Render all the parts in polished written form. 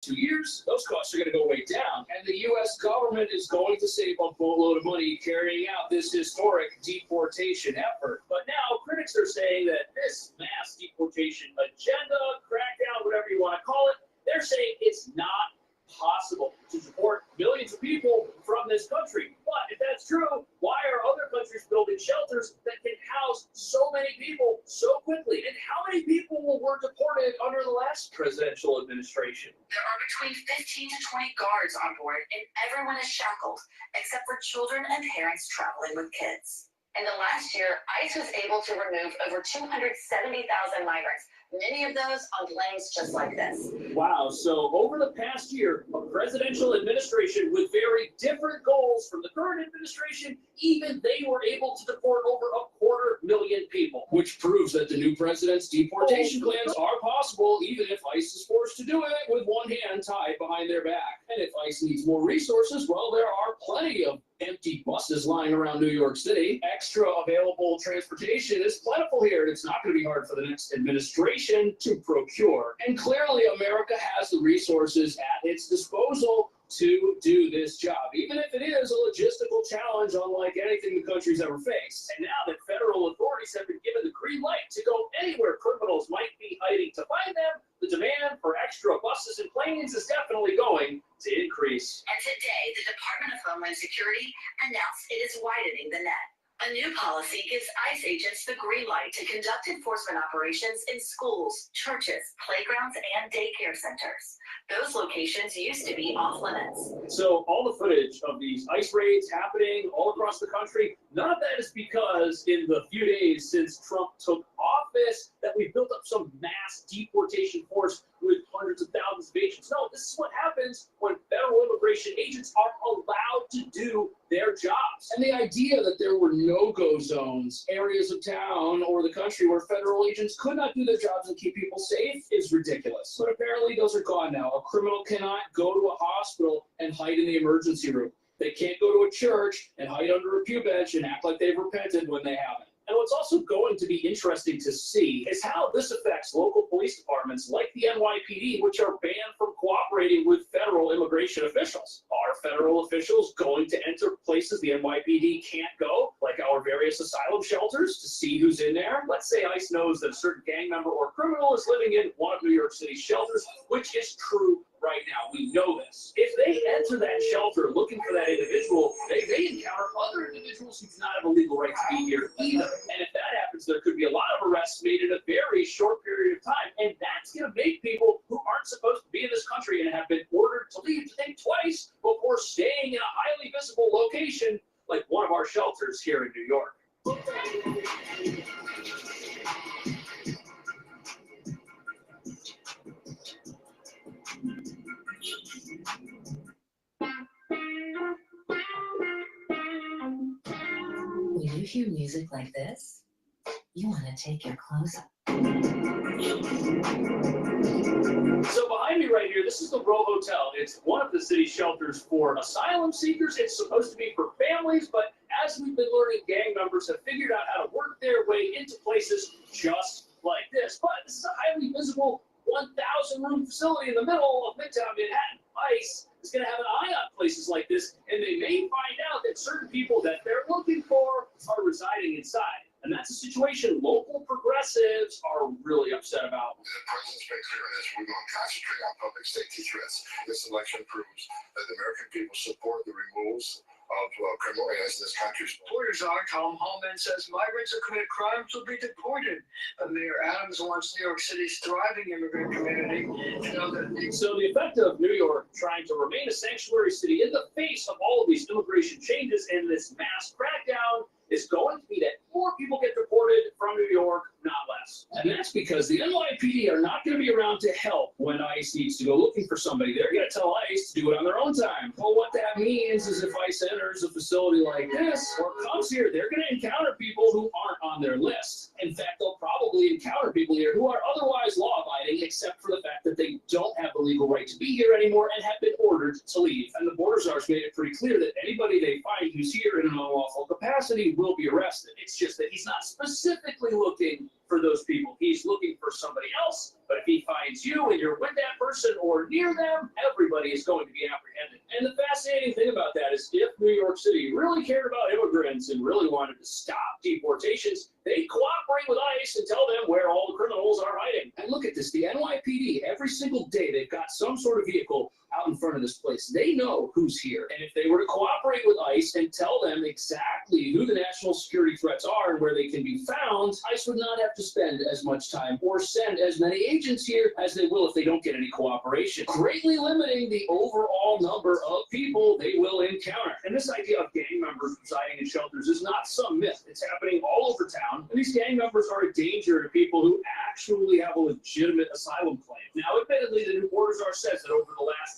2 years, those costs are going to go way down. And the U.S. government is going to save a boatload of money carrying out this historic deportation effort. But now critics are saying that this mass deportation agenda, crackdown, whatever you want to call it, they're saying it's not possible to deport millions of people from this country. But if that's true, why are other countries building shelters that can house so many people so quickly? And how many people were deported under the last presidential administration? There are between 15 to 20 guards on board, and everyone is shackled, except for children and parents traveling with kids. In the last year, ICE was able to remove over 270,000 migrants, many of those on planes just like this. Wow, so over the past year, a presidential administration with very different goals from the current administration, even they were able to deport over 250,000 people, which proves that the new president's deportation plans are possible, even if ICE is forced to do it with one hand tied behind their back. And if ICE needs more resources, well, there are plenty of empty buses lying around New York City. Extra available transportation is plentiful here, and it's not going to be hard for the next administration to procure. And clearly, America has the resources at its disposal to do this job, even if it is a logistical challenge unlike anything the country's ever faced. And now that federal authorities have been given the green light to go anywhere criminals might be hiding to find them, the demand for extra buses and planes is definitely going to increase. And today, the Department of Homeland Security announced it is widening the net. A new policy gives ICE agents the green light to conduct enforcement operations in schools, churches, playgrounds, and daycare centers. Those locations used to be off limits. So all the footage of these ICE raids happening all across the country, none of that is because in the few days since Trump took office that we built up some mass deportation force with hundreds of thousands of agents. No, this is what happens when federal immigration agents are allowed to do their jobs. And the idea that there were no-go zones, areas of town or the country where federal agents could not do their jobs and keep people safe is ridiculous. But apparently those are gone now. A criminal cannot go to a hospital and hide in the emergency room. They can't go to a church and hide under a pew bench and act like they've repented when they haven't. And what's also going to be interesting to see is how this affects local police departments like the NYPD, which are banned from cooperating with federal immigration officials. Are federal officials going to enter places the NYPD can't go, like our various asylum shelters, to see who's in there? Let's say ICE knows that a certain gang member or criminal is living in one of New York City's shelters, which is true right now. We know this. If they enter that shelter looking for that individual, they may encounter other individuals who do not have a legal right to be here either. And if that happens, there could be a lot of arrests made in a very short period of time. And that's going to make people who aren't supposed to be in this country and have been ordered to leave to think twice before staying in a highly visible location like one of our shelters here in New York. When you hear music like this, you want to take your clothes off. So behind me right here, this is the Row Hotel. It's one of the city's shelters for asylum seekers. It's supposed to be for families, but as we've been learning, gang members have figured out how to work their way into places just like this. But this is a highly visible 1,000-room facility in the middle of Midtown Manhattan. ICE is going to have an eye on places like this, and they may find out that certain people that they're looking for are residing inside. And that's a situation local progressives are really upset about. The president's been clear on this. We're going to concentrate on public safety threats. This election proves that the American people support the removals of criminal aliens in this country. Reporters are calm. Homeland says migrants who commit crimes will be deported. But Mayor Adams wants New York City's thriving immigrant community to know that. So the effect of New York trying to remain a sanctuary city in the face of all of these immigration changes and this mass crackdown is going to be that more people get deported from New York, not less. And that's because the NYPD are not going to be around to help when ICE needs to go looking for somebody. They're going to tell ICE to do it on their own time. Well, what that means is if ICE enters a facility like this or comes here, they're going to encounter people who aren't on their list. In fact, they'll probably encounter people here who are otherwise law-abiding, except for the fact that they don't have the legal right to be here anymore and have been ordered to leave. And the border czar's made it pretty clear that anybody they find who's here in an unlawful capacity will be arrested. It's just that he's not specifically looking for those people. He's looking for somebody else, but if he finds you and you're with that person or near them, everybody is going to be apprehended. And the fascinating thing about that is if New York City really cared about immigrants and really wanted to stop deportations, they'd cooperate with ICE and tell them where all the criminals are hiding. And look at this, the NYPD, every single day they've got some sort of vehicle out in front of this place. They know who's here. And if they were to cooperate with ICE and tell them exactly who the national security threats are and where they can be found, ICE would not have to spend as much time or send as many agents here as they will if they don't get any cooperation, greatly limiting the overall number of people they will encounter. And this idea of gang members residing in shelters is not some myth. It's happening all over town. And these gang members are a danger to people who actually have a legitimate asylum claim. Now, admittedly, the new border czar says that over the last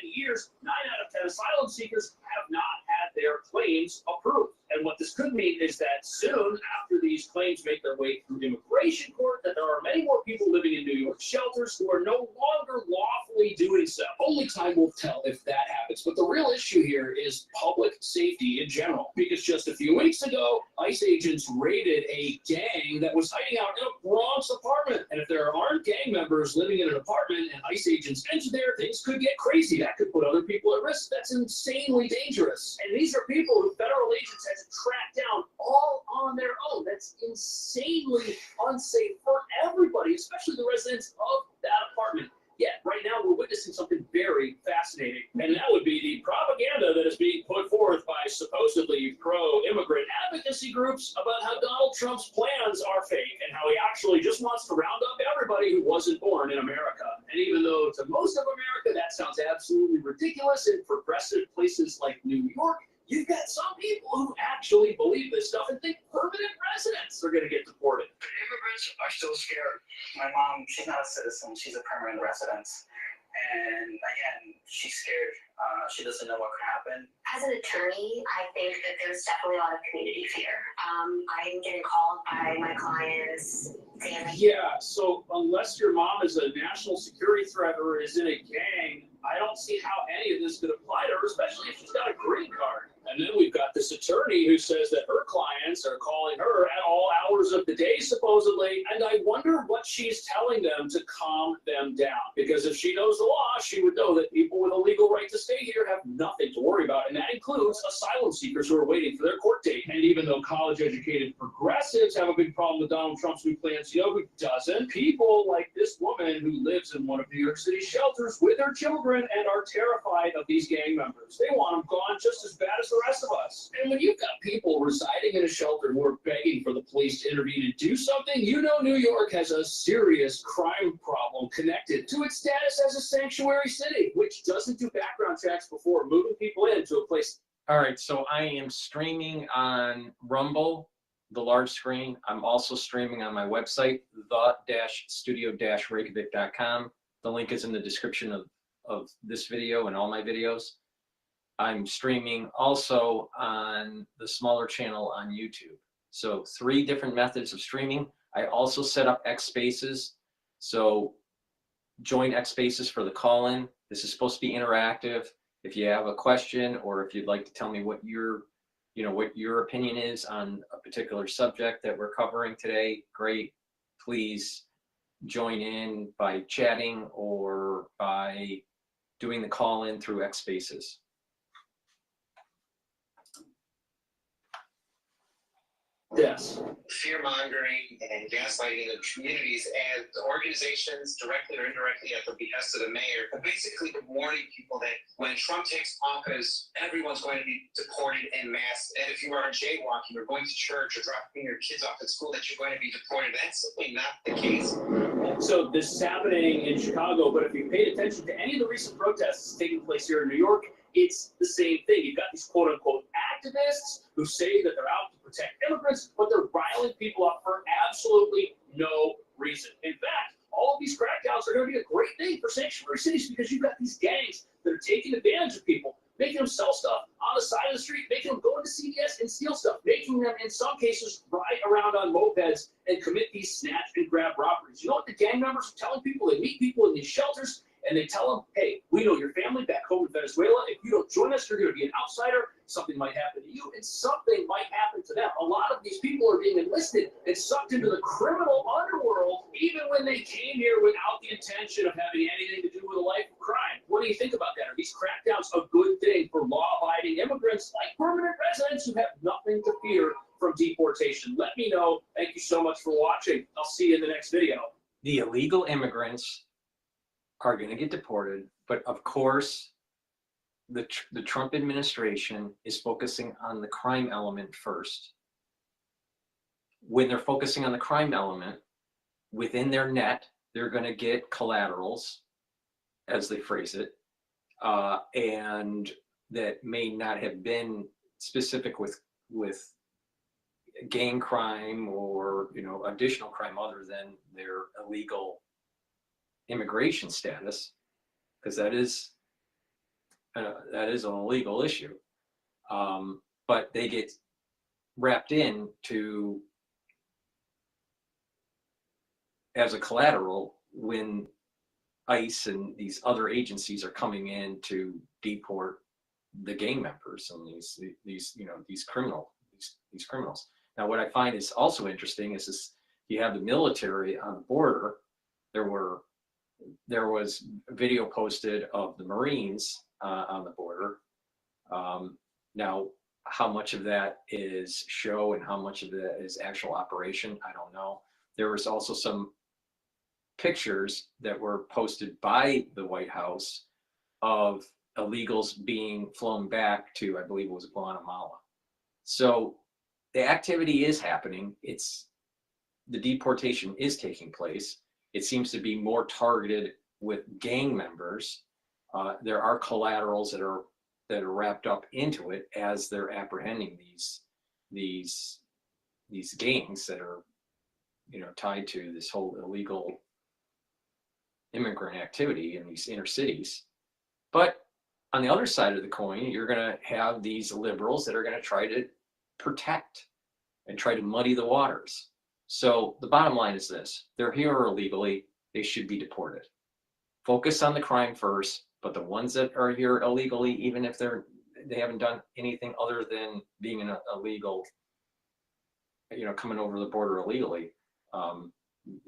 10 years, 9 out of 10 asylum seekers have not had their claims approved. And what this could mean is that soon after these claims make their way through immigration court, that there are many more people living in New York shelters who are no longer lawfully doing so. Only time will tell if that happens. But the real issue here is public safety in general. Because just a few weeks ago, ICE agents raided a gang that was hiding out in a Bronx apartment. And if there aren't gang members living in an apartment and ICE agents enter there, things could get crazy. That could put other people at risk. That's insanely dangerous. And these are people who federal agents had to track down all on their own. That's insanely unsafe for everybody, especially the residents of that apartment. Yet, right now, we're witnessing something very fascinating, and that would be the propaganda that is being put forth by supposedly pro-immigrant advocacy groups about how Donald Trump's plans are fake and how he actually just wants to round up everybody who wasn't born in America. And even though to most of America that sounds absolutely ridiculous in progressive places like New York, you've got some people who actually believe this stuff and think permanent residents are going to get deported. Immigrants are still scared. My mom, she's not a citizen, she's a permanent resident. And again, she's scared. She doesn't know what could happen. As an attorney, I think that there's definitely a lot of community fear. I'm getting called by my clients daily. Yeah, so unless your mom is a national security threat or is in a gang, I don't see how any of this could apply to her, especially if she's got a green card. And then we've got this attorney who says that her clients are calling her at all hours of the day, supposedly. And I wonder what she's telling them to calm them down. Because if she knows the law, she would know that people with a legal right to stay here have nothing to worry about. And that includes asylum seekers who are waiting for their court date. And even though college-educated progressives have a big problem with Donald Trump's new plans, you know who doesn't? People like this woman who lives in one of New York City's shelters with her children and are terrified of these gang members. They want them gone just as bad as the rest of us. And when you've got people residing in a shelter who are begging for the police to intervene and do something, you know New York has a serious crime problem connected to its status as a sanctuary city, which doesn't do background checks before moving people into a place. All right, so I am streaming on Rumble, the large screen. I'm also streaming on my website, the-studio-reykjavik.com. The link is in the description of this video and all my videos. I'm streaming also on the smaller channel on YouTube. So 3 different methods of streaming. I also set up X Spaces. So join X Spaces for the call-in. This is supposed to be interactive. If you have a question or if you'd like to tell me what your opinion is on a particular subject that we're covering today, great. Please join in by chatting or by doing the call-in through X Spaces. Yes. Fear-mongering and gaslighting of communities and organizations directly or indirectly at the behest of the mayor, but basically warning people that when Trump takes office, everyone's going to be deported en masse. And if you are jaywalking or going to church or dropping your kids off at school, that you're going to be deported. That's simply not the case. So this is happening in Chicago, but if you paid attention to any of the recent protests taking place here in New York, it's the same thing. You've got these quote-unquote activists who say that they're out to protect immigrants, but they're riling people up for absolutely no reason. In fact, all of these crackdowns are going to be a great thing for sanctuary cities because you've got these gangs that are taking advantage of people. making them sell stuff on the side of the street, making them go into CVS and steal stuff, making them, in some cases, ride around on mopeds and commit these snatch and grab robberies. You know what the gang members are telling people? They meet people in these shelters, and they tell them, hey, we know your family back home in Venezuela. If you don't join us, you're going to be an outsider. Something might happen to you, and something might happen to them. A lot of these people are being enlisted and sucked into the criminal underworld, even when they came here without the intention of having anything to do with a life of crime. What do you think about that? Are these crackdowns a good thing for law-abiding immigrants like permanent residents who have nothing to fear from deportation? Let me know. Thank you so much for watching. I'll see you in the next video. The illegal immigrants are going to get deported, but of course, the Trump administration is focusing on the crime element first. When they're focusing on the crime element, within their net, they're going to get collaterals, as they phrase it, and that may not have been specific with gang crime or, you know, additional crime other than their illegal immigration status, because that is an illegal issue. But they get wrapped into as a collateral when ICE and these other agencies are coming in to deport the gang members and these criminals. Now, what I find is also interesting is this: you have the military on the border. There was a video posted of the Marines on the border. Now, how much of that is show and how much of that is actual operation, I don't know. There was also some pictures that were posted by the White House of illegals being flown back to, I believe it was Guatemala. So the activity is happening. The deportation is taking place. It seems to be more targeted with gang members. There are collaterals that are wrapped up into it as they're apprehending these gangs that are, you know, tied to this whole illegal immigrant activity in these inner cities. But on the other side of the coin, you're going to have these liberals that are going to try to protect and try to muddy the waters. So the bottom line is this: they're here illegally, they should be deported. Focus on the crime first, but the ones that are here illegally, even if they haven't done anything other than being an illegal, you know, coming over the border illegally,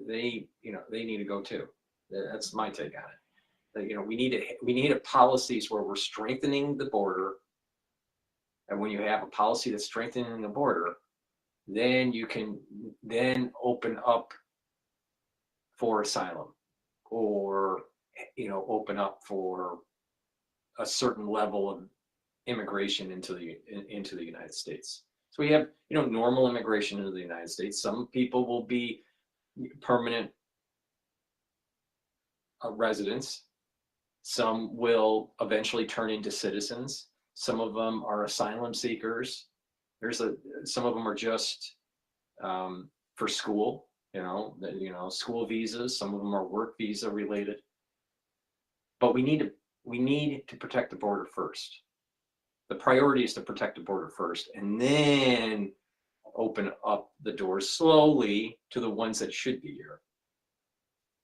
they need to go too. That's my take on it. You know, we need policies where we're strengthening the border, and when you have a policy that's strengthening the border, then you can then open up for asylum, or, you know, open up for a certain level of immigration into the United States. So we have, you know, normal immigration into the United States. Some people will be permanent residents. Some will eventually turn into citizens. Some of them are asylum seekers. Some of them are just for school, school visas. Some of them are work visa related. But we need to protect the border first. The priority is to protect the border first, and then open up the doors slowly to the ones that should be here.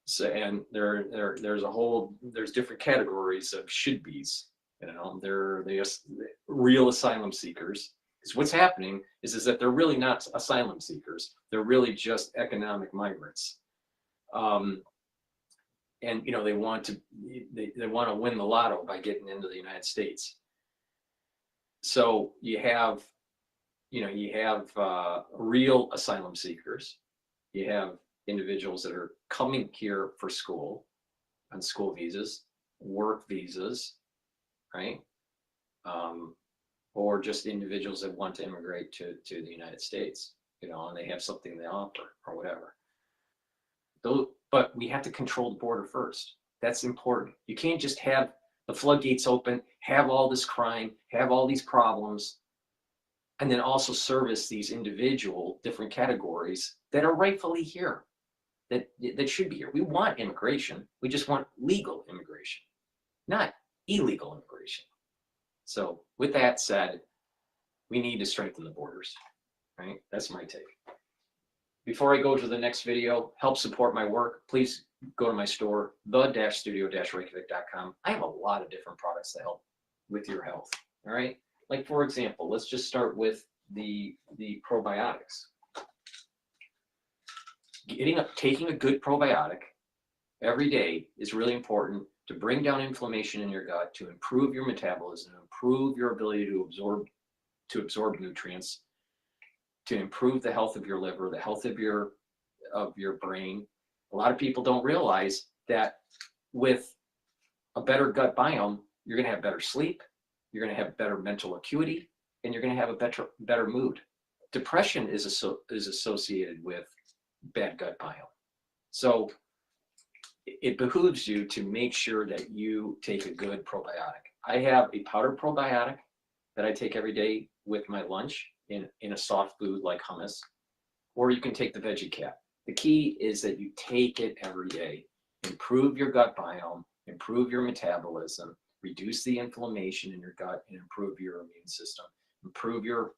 So, and there's different categories of should be's. They're real asylum seekers. Because what's happening is that they're really not asylum seekers. They're really just economic migrants. And they want to win the lotto by getting into the United States. So you have real asylum seekers. You have individuals that are coming here for school on school visas, work visas, right? Or just individuals that want to immigrate to the United States, and they have something they offer or whatever. But we have to control the border first. That's important. You can't just have the floodgates open, have all this crime, have all these problems, and then also service these individual different categories that are rightfully here, that should be here. We want immigration. We just want legal immigration, not illegal immigration. So with that said, we need to strengthen the borders, right? That's my take. Before I go to the next video, help support my work, please go to my store, the-studio-reykjavik.com. I have a lot of different products to help with your health, all right? Like, for example, let's just start with the probiotics. Taking a good probiotic every day is really important to bring down inflammation in your gut, to improve your metabolism, improve your ability to absorb nutrients, to improve the health of your liver, the health of your brain. A lot of people don't realize that with a better gut biome, you're going to have better sleep, you're going to have better mental acuity, and you're going to have a better mood. Depression is associated with bad gut biome. So it behooves you to make sure that you take a good probiotic. I have a powder probiotic that I take every day with my lunch in a soft food like hummus, or you can take the veggie cap. The key is that you take it every day. Improve your gut biome, improve your metabolism, reduce the inflammation in your gut, and improve your immune system, improve your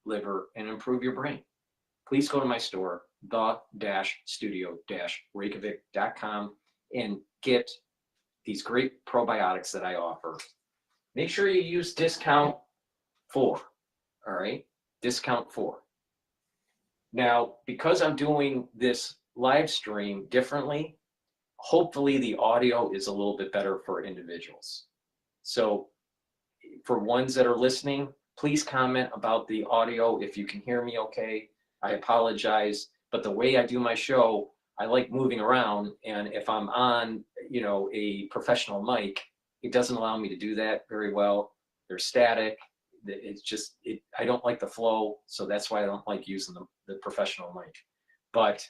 liver, and improve your brain. Please go to my store, the-studio-reykjavik.com, and get these great probiotics that I offer. Make sure you use discount 4, all right? Discount 4. Now, because I'm doing this live stream differently, hopefully the audio is a little bit better for individuals. So for ones that are listening, please comment about the audio if you can hear me okay. I apologize, but the way I do my show, I like moving around, and if I'm on, a professional mic, it doesn't allow me to do that very well. They're static. It's just, I don't like the flow, so that's why I don't like using the professional mic. But,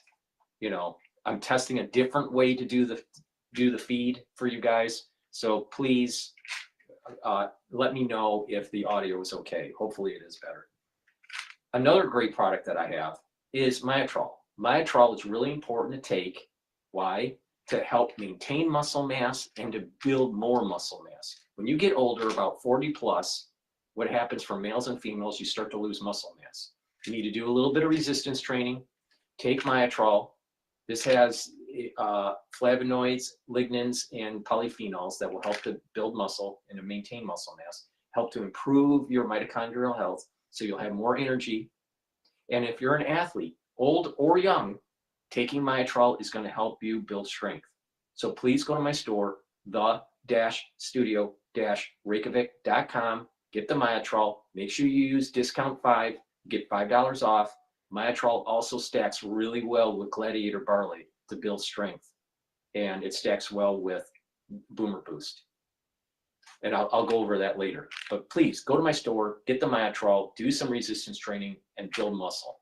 I'm testing a different way to do the feed for you guys. So please let me know if the audio is okay. Hopefully it is better. Another great product that I have is Myotrol. Myotrol is really important to take. Why? To help maintain muscle mass and to build more muscle mass. When you get older, about 40 plus, what happens for males and females, you start to lose muscle mass. You need to do a little bit of resistance training. Take Myotrol. This has flavonoids, lignans, and polyphenols that will help to build muscle and to maintain muscle mass, help to improve your mitochondrial health so you'll have more energy. And if you're an athlete, old or young, taking Myotrol is going to help you build strength. So please go to my store, the-studio-reykjavik.com. Get the Myotrol. Make sure you use discount 5. Get $5 off. Myotrol also stacks really well with Gladiator Barley to build strength. And it stacks well with Boomer Boost. And I'll go over that later. But please go to my store, get the Myotrol, do some resistance training, and build muscle.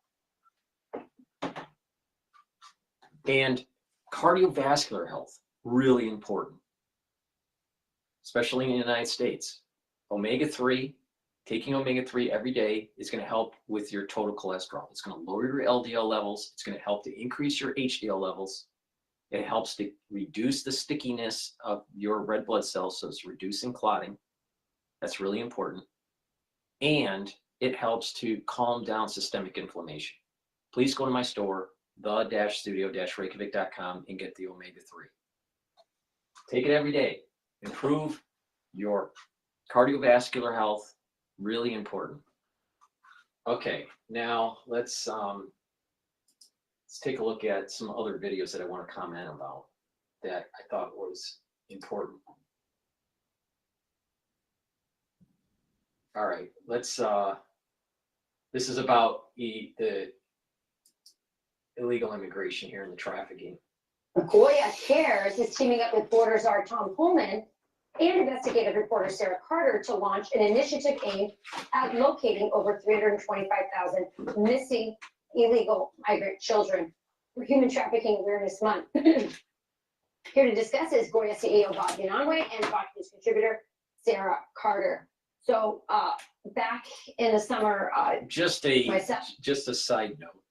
And cardiovascular health, really important, especially in the United States. Omega-3, taking omega-3 every day is going to help with your total cholesterol. It's going to lower your LDL levels. It's going to help to increase your HDL levels. It helps to reduce the stickiness of your red blood cells, so it's reducing clotting. That's really important. And it helps to calm down systemic inflammation. Please go to my store, the-studio-reykjavik.com, and get the omega-3. Take it every day. Improve your cardiovascular health, really important. Okay, now let's take a look at some other videos that I want to comment about that I thought was important. All right, let's, this is about the illegal immigration here and the trafficking. Goya Cares is teaming up with border czar Tom Pullman and investigative reporter Sarah Carter to launch an initiative aimed at locating over 325,000 missing illegal migrant children for Human Trafficking Awareness Month. Here to discuss is Goya CEO Bob Yanonwe and Fox News contributor Sarah Carter. So back in the summer, just a side note.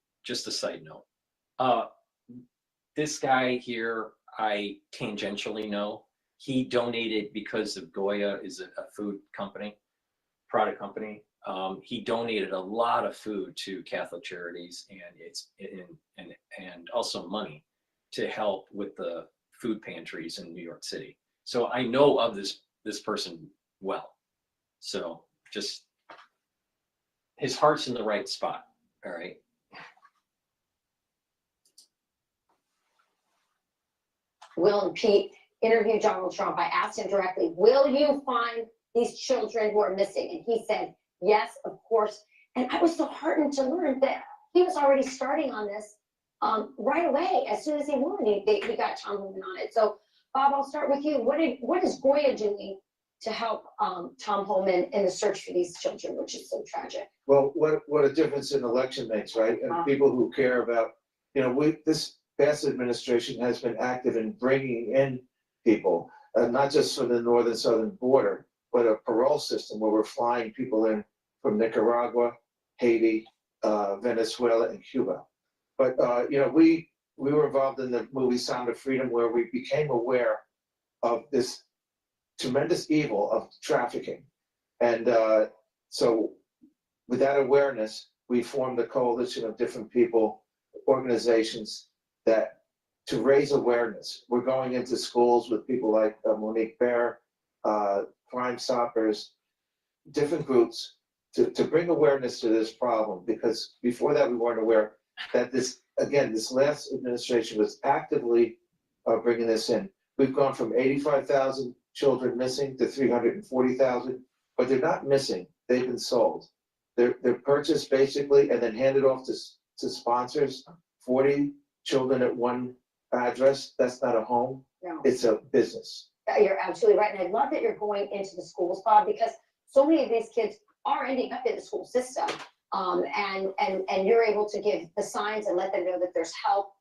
This guy here, I tangentially know. He donated because of Goya is a food company. product company. He donated a lot of food to Catholic charities and also money to help with the food pantries in New York City. So I know of this person well. So just his heart's in the right spot. All right. Will and Pete interviewed Donald Trump. I asked him directly, will you find these children who are missing? And he said, yes, of course. And I was so heartened to learn that he was already starting on this right away. As soon as he won, he got Tom Holman on it. So, Bob, I'll start with you. What is Goya doing to help Tom Holman in the search for these children, which is so tragic? Well, what a difference an election makes, right? And people who care about, this past administration has been active in bringing in people, not just from the northern southern border, but a parole system where we're flying people in from Nicaragua, Haiti, Venezuela, and Cuba. But we were involved in the movie Sound of Freedom, where we became aware of this tremendous evil of trafficking. And so with that awareness, we formed a coalition of different people, organizations to raise awareness. We're going into schools with people like Monique Bear, Crime Stoppers, different groups to bring awareness to this problem, because before that we weren't aware that this last administration was actively bringing this in. We've gone from 85,000 children missing to 340,000, but they're not missing. They've been sold. They're purchased basically and then handed off to sponsors. 40 children at one address, that's not a home. No. It's a business. You're absolutely right. And I love that you're going into the schools, Bob, because so many of these kids are ending up in the school system. And you're able to give the signs and let them know that there's help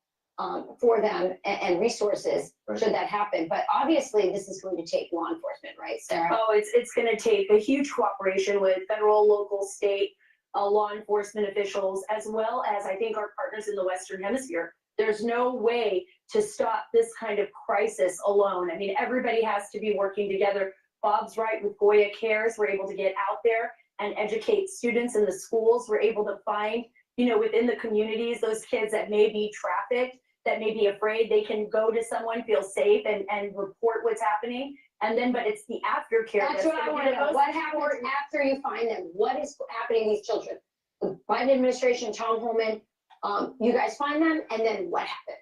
for them and resources should that happen. But obviously this is going to take law enforcement, right, Sarah? Oh, it's going to take a huge cooperation with federal, local, state, law enforcement officials, as well as I think our partners in the Western Hemisphere. There's no way to stop this kind of crisis alone. I mean, everybody has to be working together. Bob's right, with Goya Cares, we're able to get out there and educate students in the schools. We're able to find, within the communities, those kids that may be trafficked, that may be afraid, they can go to someone, feel safe, and report what's happening. And then, but it's the aftercare. That's what I want to know. What happens after you find them? What is happening to these children? The Biden administration, Tom Holman, you guys find them, and then what happens?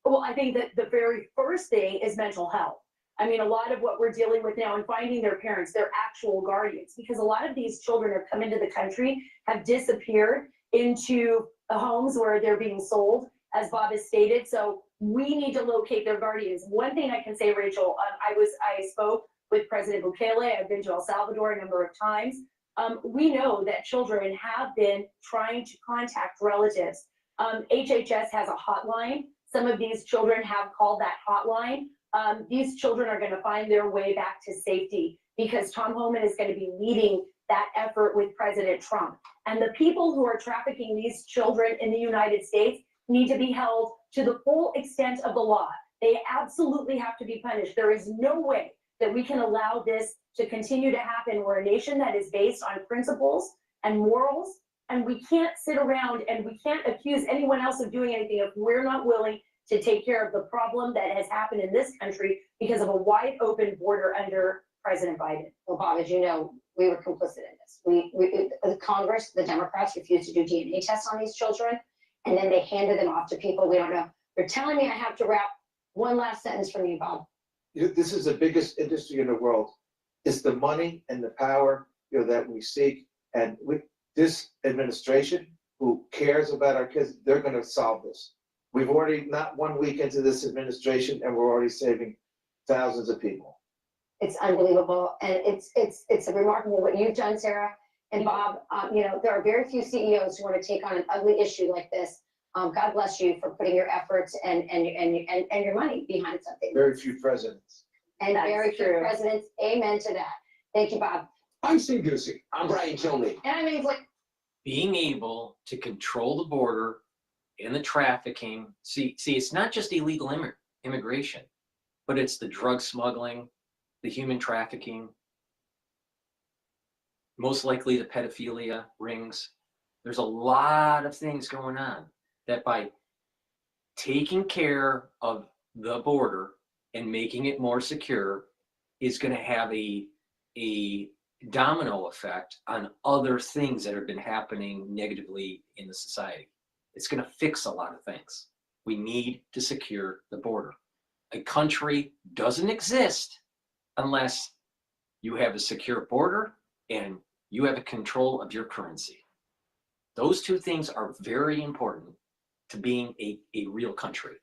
Well, I think that the very first thing is mental health. I mean, a lot of what we're dealing with now and finding their parents, their actual guardians, because a lot of these children have come into the country, have disappeared into the homes where they're being sold, as Bob has stated. So we need to locate their guardians. One thing I can say, Rachel, I spoke with President Bukele. I've been to El Salvador a number of times. We know that children have been trying to contact relatives. HHS has a hotline. Some of these children have called that hotline. These children are going to find their way back to safety because Tom Holman is going to be leading that effort with President Trump. And the people who are trafficking these children in the United States need to be held to the full extent of the law. They absolutely have to be punished. There is no way that we can allow this to continue to happen. We're a nation that is based on principles and morals, and we can't sit around and we can't accuse anyone else of doing anything if we're not willing to take care of the problem that has happened in this country because of a wide open border under President Biden. Well, Bob, as you know, we were complicit in this. The Congress, the Democrats refused to do DNA tests on these children, and then they handed them off to people we don't know. You're telling me I have to wrap one last sentence from you, Bob. This is the biggest industry in the world. It's the money and the power that we seek. And with this administration who cares about our kids, they're going to solve this. We've already not 1 week into this administration, and we're already saving thousands of people. It's unbelievable, and it's remarkable what you've done, Sarah and Bob. There are very few CEOs who want to take on an ugly issue like this. God bless you for putting your efforts and your money behind something. Very few presidents. And very few presidents. Amen to that. Thank you, Bob. I'm Steve Goosey. I'm Brian Kilmeade. And I'm Ainsley. Being able to control the border and the trafficking. See, it's not just illegal immigration, but it's the drug smuggling, the human trafficking. most likely the pedophilia rings. There's a lot of things going on that by taking care of the border and making it more secure is going to have a domino effect on other things that have been happening negatively in the society. It's going to fix a lot of things. We need to secure the border. A country doesn't exist unless you have a secure border and you have a control of your currency. Those two things are very important to being a real country.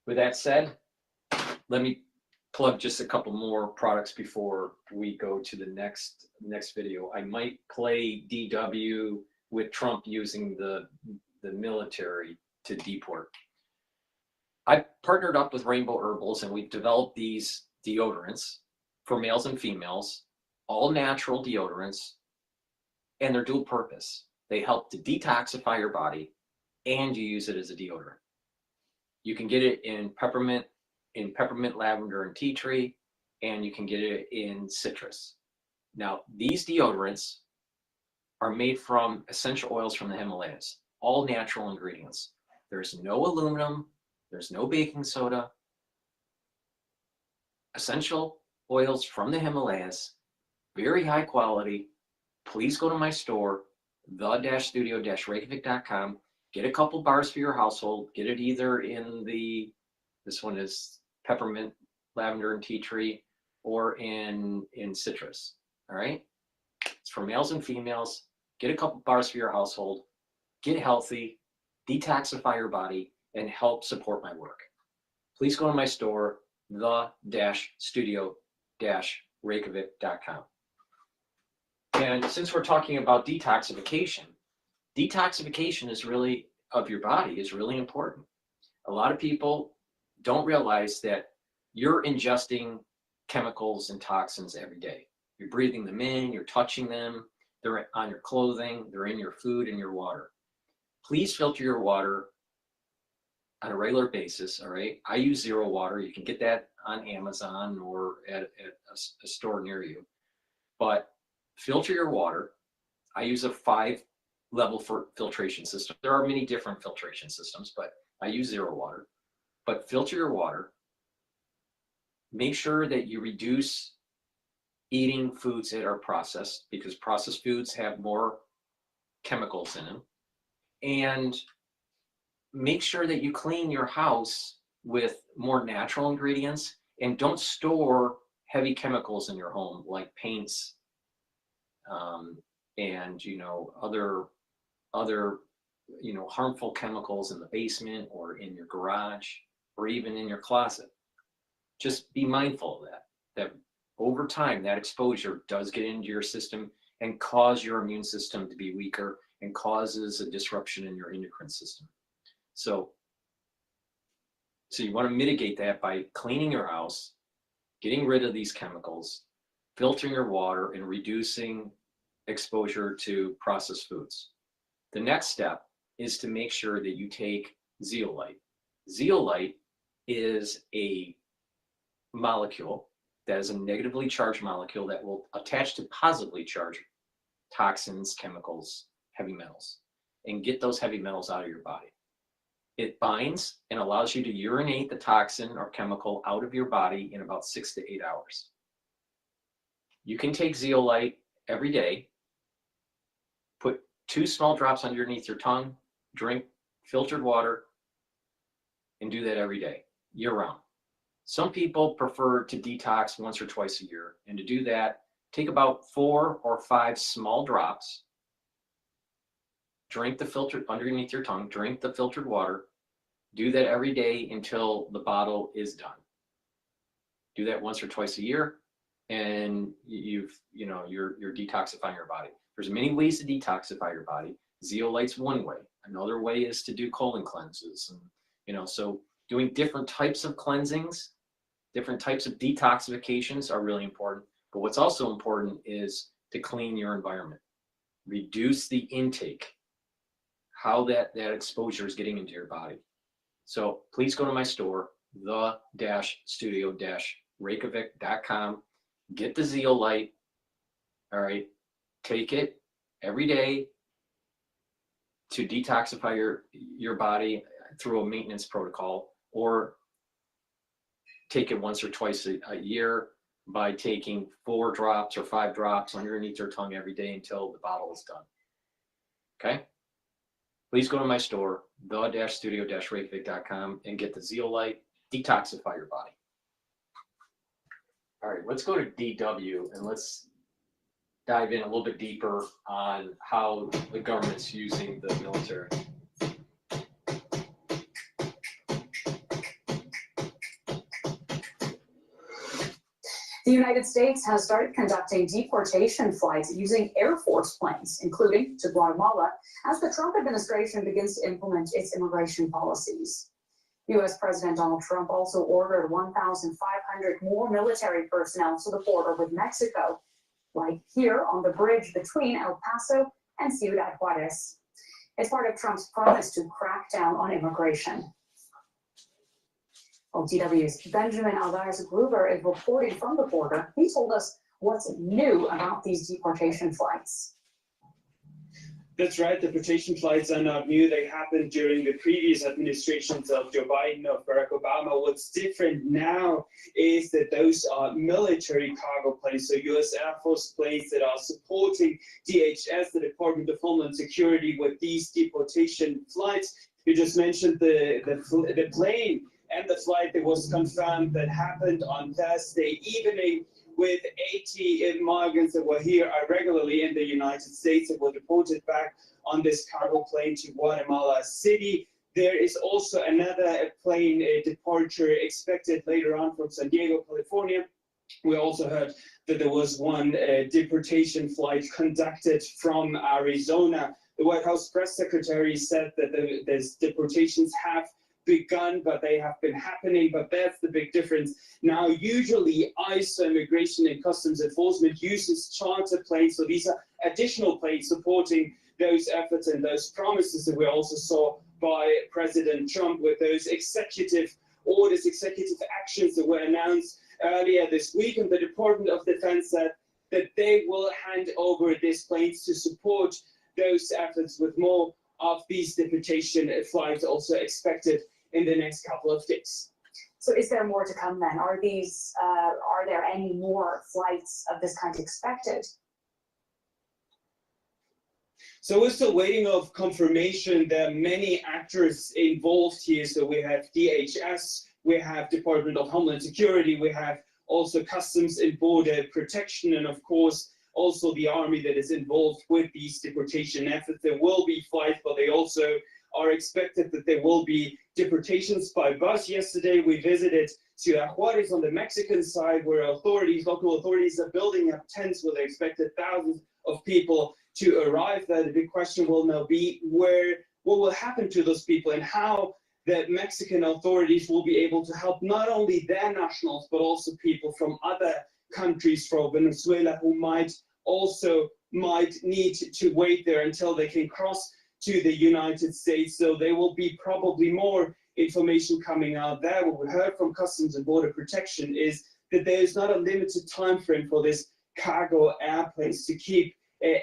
With that said, let me plug just a couple more products before we go to the next video. I might play DW with Trump using the military to deport. I partnered up with Rainbow Herbals and we've developed these deodorants for males and females, all natural deodorants, and they're dual purpose. They help to detoxify your body and you use it as a deodorant. You can get it in peppermint, lavender, and tea tree, and you can get it in citrus. Now, these deodorants are made from essential oils from the Himalayas, all natural ingredients. There's no aluminum, there's no baking soda. Essential oils from the Himalayas, very high quality. Please go to my store, the-studio-reykjavik.com. Get a couple bars for your household. Get it either in this one is peppermint, lavender, and tea tree, or in citrus. All right? It's for males and females. Get a couple bars for your household. Get healthy, detoxify your body, and help support my work. Please go to my store, the-studio-reykjavik.com. And since we're talking about detoxification is really, of your body, is really important. A lot of people don't realize that you're ingesting chemicals and toxins every day. You're breathing them in, you're touching them, they're on your clothing, they're in your food and your water. Please filter your water on a regular basis, all right? I use Zero Water. You can get that on Amazon or at a store near you. But filter your water. I use a 5-level filtration system. There are many different filtration systems, but I use Zero Water. But filter your water. Make sure that you reduce eating foods that are processed, because processed foods have more chemicals in them. And make sure that you clean your house with more natural ingredients, and don't store heavy chemicals in your home like paints and other harmful chemicals in the basement or in your garage or even in your closet. Just be mindful of that over time that exposure does get into your system and cause your immune system to be weaker and causes a disruption in your endocrine system. So you want to mitigate that by cleaning your house, getting rid of these chemicals, filtering your water, and reducing exposure to processed foods. The next step is to make sure that you take zeolite. Zeolite is a molecule that is a negatively charged molecule that will attach to positively charged toxins, chemicals, heavy metals, and get those heavy metals out of your body. It binds and allows you to urinate the toxin or chemical out of your body in about 6 to 8 hours. You can take zeolite every day, put 2 small drops underneath your tongue, drink filtered water, and do that every day, year-round. Some people prefer to detox once or twice a year, and to do that, take about 4 or 5 small drops, drink the filtered underneath your tongue, drink the filtered water, do that every day until the bottle is done. Do that once or twice a year, and you're detoxifying your body. There's many ways to detoxify your body. Zeolite's one way. Another way is to do colon cleanses, and so doing different types of cleansings, different types of detoxifications are really important. But what's also important is to clean your environment, reduce the intake, how that exposure is getting into your body. So please go to my store, the-studio-reykjavik.com, get the zeolite, All right, take it every day to detoxify your body through a maintenance protocol, or take it once or twice a year by taking 4 drops or 5 drops underneath your tongue every day until the bottle is done. Okay? Please go to my store, the-studio-reykjavik.com, and get the Zeolite, detoxify your body. All right, let's go to DW and let's dive in a little bit deeper on how the government's using the military. The United States has started conducting deportation flights using Air Force planes, including to Guatemala, as the Trump administration begins to implement its immigration policies. U.S. President Donald Trump also ordered 1,500 more military personnel to the border with Mexico, like here on the bridge between El Paso and Ciudad Juarez. It's part of Trump's promise to crack down on immigration. Well, DW's Benjamin Alvarez-Gruber is reporting from the border. He told us what's new about these deportation flights. That's right. Deportation flights are not new. They happened during the previous administrations of Joe Biden, of Barack Obama. What's different now is that those are military cargo planes, so U.S. Air Force planes that are supporting DHS, the Department of Homeland Security, with these deportation flights. You just mentioned the plane and the flight that was confirmed that happened on Thursday evening, with 80 migrants that were here irregularly in the United States that were deported back on this cargo plane to Guatemala City. There is also another plane departure expected later on from San Diego, California. We also heard that there was one deportation flight conducted from Arizona. The White House press secretary said that these deportations have begun, but they have been happening. But that's the big difference. Now, usually ICE, Immigration and Customs Enforcement, uses charter planes. So these are additional planes supporting those efforts and those promises that we also saw by President Trump with those executive orders, executive actions that were announced earlier this week. And the Department of Defense said that they will hand over these planes to support those efforts, with more of these deportation flights also expected in the next couple of days. So is there more to come then? Are there any more flights of this kind expected? So we're still waiting of confirmation. There are many actors involved here. So we have DHS, we have Department of Homeland Security, we have also Customs and Border Protection, and of course also the Army that is involved with these deportation efforts. There will be flights, but they also are expected that there will be deportations by bus. Yesterday, we visited Ciudad Juarez on the Mexican side, where local authorities are building up tents where they expected thousands of people to arrive there. The big question will now be what will happen to those people, and how the Mexican authorities will be able to help not only their nationals, but also people from other countries, from Venezuela, who might need to wait there until they can cross to the United States. So there will be probably more information coming out there. What we heard from Customs and Border Protection is that there is not a limited time frame for this cargo airplanes to keep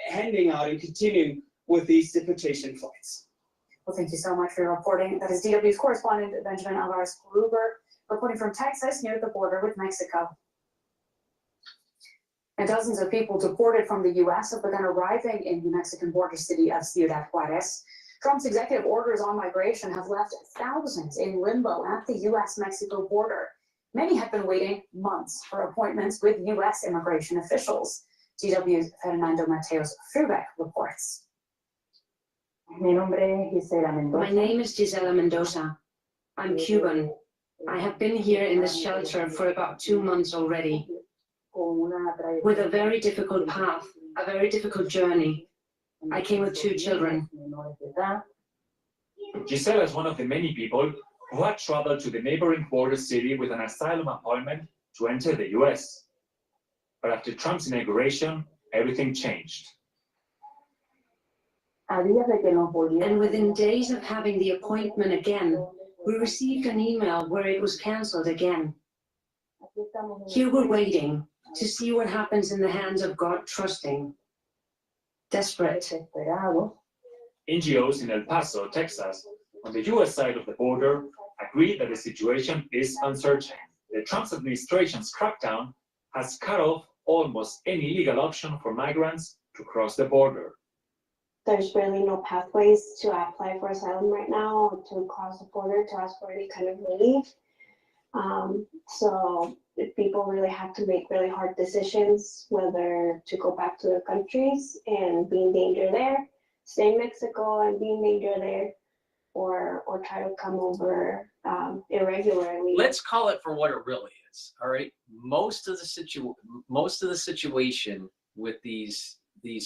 handing out and continuing with these deportation flights. Well, thank you so much for your reporting. That is DW's correspondent Benjamin Alvarez-Gruber reporting from Texas near the border with Mexico. And dozens of people deported from the U.S. have begun arriving in the Mexican border city of Ciudad Juarez. Trump's executive orders on migration have left thousands in limbo at the U.S.-Mexico border. Many have been waiting months for appointments with U.S. immigration officials. DW's Fernando Mateos Frubeck reports. My name is Gisela Mendoza. I'm Cuban. I have been here in this shelter for about 2 months already, with a very difficult path, a very difficult journey. I came with 2 children. Gisela is one of the many people who had traveled to the neighboring border city with an asylum appointment to enter the US. But after Trump's inauguration, everything changed. And within days of having the appointment again, we received an email where it was cancelled again. Here we're waiting to see what happens in the hands of God trusting, desperate. NGOs in El Paso, Texas, on the US side of the border, agree that the situation is uncertain. The Trump administration's crackdown has cut off almost any legal option for migrants to cross the border. There's really no pathways to apply for asylum right now, to cross the border, to ask for any kind of relief. So people really have to make really hard decisions, whether to go back to their countries and be in danger there, stay in Mexico and be in danger there, or try to come over irregularly. Let's call it for what it really is. All right. Most of the situation with these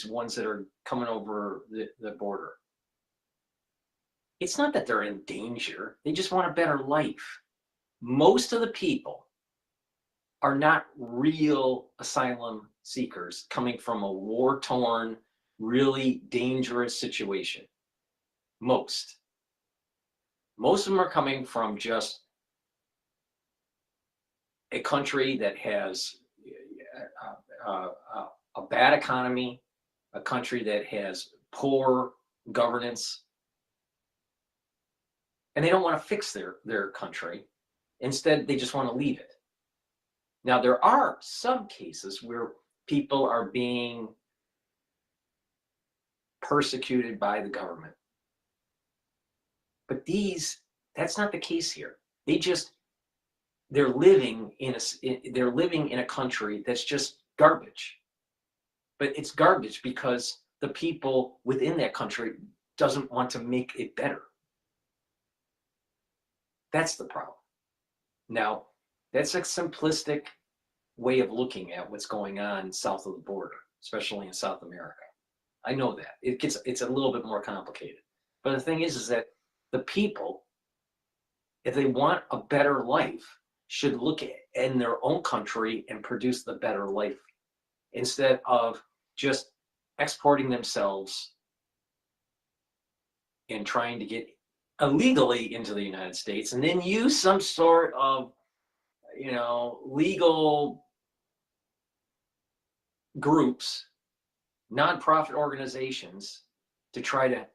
ones that are coming over the border, it's not that they're in danger. They just want a better life. Most of the people are not real asylum seekers coming from a war-torn, really dangerous situation. Most of them are coming from just a country that has a bad economy, a country that has poor governance, and they don't want to fix their country. Instead, they just want to leave it. Now, there are some cases where people are being persecuted by the government. But that's not the case here. They're living in a country that's just garbage. But it's garbage because the people within that country doesn't want to make it better. That's the problem. Now, that's a simplistic way of looking at what's going on south of the border, especially in South America. I know that. It's a little bit more complicated. But the thing is that the people, if they want a better life, should look in their own country and produce the better life instead of just exporting themselves and trying to get illegally into the United States and then use some sort of, legal groups, nonprofit organizations to try to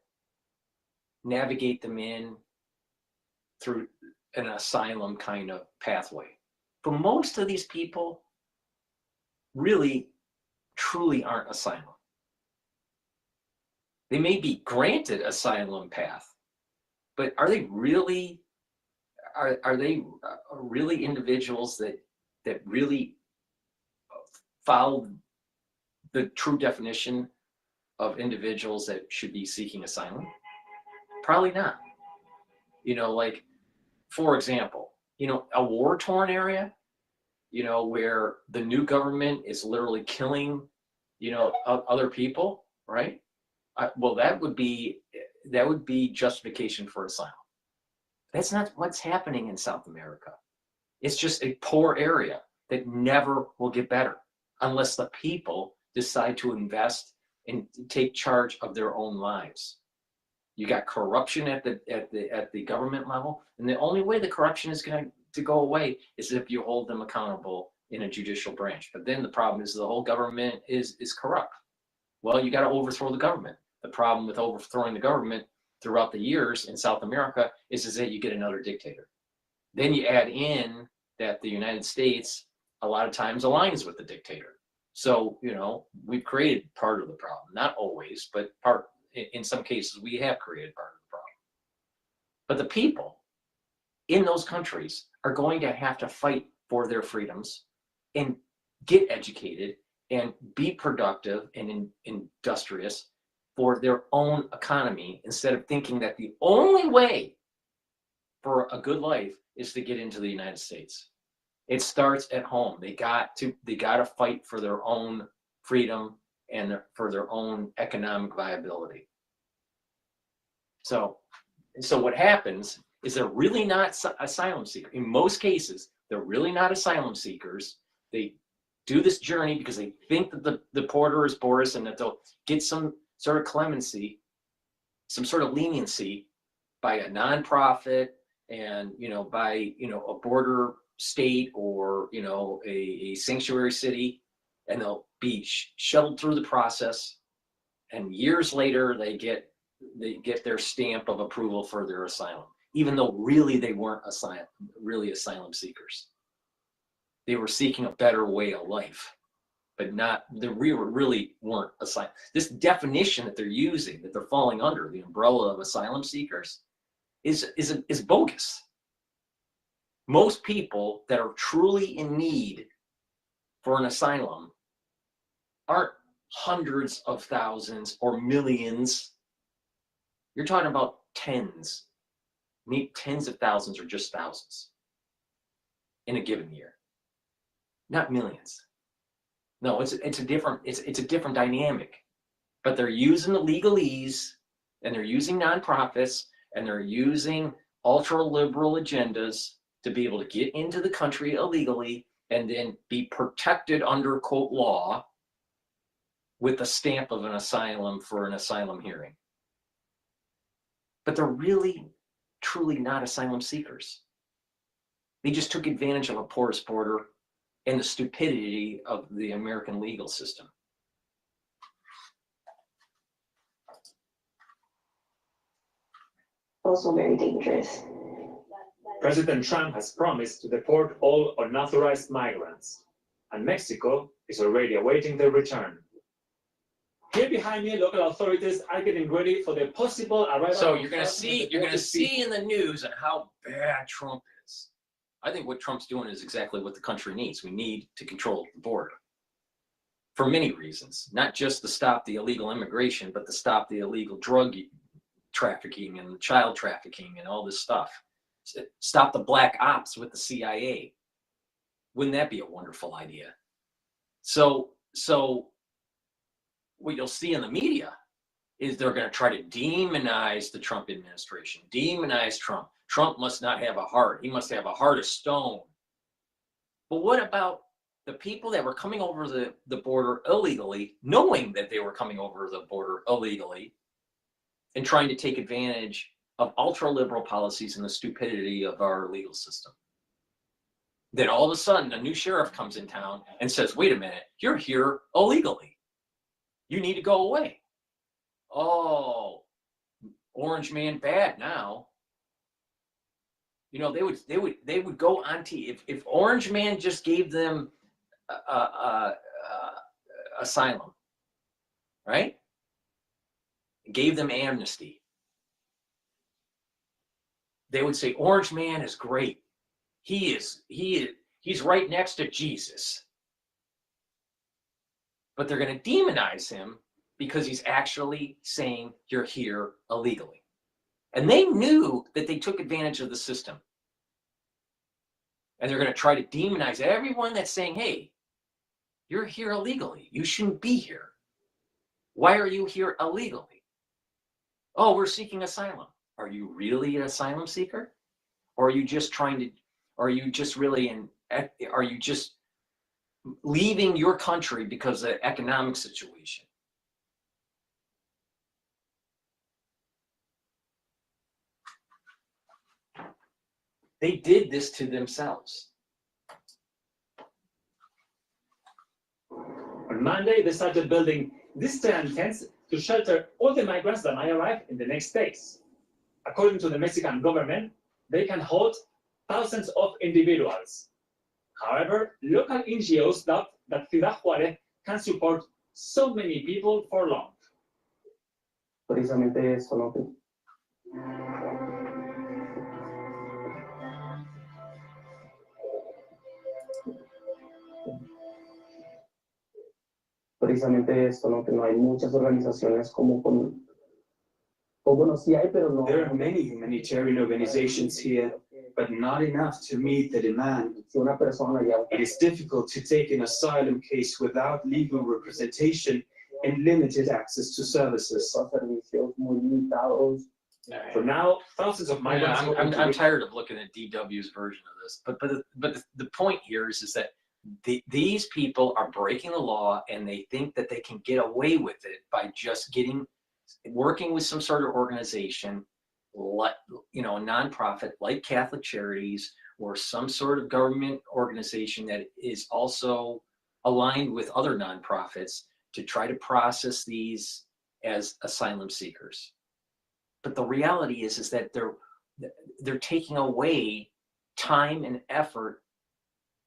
navigate them in through an asylum kind of pathway. For most of these people, really, truly aren't asylum. They may be granted asylum path, but are they really individuals that really follow the true definition of individuals that should be seeking asylum? Probably not. Like, for example, a war-torn area, where the new government is literally killing, other people, right? Well, that would be justification for asylum. That's not what's happening in South America. It's just a poor area that never will get better unless the people decide to invest and take charge of their own lives. You got corruption at the government level, and the only way the corruption is going to go away is if you hold them accountable in a judicial branch. But then the problem is the whole government is corrupt. Well, you got to overthrow the government. The problem with overthrowing the government throughout the years in South America is that you get another dictator. Then you add in that the United States a lot of times aligns with the dictator. So, we've created part of the problem. Not always, but in some cases, we have created part of the problem. But the people in those countries are going to have to fight for their freedoms and get educated and be productive and industrious for their own economy, instead of thinking that the only way for a good life is to get into the United States. It starts at home. They got to fight for their own freedom and for their own economic viability. So what happens is they're really not asylum seekers. In most cases, they're really not asylum seekers. They do this journey because they think that the porter is porous and that they'll get some sort of clemency, some sort of leniency by a nonprofit and, by, a border state or, a sanctuary city and they'll be shuttled through the process, and years later they get their stamp of approval for their asylum, even though really they weren't asylum seekers. They were seeking a better way of life, but they really weren't asylum. This definition that they're using, that they're falling under, the umbrella of asylum seekers, is bogus. Most people that are truly in need for an asylum aren't hundreds of thousands or millions. You're talking about tens, maybe tens of thousands or just thousands in a given year, not millions. No, it's a different dynamic. But they're using the legalese, and they're using nonprofits, and they're using ultra liberal agendas to be able to get into the country illegally and then be protected under quote law with the stamp of an asylum for an asylum hearing. But they're really, truly not asylum seekers. They just took advantage of a porous border and the stupidity of the American legal system. Also very dangerous. President Trump has promised to deport all unauthorized migrants, and Mexico is already awaiting their return. Here behind me, local authorities are getting ready for the possible arrival. So you're going to see in the news and how bad Trump is. I think what Trump's doing is exactly what the country needs. We need to control the border for many reasons, not just to stop the illegal immigration, but to stop the illegal drug trafficking and child trafficking and all this stuff. Stop the black ops with the CIA. Wouldn't that be a wonderful idea? So what you'll see in the media is they're going to try to demonize the Trump administration, demonize Trump. Trump must not have a heart. He must have a heart of stone. But what about the people that were coming over the border illegally, knowing that they were coming over the border illegally and trying to take advantage of ultra-liberal policies and the stupidity of our legal system? Then all of a sudden, a new sheriff comes in town and says, wait a minute, you're here illegally. You need to go away. Oh, orange man bad now. You know, they would go on to, if orange man just gave them asylum, right? Gave them amnesty. They would say, orange man is great. He's right next to Jesus. But they're going to demonize him because he's actually saying you're here illegally. And they knew that they took advantage of the system. And they're going to try to demonize everyone that's saying, hey, you're here illegally. You shouldn't be here. Why are you here illegally? Oh, we're seeking asylum. Are you really an asylum seeker? Or are you just leaving your country because of the economic situation? They did this to themselves. On Monday, they started building these tents to shelter all the migrants that might arrive in the next days. According to the Mexican government, they can hold thousands of individuals. However, local NGOs doubt that Ciudad Juárez can support so many people for long. Precisamente eso, ¿no? Precisamente esto, ¿no? Que no hay muchas organizaciones bueno, sí hay, pero no. There are many humanitarian organizations here, but not enough to meet the demand. It is difficult to take an asylum case without legal representation and limited access to services. For now, thousands of migrants. I'm tired of looking at DW's version of this, but the point here is that these people are breaking the law, and they think that they can get away with it by just working with some sort of organization, like, a nonprofit like Catholic Charities, or some sort of government organization that is also aligned with other nonprofits to try to process these as asylum seekers. But the reality is that they're taking away time and effort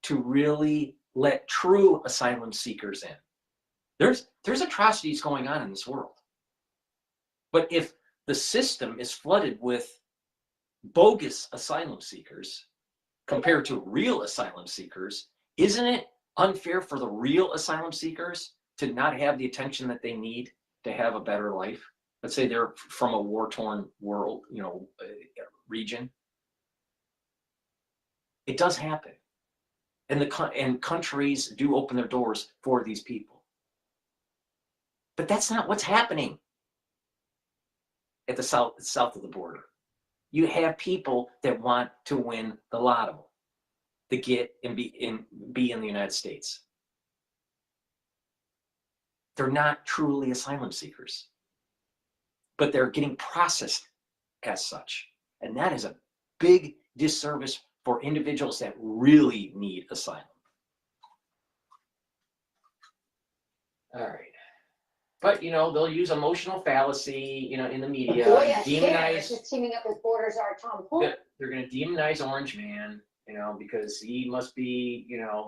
to really let true asylum seekers in. There's atrocities going on in this world. But if the system is flooded with bogus asylum seekers compared to real asylum seekers, isn't it unfair for the real asylum seekers to not have the attention that they need to have a better life? Let's say they're from a war-torn world, region. It does happen. And countries do open their doors for these people. But that's not what's happening at the south of the border. You have people that want to win the lotto, to get and be in the United States. They're not truly asylum seekers, but they're getting processed as such. And that is a big disservice for individuals that really need asylum. All right. But, they'll use emotional fallacy, in the media. Demonize. Just teaming up with Borders our Tom Pullman. They're going to demonize Orange Man, because he must be,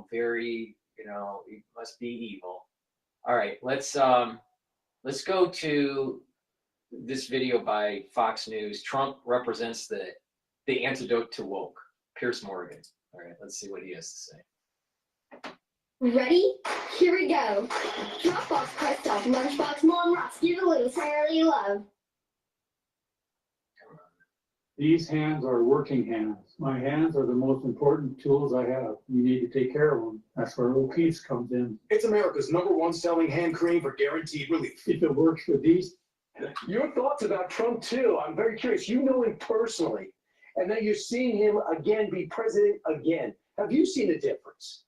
very, he must be evil. All right, let's go to this video by Fox News. Trump represents the antidote to woke. Piers Morgan. All right, let's see what he has to say. Ready? Here we go. Dropbox pressed off, lunchbox, mom rocks, give a little entirely love. These hands are working hands. My hands are the most important tools I have. You need to take care of them. That's where little peace comes in. It's America's #1 selling hand cream for guaranteed relief. If it works for these. Your thoughts about Trump, too. I'm very curious. You know him personally, and then you're seeing him again be president again. Have you seen a difference?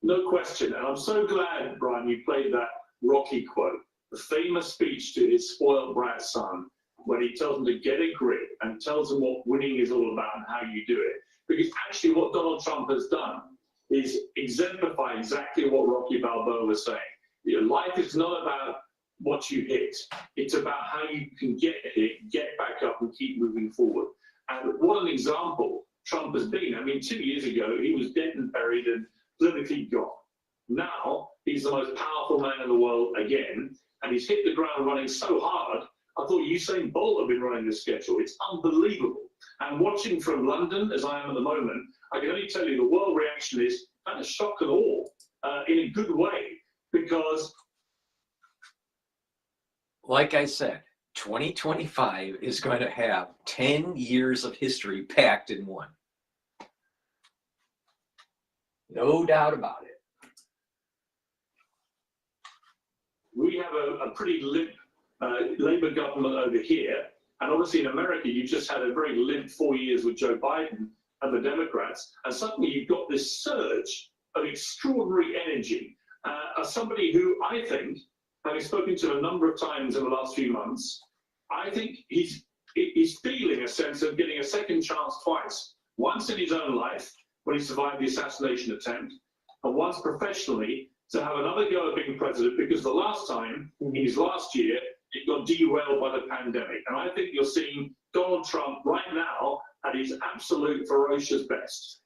No question. And I'm so glad, Brian, you played that Rocky quote, the famous speech to his spoiled brat son, when he tells him to get a grip and tells him what winning is all about and how you do it. Because actually what Donald Trump has done is exemplify exactly what Rocky Balboa was saying. Life is not about what you hit. It's about how you can get hit, get back up and keep moving forward. And what an example Trump has been. I mean, 2 years ago, he was dead and buried and politically gone. Now, he's the most powerful man in the world again, and he's hit the ground running so hard, I thought Usain Bolt had been running this schedule. It's unbelievable. And watching from London, as I am at the moment, I can only tell you the world reaction is kind of shock and awe in a good way, because... Like I said, 2025 is going to have 10 years of history packed in one. No doubt about it. We have a pretty limp Labour government over here. And obviously in America, you just had a very limp 4 years with Joe Biden and the Democrats. And suddenly you've got this surge of extraordinary energy. As somebody who I think, having spoken to a number of times in the last few months, I think he's feeling a sense of getting a second chance twice. Once in his own life, when he survived the assassination attempt, and once professionally to have another go at being president, because the last time, in his last year, it got derailed by the pandemic. And I think you're seeing Donald Trump right now at his absolute ferocious best.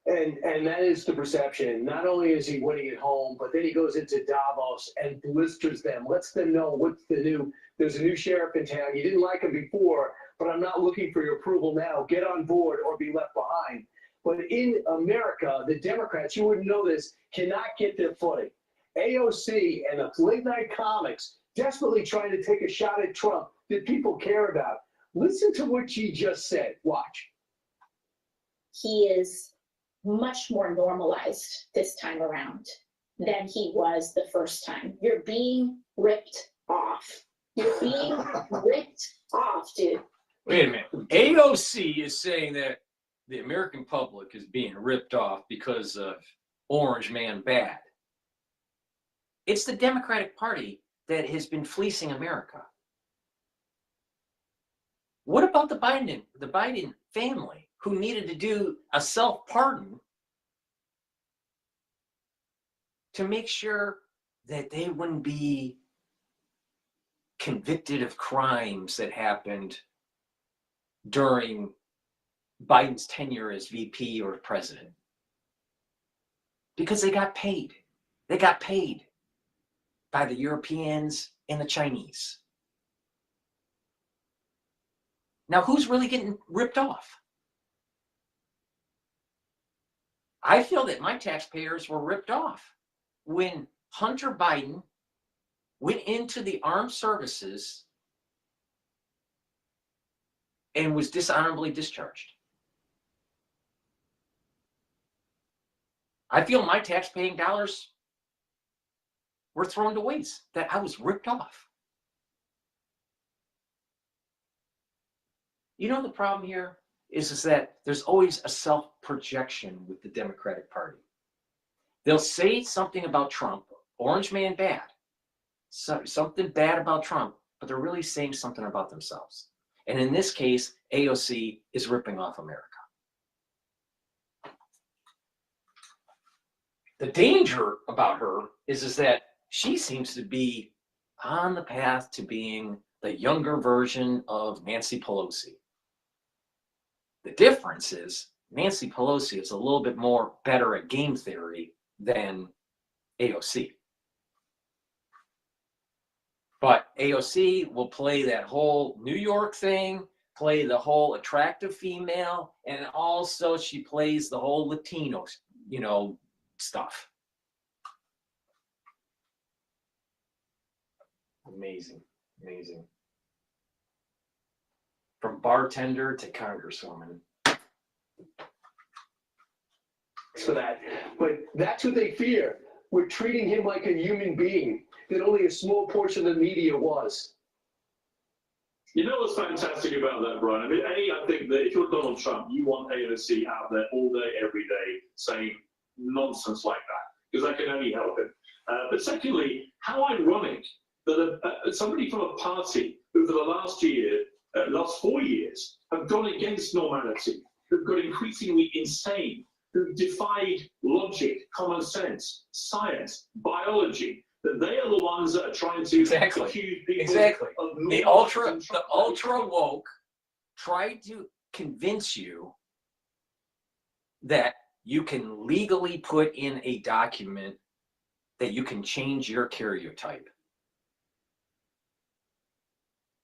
And that is the perception. Not only is he winning at home, but then he goes into Davos and blisters them, lets them know what's the new, there's a new sheriff in town. You didn't like him before, but I'm not looking for your approval now. Get on board or be left behind. But in America, the Democrats, you wouldn't know this, cannot get their footing. AOC and the late night comics desperately trying to take a shot at Trump that people care about. Listen to what she just said. Watch. He is much more normalized this time around than he was the first time. You're being ripped off. You're being ripped off, dude. Wait a minute. AOC is saying that the American public is being ripped off because of Orange Man bad. It's the Democratic Party that has been fleecing America. What about the Biden family, who needed to do a self-pardon to make sure that they wouldn't be convicted of crimes that happened during Biden's tenure as VP or president. Because they got paid. They got paid by the Europeans and the Chinese. Now, who's really getting ripped off? I feel that my taxpayers were ripped off when Hunter Biden went into the armed services and was dishonorably discharged. I feel my tax-paying dollars were thrown to waste, that I was ripped off. You know, the problem here is that there's always a self-projection with the Democratic Party. They'll say something about Trump, orange man bad, something bad about Trump, but they're really saying something about themselves. And in this case, AOC is ripping off America. The danger about her is that she seems to be on the path to being the younger version of Nancy Pelosi. The difference is Nancy Pelosi is a little bit more better at game theory than AOC. But AOC will play that whole New York thing, play the whole attractive female, and also she plays the whole Latino, stuff. Amazing, amazing. From bartender to congresswoman. For that, but that's what they fear. We're treating him like a human being that only a small portion of the media was. You know what's fantastic about that, Brian? I mean, I think that if you're Donald Trump, you want AOC out there all day, every day, saying nonsense like that, because that can only help him. But secondly, how ironic that somebody from a party who for the last 4 years, have gone against normality, who've got increasingly insane, who've defied logic, common sense, science, biology, that they are the ones that are trying to accuse people of the ultra woke tried to convince you that you can legally put in a document that you can change your karyotype.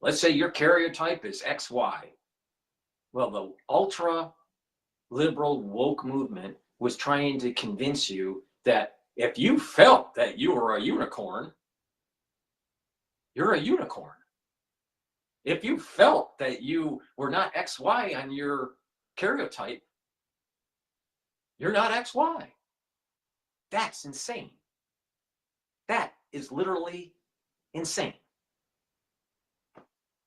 Let's say your karyotype is XY. Well, the ultra liberal woke movement was trying to convince you that if you felt that you were a unicorn, you're a unicorn. If you felt that you were not XY on your karyotype, you're not XY. That's insane. That is literally insane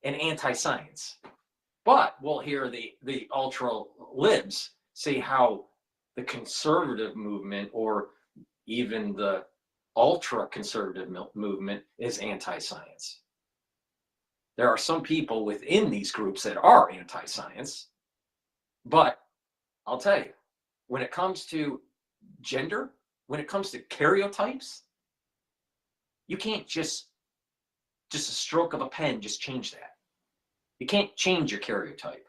and anti-science. But we'll hear the ultra libs say how the conservative movement or even the ultra conservative movement is anti-science. There are some people within these groups that are anti-science, but I'll tell you, when it comes to gender, when it comes to karyotypes, you can't just a stroke of a pen just change that. You can't change your karyotype.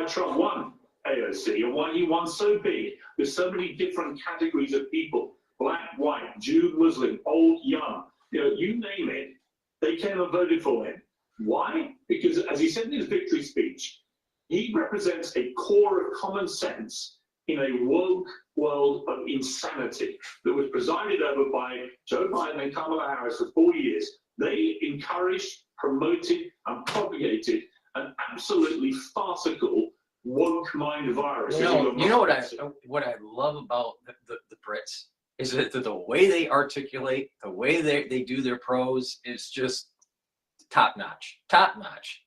Trump won AOC, and why he won so big with so many different categories of people: black, white, Jew, Muslim, old, young, you name it, they came and voted for him. Why? Because, as he said in his victory speech, he represents a core of common sense in a woke world of insanity that was presided over by Joe Biden and Kamala Harris for 4 years. They encouraged, promoted, and propagated an absolutely farcical woke mind virus. You know what I love about the Brits is that the way they articulate, the way they do their prose is just top notch. Top notch.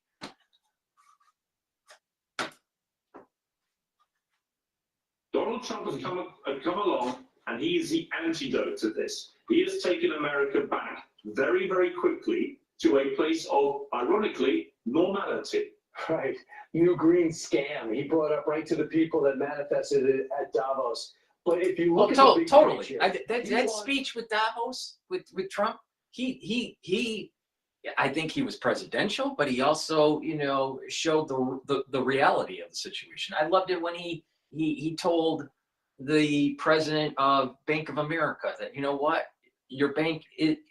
Donald Trump has come along, and he is the antidote to this. He has taken America back very, very quickly to a place of, ironically, normality. Right. New green scam. He brought up right to the people that manifested it at Davos. But if you look at the big totally. picture, That speech with Davos, with Trump, he I think he was presidential, but he also, showed the reality of the situation. I loved it when he told the president of Bank of America that, you know what, your bank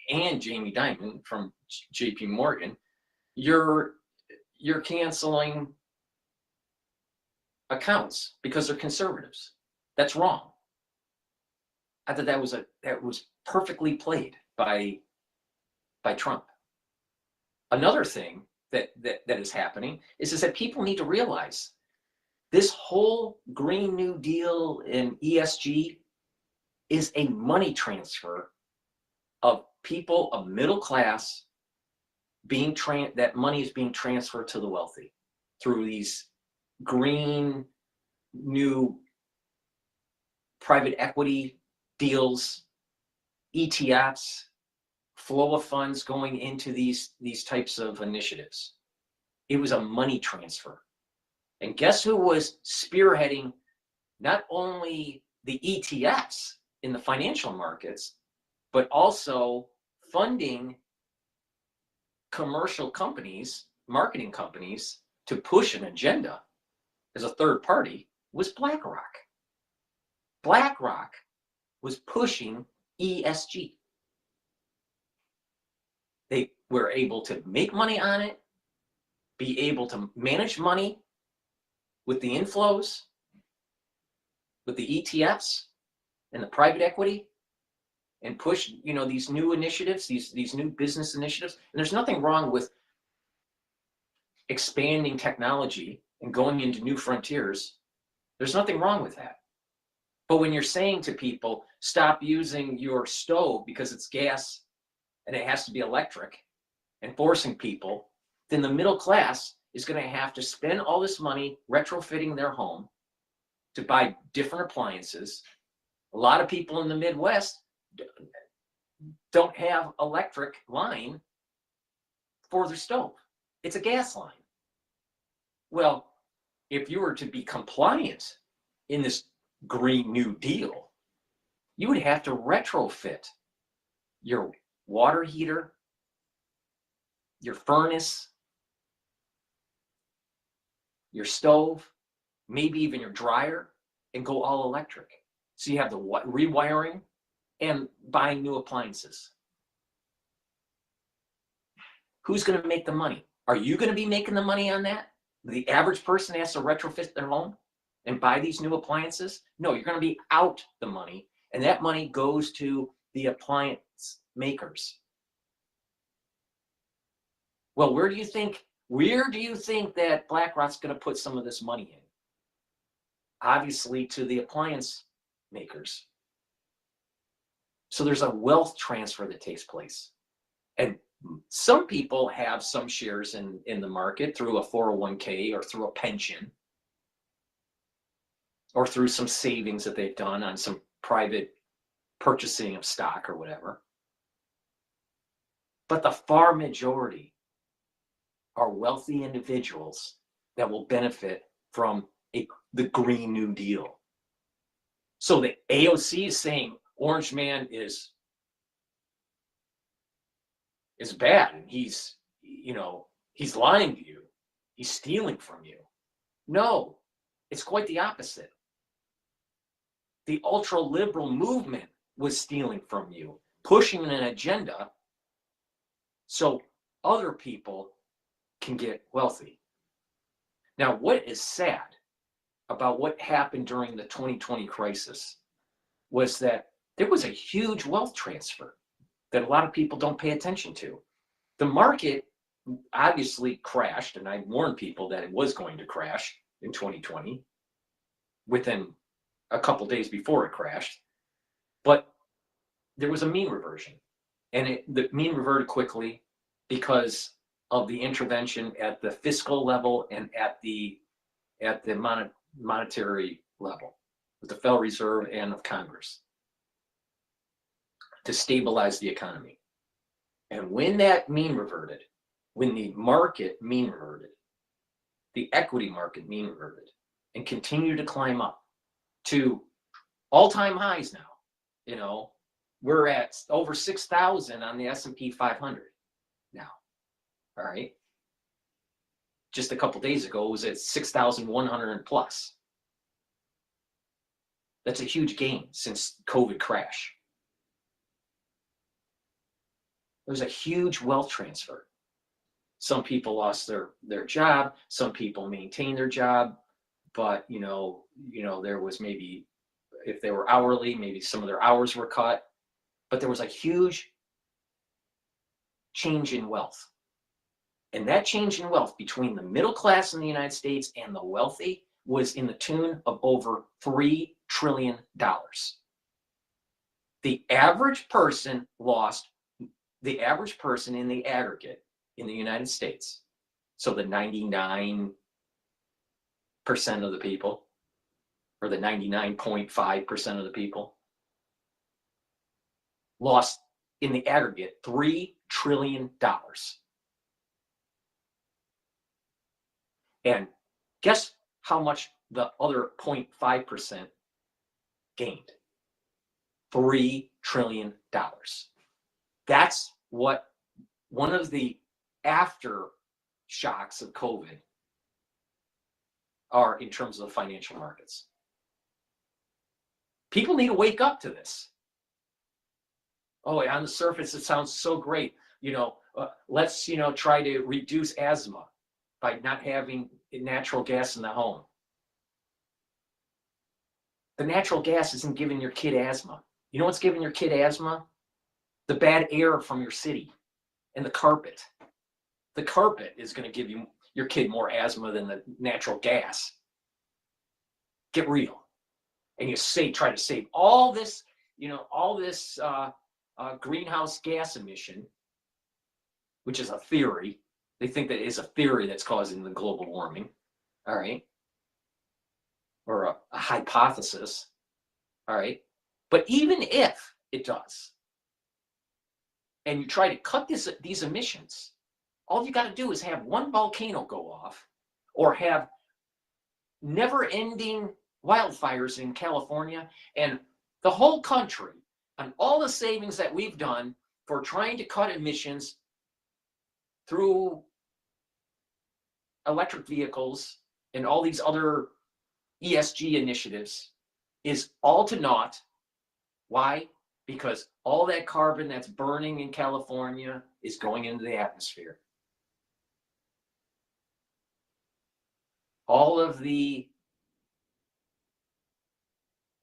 and Jamie Dimon from JP Morgan, you're canceling accounts because they're conservatives. That's wrong. I thought that was perfectly played by Trump. Another thing that is happening is that people need to realize this whole Green New Deal and ESG is a money transfer of people of middle class that money is being transferred to the wealthy through these green new private equity deals, ETFs, flow of funds going into these types of initiatives. It was a money transfer. And guess who was spearheading not only the ETFs in the financial markets, but also funding commercial companies, marketing companies, to push an agenda as a third party was BlackRock. BlackRock was pushing ESG. They were able to make money on it, be able to manage money with the inflows, with the ETFs and the private equity, and push, these new initiatives, these new business initiatives. And there's nothing wrong with expanding technology and going into new frontiers. There's nothing wrong with that. But when you're saying to people, stop using your stove because it's gas and it has to be electric, and forcing people, then the middle class is going to have to spend all this money retrofitting their home to buy different appliances. A lot of people in the Midwest don't have electric line for their stove. It's a gas line. Well, if you were to be compliant in this Green New Deal, you would have to retrofit your water heater, your furnace, your stove, maybe even your dryer, and go all electric. So you have the rewiring and buying new appliances. Who's going to make the money? Are you going to be making the money on that? The average person has to retrofit their home and buy these new appliances? No, you're going to be out the money, and that money goes to the appliance makers. Well, where do you think that BlackRock's going to put some of this money in? Obviously, to the appliance makers. So there's a wealth transfer that takes place. And some people have some shares in the market through a 401k or through a pension or through some savings that they've done on some private purchasing of stock or whatever. But the far majority are wealthy individuals that will benefit from the Green New Deal. So the AOC is saying Orange Man is bad, and he's lying to you, he's stealing from you. No, it's quite the opposite. The ultra-liberal movement was stealing from you, pushing an agenda so other people can get wealthy. Now, what is sad about what happened during the 2020 crisis was that there was a huge wealth transfer that a lot of people don't pay attention to. The market obviously crashed, and I warned people that it was going to crash in 2020 within a couple days before it crashed. But there was a mean reversion, and the mean reverted quickly because of the intervention at the fiscal level and at the monetary level with the Federal Reserve and of Congress to stabilize the economy. And when that mean reverted, when the market mean reverted, the equity market mean reverted and continue to climb up to all-time highs now. You know, we're at over 6,000 on the S&P 500 now. All right. Just a couple days ago, it was at 6,100 plus. That's a huge gain since COVID crash. There's a huge wealth transfer. Some people lost their job. Some people maintained their job, but you know, there was maybe, if they were hourly, maybe some of their hours were cut, but there was a huge change in wealth. And that change in wealth between the middle class in the United States and the wealthy was in the tune of over $3 trillion. The average person lost, the average person in the aggregate in the United States, so the 99% of the people, or the 99.5% of the people, lost in the aggregate $3 trillion. And guess how much the other 0.5% gained? $3 trillion. That's what one of the aftershocks of COVID are in terms of the financial markets. People need to wake up to this. Oh, on the surface, it sounds so great. You know, let's, try to reduce asthma by not having natural gas in the home. The natural gas isn't giving your kid asthma. You know what's giving your kid asthma? The bad air from your city and the carpet. The carpet is going to give your kid more asthma than the natural gas. Get real. And you try to save all this, greenhouse gas emission, which is a theory. They think that is a theory that's causing the global warming, all right? Or a hypothesis, all right? But even if it does, and you try to cut these emissions, all you got to do is have one volcano go off, or have never-ending wildfires in California, and the whole country, and all the savings that we've done for trying to cut emissions through electric vehicles and all these other ESG initiatives is all to naught. Why? Because all that carbon that's burning in California is going into the atmosphere. All of the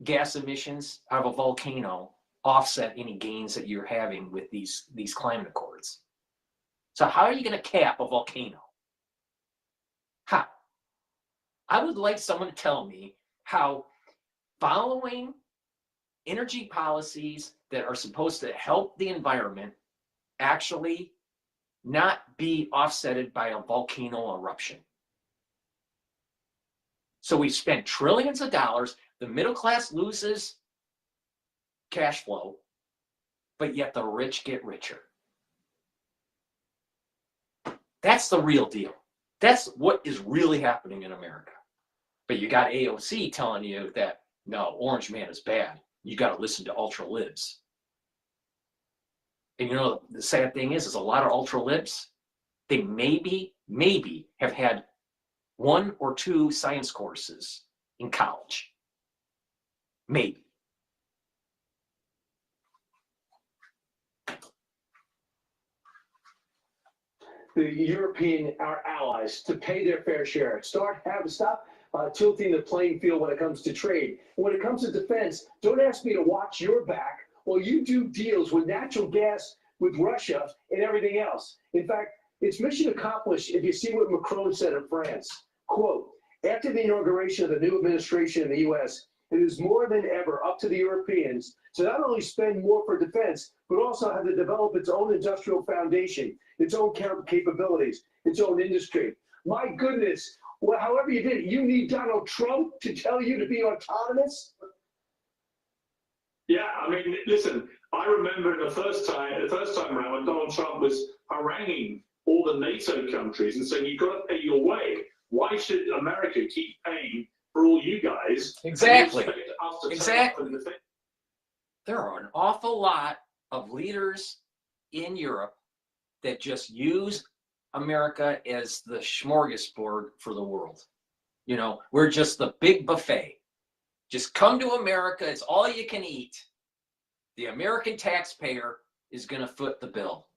gas emissions out of a volcano offset any gains that you're having with these climate accords. So how are you going to cap a volcano? How? I would like someone to tell me how following energy policies that are supposed to help the environment actually not be offsetted by a volcano eruption. So we spent trillions of dollars, the middle class loses cash flow, but yet the rich get richer. That's the real deal. That's what is really happening in America. But you got AOC telling you that, no, Orange Man is bad. You got to listen to ultra libs. And the sad thing is a lot of ultra libs, they maybe have had 1 or 2 science courses in college. Maybe. The European, our allies, to pay their fair share. Stop tilting the playing field when it comes to trade. When it comes to defense, don't ask me to watch your back while you do deals with natural gas, with Russia, and everything else. In fact, it's mission accomplished if you see what Macron said in France. Quote, after the inauguration of the new administration in the U.S., it is more than ever up to the Europeans to not only spend more for defense, but also have to develop its own industrial foundation, its own capabilities, its own industry. My goodness, well, however you did it, you need Donald Trump to tell you to be autonomous? Yeah, I mean, listen, I remember the first time around when Donald Trump was haranguing all the NATO countries and saying, you've got to pay your way. Why should America keep paying for all you guys? Exactly. And expect us to turn Exactly. up and defend? There are an awful lot of leaders in Europe that just use America as the smorgasbord for the world. You know, we're just the big buffet. Just come to America, it's all you can eat. The American taxpayer is going to foot the bill.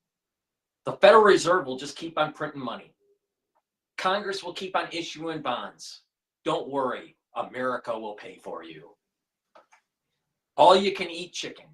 The Federal Reserve will just keep on printing money. Congress will keep on issuing bonds. Don't worry, America will pay for you. All you can eat chicken.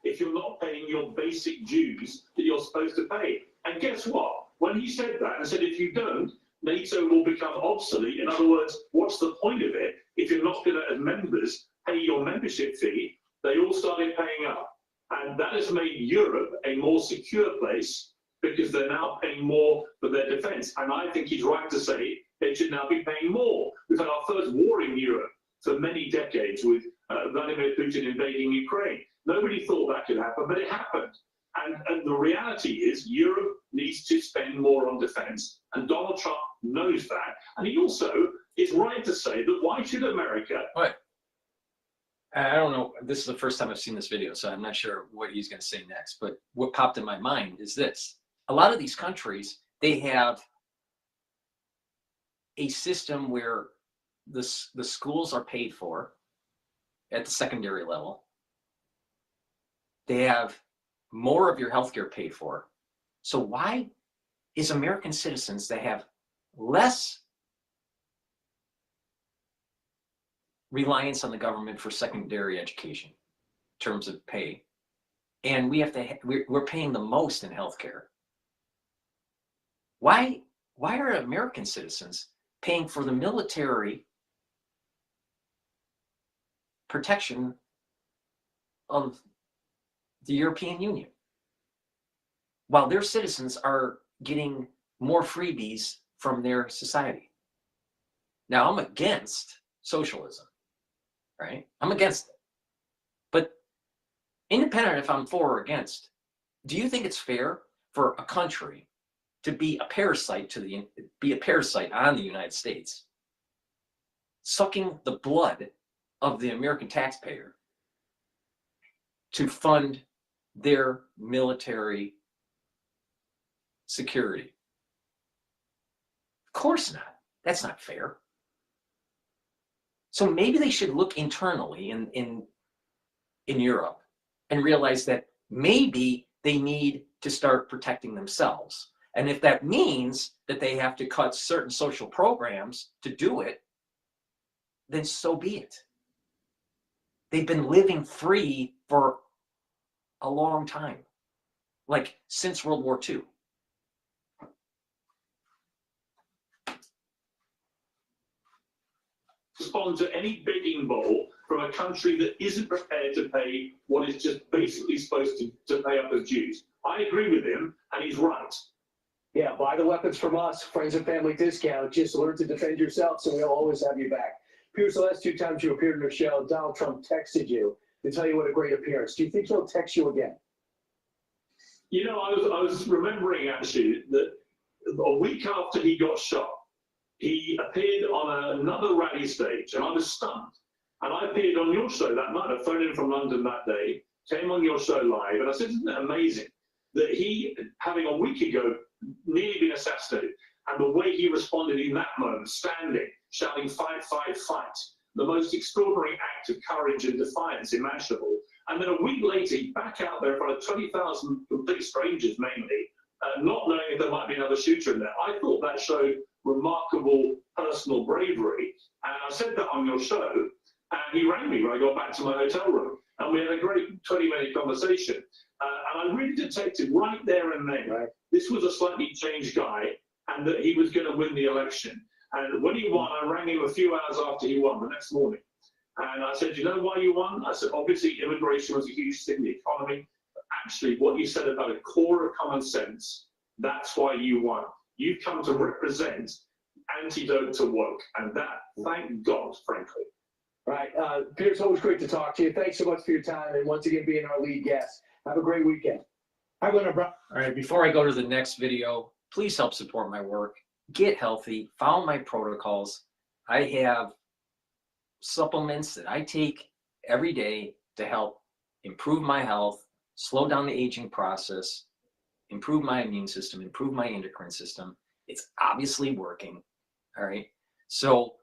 If you're not paying your basic dues that you're supposed to pay. And guess what? When he said that and said, if you don't, NATO will become obsolete. In other words, what's the point of it if you're not going to, as members, pay your membership fee? They all started paying up. And that has made Europe a more secure place because they're now paying more for their defense. And I think he's right to say they should now be paying more. We've had our first war in Europe for many decades with Vladimir Putin invading Ukraine. Nobody thought that could happen, but it happened. And the reality is Europe needs to spend more on defense. And Donald Trump knows that. And he also is right to say that why should America... What? I don't know. This is the first time I've seen this video, so I'm not sure what he's going to say next. But what popped in my mind is this. A lot of these countries, they have a system where the schools are paid for at the secondary level. They have more of your healthcare paid for. So why is American citizens that have less reliance on the government for secondary education in terms of pay, and we have to we're paying the most in healthcare? Why are American citizens paying for the military protection of the European Union, while their citizens are getting more freebies from their society? Now, I'm against socialism, right? I'm against it. But independent if I'm for or against, do you think it's fair for a country to be a parasite on the United States, sucking the blood of the American taxpayer to fund their military security? Of course not. That's not fair. So maybe they should look internally in Europe and realize that maybe they need to start protecting themselves. And if that means that they have to cut certain social programs to do it, then so be it. They've been living free for a long time, like since World War II. Respond to any begging bowl from a country that isn't prepared to pay what is just basically supposed to pay up as dues. I agree with him, and he's right. Yeah, buy the weapons from us, friends and family discount. Just learn to defend yourself, so we'll always have you back. Pierce, the last 2 times you appeared in the show, Donald Trump texted you to tell you what a great appearance. Do you think he'll text you again? You know, I was remembering actually that a week after he got shot, he appeared on another rally stage, and I was stunned. And I appeared on your show that night. I phoned in from London that day, came on your show live, and I said, isn't it amazing that he, having a week ago nearly been assassinated, and the way he responded in that moment, standing, shouting, fight, fight, fight, the most extraordinary act of courage and defiance imaginable. And then a week later, he's back out there in front of 20,000 complete strangers, mainly, not knowing if there might be another shooter in there. I thought that showed remarkable personal bravery. And I said that on your show, and he rang me when I got back to my hotel room. And we had a great 20-minute conversation. And I really detected right there and then, this was a slightly changed guy, and that he was going to win the election. And when he won, I rang him a few hours after he won, the next morning. And I said, you know why you won? I said, obviously, immigration was a huge thing, the economy. But actually, what you said about a core of common sense, that's why you won. You've come to represent antidote to woke. And that, thank God, frankly. Right. Pierce, always great to talk to you. Thanks so much for your time, and once again being our lead guest. Have a great weekend. I'm gonna. All right, before I go to the next video, please help support my work. Get healthy, follow my protocols. I have supplements that I take every day to help improve my health, slow down the aging process, improve my immune system, improve my endocrine system. It's obviously working. All right. So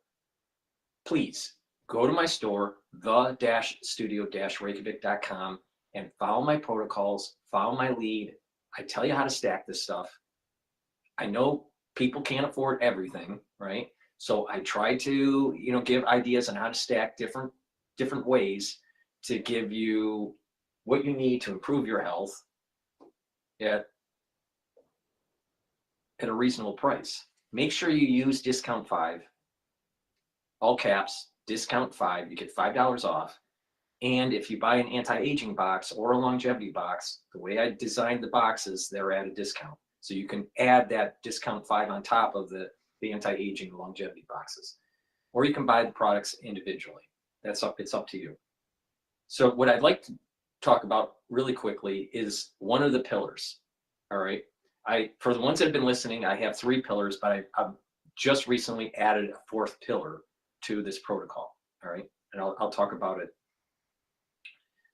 please go to my store, the-studio-reykjavik.com, and follow my protocols, follow my lead. I tell you how to stack this stuff. I know people can't afford everything, right? So I try to, give ideas on how to stack different ways to give you what you need to improve your health at a reasonable price. Make sure you use discount 5, all caps, discount 5, you get $5 off. And if you buy an anti-aging box or a longevity box, the way I designed the boxes, they're at a discount. So you can add that discount 5 on top of the anti-aging longevity boxes. Or you can buy the products individually. It's up to you. So what I'd like to talk about really quickly is one of the pillars. All right. For the ones that have been listening, I have 3 pillars, but I've just recently added a 4th pillar to this protocol. All right. And I'll talk about it.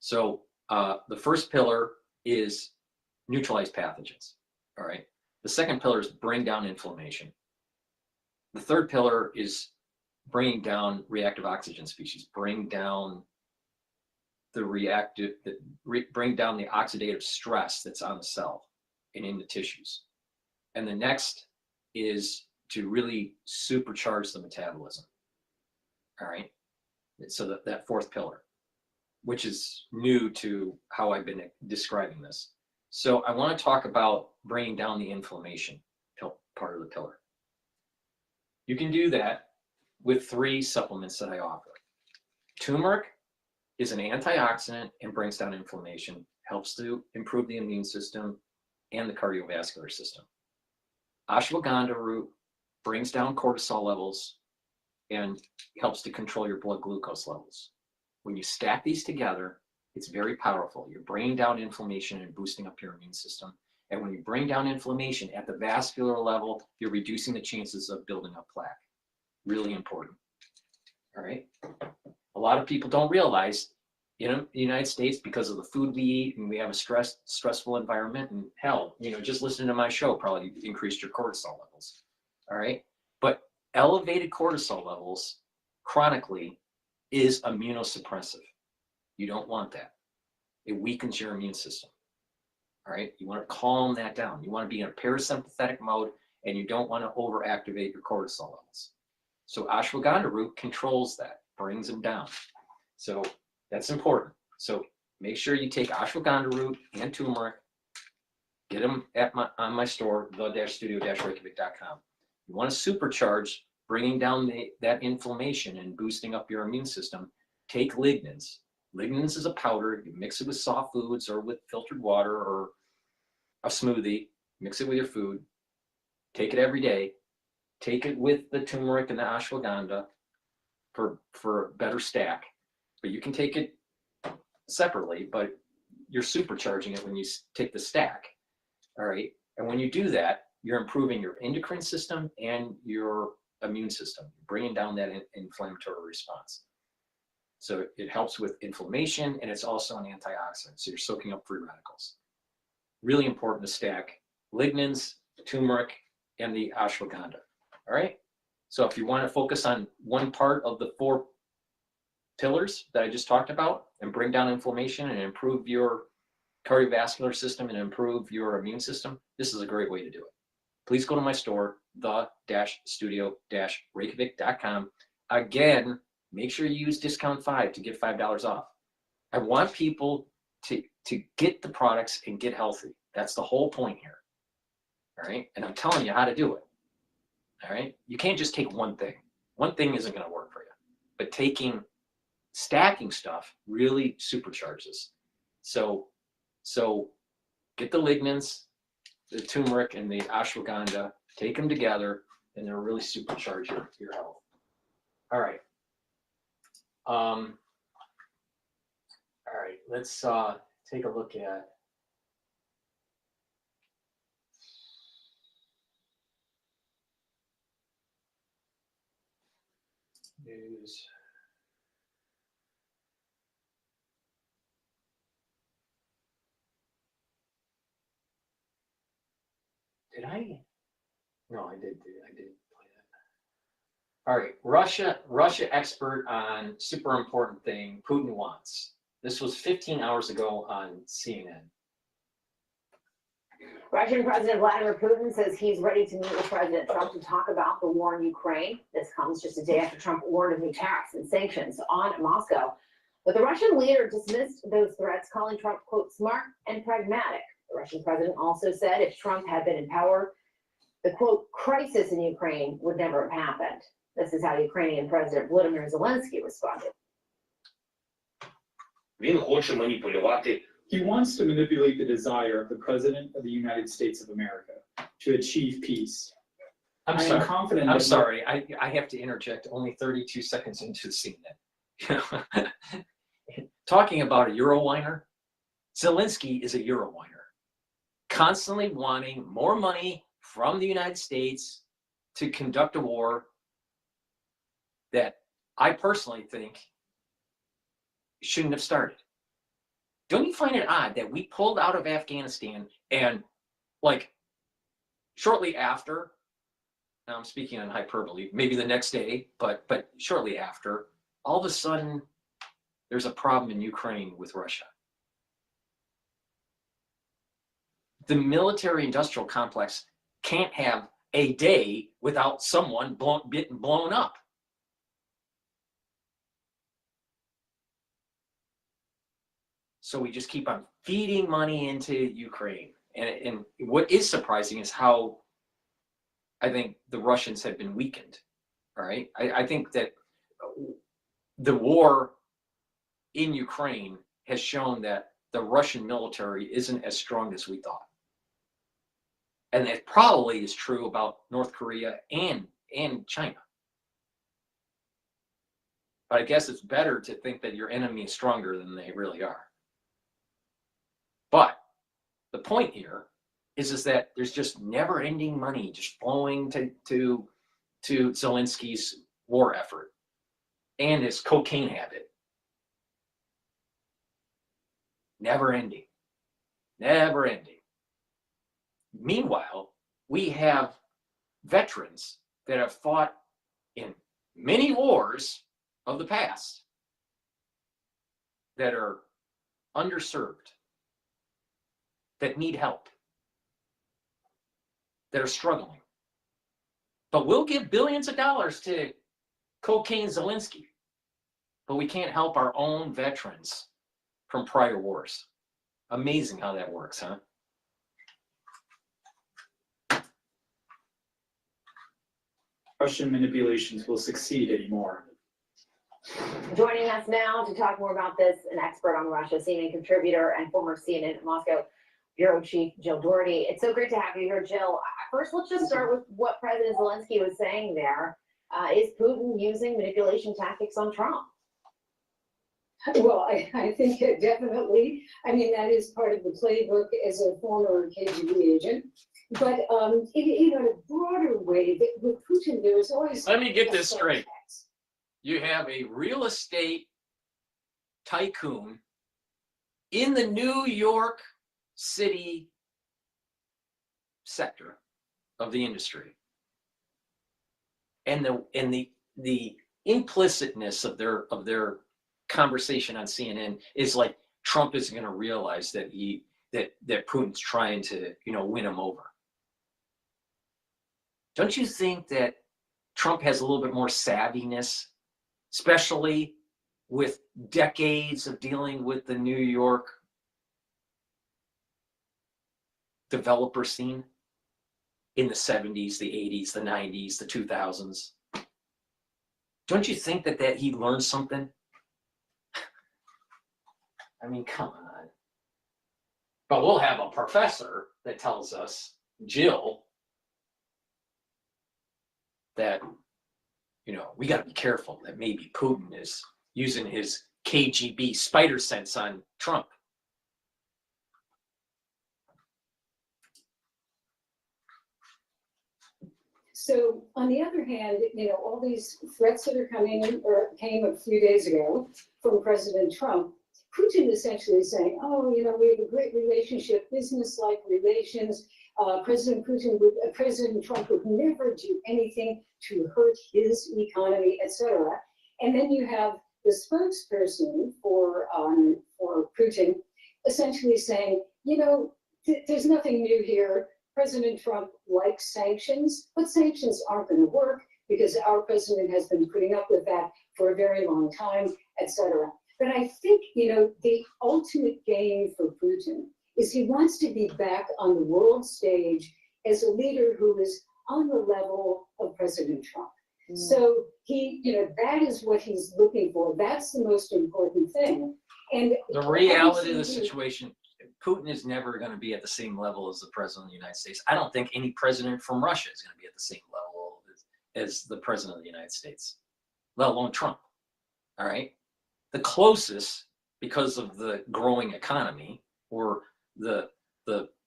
So the first pillar is neutralize pathogens. All right. The second pillar is bring down inflammation. The third pillar is bringing down reactive oxygen species, bring down the oxidative stress that's on the cell and in the tissues. And the next is to really supercharge the metabolism. All right. So that 4th pillar, which is new to how I've been describing this. So I want to talk about bringing down the inflammation part of the pillar. You can do that with 3 supplements that I offer. Turmeric is an antioxidant and brings down inflammation, helps to improve the immune system and the cardiovascular system. Ashwagandha root brings down cortisol levels and helps to control your blood glucose levels. When you stack these together, it's very powerful. You're bringing down inflammation and boosting up your immune system. And when you bring down inflammation at the vascular level, you're reducing the chances of building up plaque. Really important. All right. A lot of people don't realize in the United States, because of the food we eat and we have a stressful environment, and hell, just listening to my show probably increased your cortisol levels. All right. But elevated cortisol levels chronically is immunosuppressive. You don't want that. It weakens your immune system. All right. You want to calm that down. You want to be in a parasympathetic mode, and you don't want to overactivate your cortisol levels. So ashwagandha root controls that, brings them down. So that's important. So make sure you take ashwagandha root and turmeric, get them on my store, the-studio-reykjavik.com. You want to supercharge bringing down that inflammation and boosting up your immune system. Take lignans. Lignans is a powder. You mix it with soft foods or with filtered water or a smoothie. Mix it with your food. Take it every day. Take it with the turmeric and the ashwagandha for a better stack. But you can take it separately, but you're supercharging it when you take the stack. All right. And when you do that, you're improving your endocrine system and your immune system, bringing down that inflammatory response. So it helps with inflammation, and it's also an antioxidant. So you're soaking up free radicals. Really important to stack lignans, turmeric, and the ashwagandha. All right. So if you want to focus on one part of the 4 pillars that I just talked about and bring down inflammation and improve your cardiovascular system and improve your immune system, this is a great way to do it. Please go to my store, the-studio-reykjavik.com. Again, make sure you use discount 5 to get $5 off. I want people to get the products and get healthy. That's the whole point here. All right. And I'm telling you how to do it. All right. You can't just take one thing. One thing isn't going to work for you. But stacking stuff really supercharges. So get the lignans, the turmeric, and the ashwagandha, take them together, and they'll really supercharge your health. All right. All right, let's take a look at News. Did I? No, I did play that. All right, Russia expert on super important thing Putin wants. This was 15 hours ago on CNN. Russian President Vladimir Putin says he's ready to meet with President Trump to talk about the war in Ukraine. This comes just a day after Trump warned of new tariffs and sanctions on Moscow. But the Russian leader dismissed those threats, calling Trump, quote, smart and pragmatic. The Russian president also said if Trump had been in power, the, quote, crisis in Ukraine would never have happened. This is how Ukrainian President Volodymyr Zelensky responded. He wants to manipulate the desire of the President of the United States of America to achieve peace. I'm I sorry. am confident I'm that- sorry. I have to interject only 32 seconds into CNN. Talking about a Eurowhiner, Zelensky is a Eurowhiner, constantly wanting more money from the United States to conduct a war that I personally think shouldn't have started. Don't you find it odd that we pulled out of Afghanistan and, like, shortly after, now I'm speaking on hyperbole, maybe the next day, but shortly after, all of a sudden there's a problem in Ukraine with Russia. The military-industrial complex can't have a day without someone getting blown up. So we just keep on feeding money into Ukraine. And what is surprising is how I think the Russians have been weakened. All right. I think that the war in Ukraine has shown that the Russian military isn't as strong as we thought. And that probably is true about North Korea and China. But I guess it's better to think that your enemy is stronger than they really are. But the point here is that there's just never-ending money just flowing to Zelensky's war effort and his cocaine habit. Never-ending. Never-ending. Meanwhile, we have veterans that have fought in many wars of the past that are underserved, that need help, that are struggling. But we'll give billions of dollars to cocaine Zelensky, but we can't help our own veterans from prior wars. Amazing how that works, huh? Russian manipulations will succeed anymore. Joining us now to talk more about this, an expert on Russia, CNN contributor and former CNN Moscow bureau chief, Jill Doherty. It's so great to have you here, Jill. First, let's just start with what President Zelensky was saying there. Is Putin using manipulation tactics on Trump? Well, I think definitely. I mean, that is part of the playbook as a former KGB agent. But in a broader way, with Putin, there is always... Let me get this straight. You have a real estate tycoon in the New York City sector of the industry. And the implicitness of their conversation on CNN is like Trump isn't going to realize that that Putin's trying to, win him over. Don't you think that Trump has a little bit more savviness, especially with decades of dealing with the New York developer scene in the 70s, the 80s, the 90s, the 2000s? Don't you think that he learned something? I mean, come on. But we'll have a professor that tells us, Jill, that, we got to be careful that maybe Putin is using his KGB spider sense on Trump. So on the other hand, all these threats that are coming or came a few days ago from President Trump, Putin essentially saying, oh, we have a great relationship, business-like relations. President Trump would never do anything to hurt his economy, etc. And then you have the spokesperson for Putin essentially saying, there's nothing new here. President Trump likes sanctions, but sanctions aren't going to work because our president has been putting up with that for a very long time, etc. But I think, the ultimate gain for Putin is he wants to be back on the world stage as a leader who is on the level of President Trump. So that is what he's looking for. That's the most important thing. And the reality of the situation, Putin is never going to be at the same level as the president of the United States. I don't think any president from Russia is going to be at the same level as the president of the United States, let alone Trump. All right. The closest, because of the growing economy or the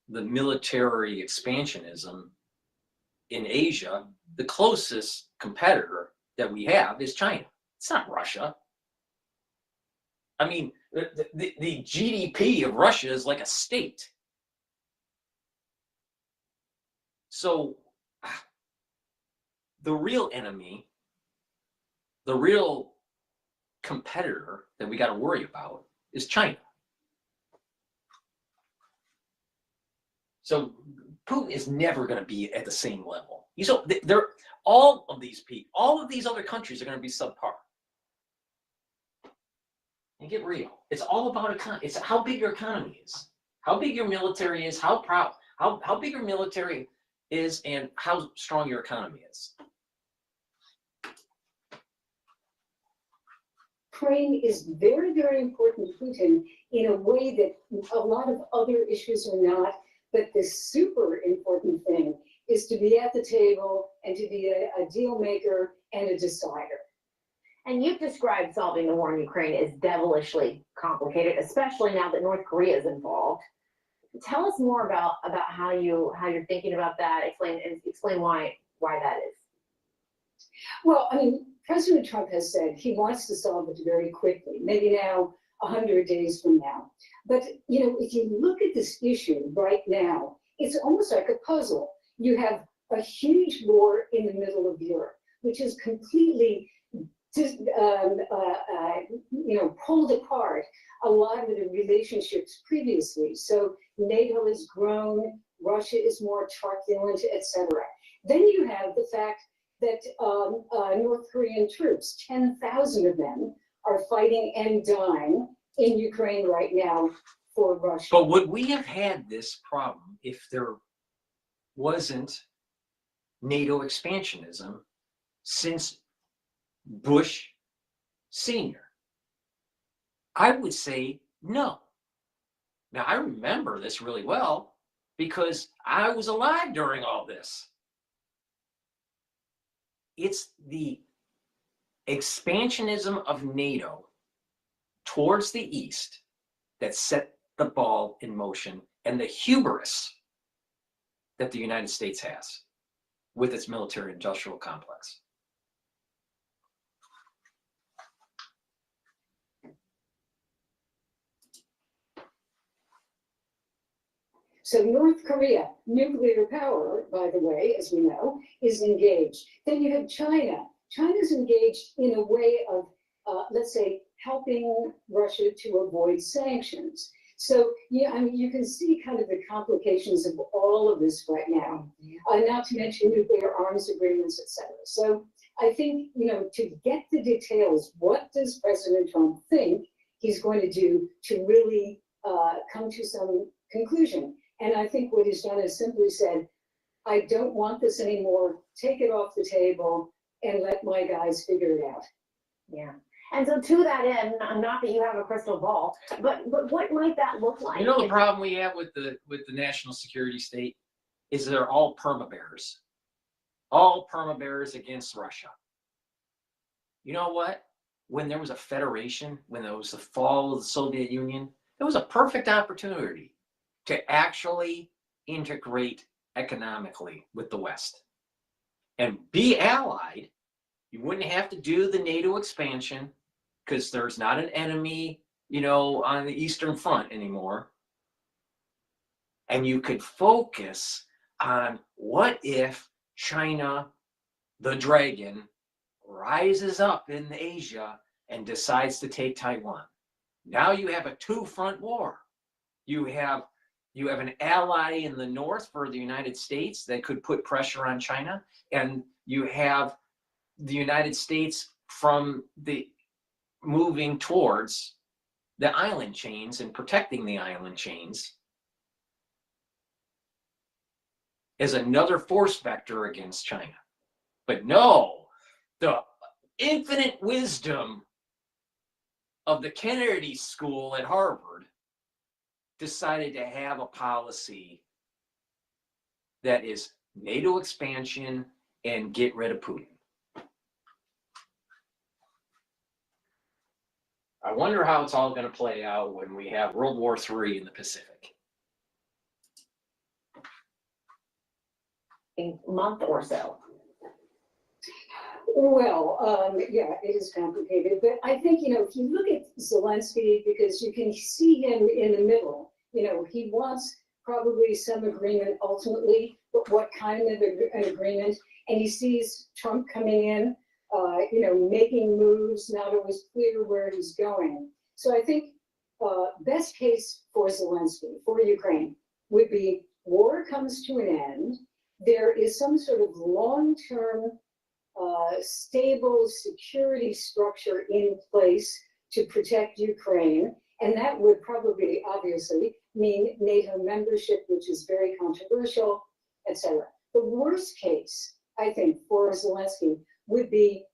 military expansionism in Asia, the closest competitor that we have is China. It's not Russia. I mean, the GDP of Russia is like a state. So the real enemy, the real competitor that we got to worry about is China. So Putin is never going to be at the same level. All of these people, all of these other countries are going to be subpar. And get real. It's all about economy. It's how big your economy is, how big your military is, how big your military is, and how strong your economy is. Ukraine is very, very important to Putin in a way that a lot of other issues are not. But the super important thing is to be at the table and to be a deal maker and a decider. And you've described solving the war in Ukraine as devilishly complicated, especially now that North Korea is involved. Tell us more about how you're thinking about that. Explain why that is. Well, President Trump has said he wants to solve it very quickly, maybe now 100 days from now. But, if you look at this issue right now, it's almost like a puzzle. You have a huge war in the middle of Europe, which is completely pulled apart a lot of the relationships previously. So NATO has grown, Russia is more truculent, etc. Then you have the fact that North Korean troops, 10,000 of them, are fighting and dying in Ukraine right now for Russia. But would we have had this problem if there wasn't NATO expansionism since Bush Sr.? I would say no. Now, I remember this really well because I was alive during all this. It's the expansionism of NATO towards the east that set the ball in motion, and the hubris that the United States has with its military industrial complex. So North Korea, nuclear power, by the way, as we know, is engaged. Then you have China. China's engaged in a way of, let's say, helping Russia to avoid sanctions. So, you can see kind of the complications of all of this right now, not to mention nuclear arms agreements, etc. So I think, to get the details, what does President Trump think he's going to do to really come to some conclusion? And I think what he's done is simply said, I don't want this anymore, take it off the table and let my guys figure it out. Yeah. And so to that end, not that you have a crystal ball, but what might that look like? You know, the problem we have with the national security state is they're all perma-bears. All perma-bears against Russia. You know what? When there was a federation, when there was the fall of the Soviet Union, there was a perfect opportunity to actually integrate economically with the West. and be allied. You wouldn't have to do the NATO expansion because there's not an enemy, you know, on the Eastern Front anymore. And you could focus on what if China, the dragon, rises up in Asia and decides to take Taiwan. Now you have a two-front war. You have an ally in the north for the United States that could put pressure on China, and you have the United States from the moving towards the island chains and protecting the island chains as another force vector against China. But no, the infinite wisdom of the Kennedy School at Harvard decided to have a policy that is NATO expansion and get rid of Putin. I wonder how it's all going to play out when we have World War III in the Pacific. A month or so. Well, yeah, it is complicated, but I think, if you look at Zelensky, because you can see him in the middle, he wants probably some agreement ultimately, but what kind of an agreement? And he sees Trump coming in, making moves, not always clear where he's going. So I think best case for Zelensky, for Ukraine, would be war comes to an end. There is some sort of long-term stable security structure in place to protect Ukraine. And that would probably, obviously, mean NATO membership, which is very controversial, etc. The worst case, I think, for Zelensky would be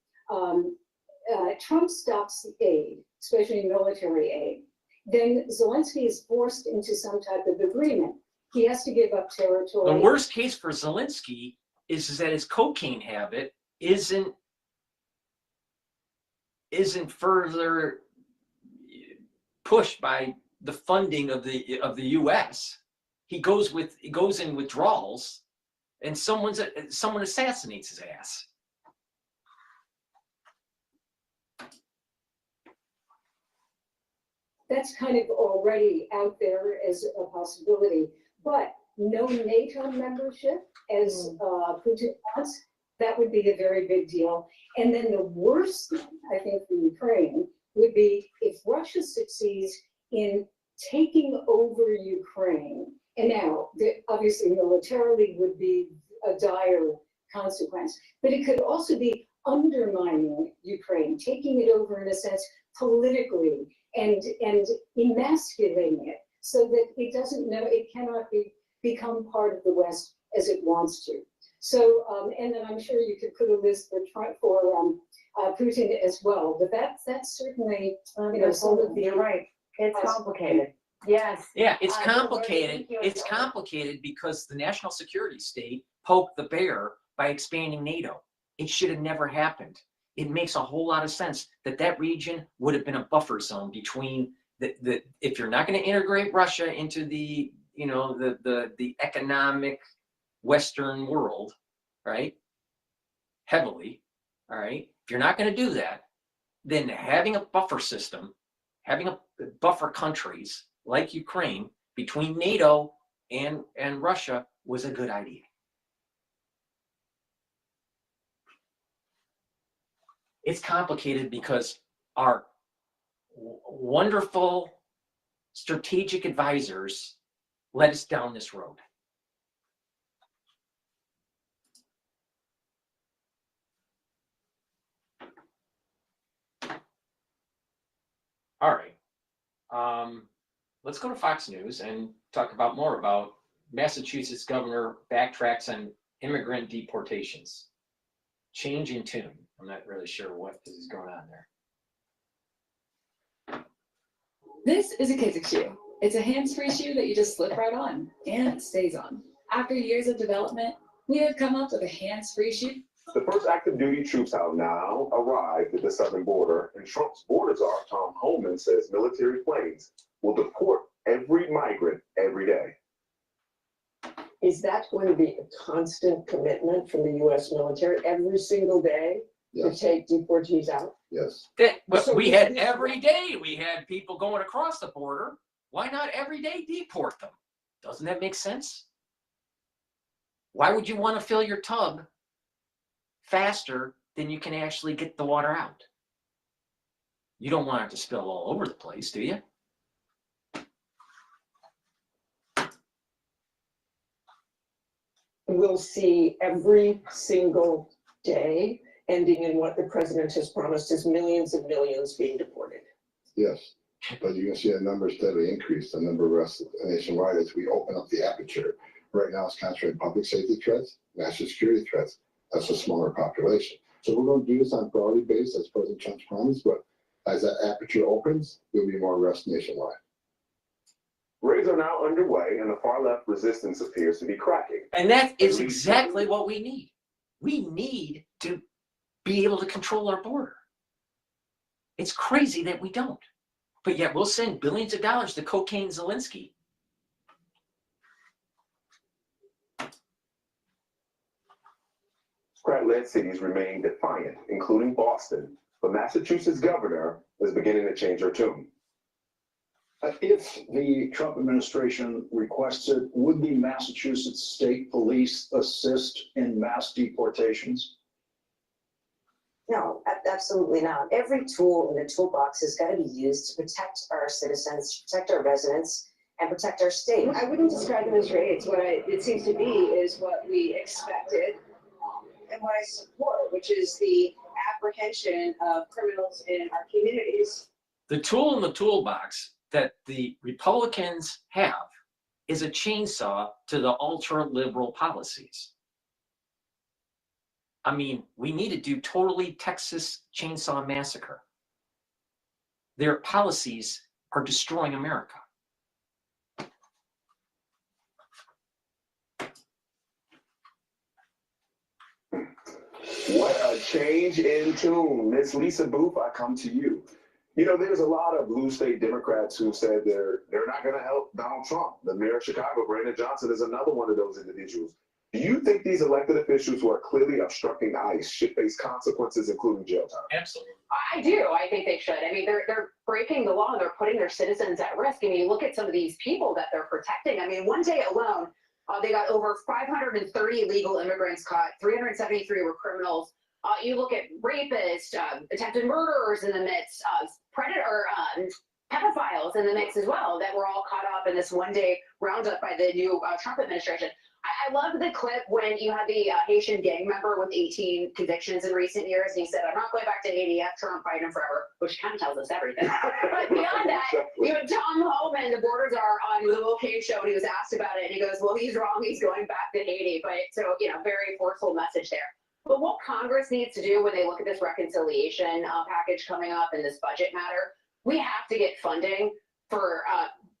Trump stops the aid, especially military aid. Then Zelensky is forced into some type of agreement. He has to give up territory. The worst case for Zelensky is that his cocaine habit isn't further pushed by the funding of the U.S. He goes in withdrawals, and someone assassinates his ass. That's kind of already out there as a possibility, but no NATO membership, as Putin wants, that would be a very big deal. And then the worst thing, I think, for Ukraine would be if Russia succeeds in taking over Ukraine. And now, obviously, militarily would be a dire consequence, but it could also be undermining Ukraine, taking it over in a sense politically, and emasculating it so that it doesn't know, it cannot become part of the West as it wants to. So, and then I'm sure you could put a list for Putin as well, but that's certainly, some of the. You're right. It's complicated. Yes. Yeah, it's complicated. It's complicated because the national security state poked the bear by expanding NATO. It should have never happened. It makes a whole lot of sense that region would have been a buffer zone between the if you're not going to integrate Russia into the economic Western world, right? Heavily, all right? If you're not going to do that, then having a buffer system, having a buffer countries like Ukraine between NATO and Russia was a good idea. It's complicated because our wonderful strategic advisors led us down this road. All right. Let's go to Fox News and talk about more about Massachusetts governor backtracks on immigrant deportations. Change in tune. I'm not really sure what is going on there. This is a kids shoe. It's a hands-free shoe that you just slip right on, and it stays on. After years of development, we have come up with a hands-free shoe. The first active duty troops have now arrived at the southern border, and Trump's border czar, Tom Homan, says military planes will deport every migrant every day. Is that going to be a constant commitment from the US military every single day to take deportees out? Yes. So We is had this- every day, we had people going across the border. Why not every day deport them? Doesn't that make sense? Why would you want to fill your tub faster than you can actually get the water out? You don't want it to spill all over the place, do you? We'll see every single day ending in what the president has promised is millions and millions being deported. Yes, but you can see that number steadily increase, the number of arrests nationwide as we open up the aperture. Right now it's concentrated public safety threats, national security threats. That's a smaller population. So we're going to do this on priority basis, as President Trump's promised, but as that aperture opens, there'll be more arrests nationwide. Raids are now underway, and the far-left resistance appears to be cracking. And that is exactly what we need. We need to be able to control our border. It's crazy that we don't. But yet we'll send billions of dollars to cocaine Zelensky. Democrat-led cities remain defiant, including Boston, but Massachusetts governor is beginning to change her tune. If the Trump administration requests it, would the Massachusetts State Police assist in mass deportations? No, absolutely not. Every tool in the toolbox has got to be used to protect our citizens, protect our residents, and protect our state. I wouldn't describe them as raids. What it seems to be is what we expected and what I support, which is the apprehension of criminals in our communities. The tool in the toolbox that the Republicans have is a chainsaw to the ultra-liberal policies. I mean, we need to do totally Texas Chainsaw Massacre. Their policies are destroying America. What a change in tune. Miss Lisa Booth, I come to you. You know, there's a lot of blue state Democrats who said they're not going to help Donald Trump. The mayor of Chicago, Brandon Johnson, is another one of those individuals. Do you think these elected officials who are clearly obstructing ICE should face consequences, including jail time? Absolutely. I do. I think they should. I mean, they're breaking the law. They're putting their citizens at risk. I mean, you look at some of these people that they're protecting. I mean, one day alone, they got over 530 illegal immigrants caught. 373 were criminals. You look at rapists, attempted murderers in the midst, pedophiles in the mix as well, that were all caught up in this one-day roundup by the new Trump administration. I love the clip when you had the Haitian gang member with 18 convictions in recent years, and he said, "I'm not going back to Haiti, F Trump, fighting forever," which kind of tells us everything. But beyond that, you had Tom Homan, the border czar, on the Will Kane show, and he was asked about it, and he goes, "Well, he's wrong, he's going back to Haiti." But so, you know, very forceful message there. But what Congress needs to do when they look at this reconciliation package coming up in this budget matter, we have to get funding for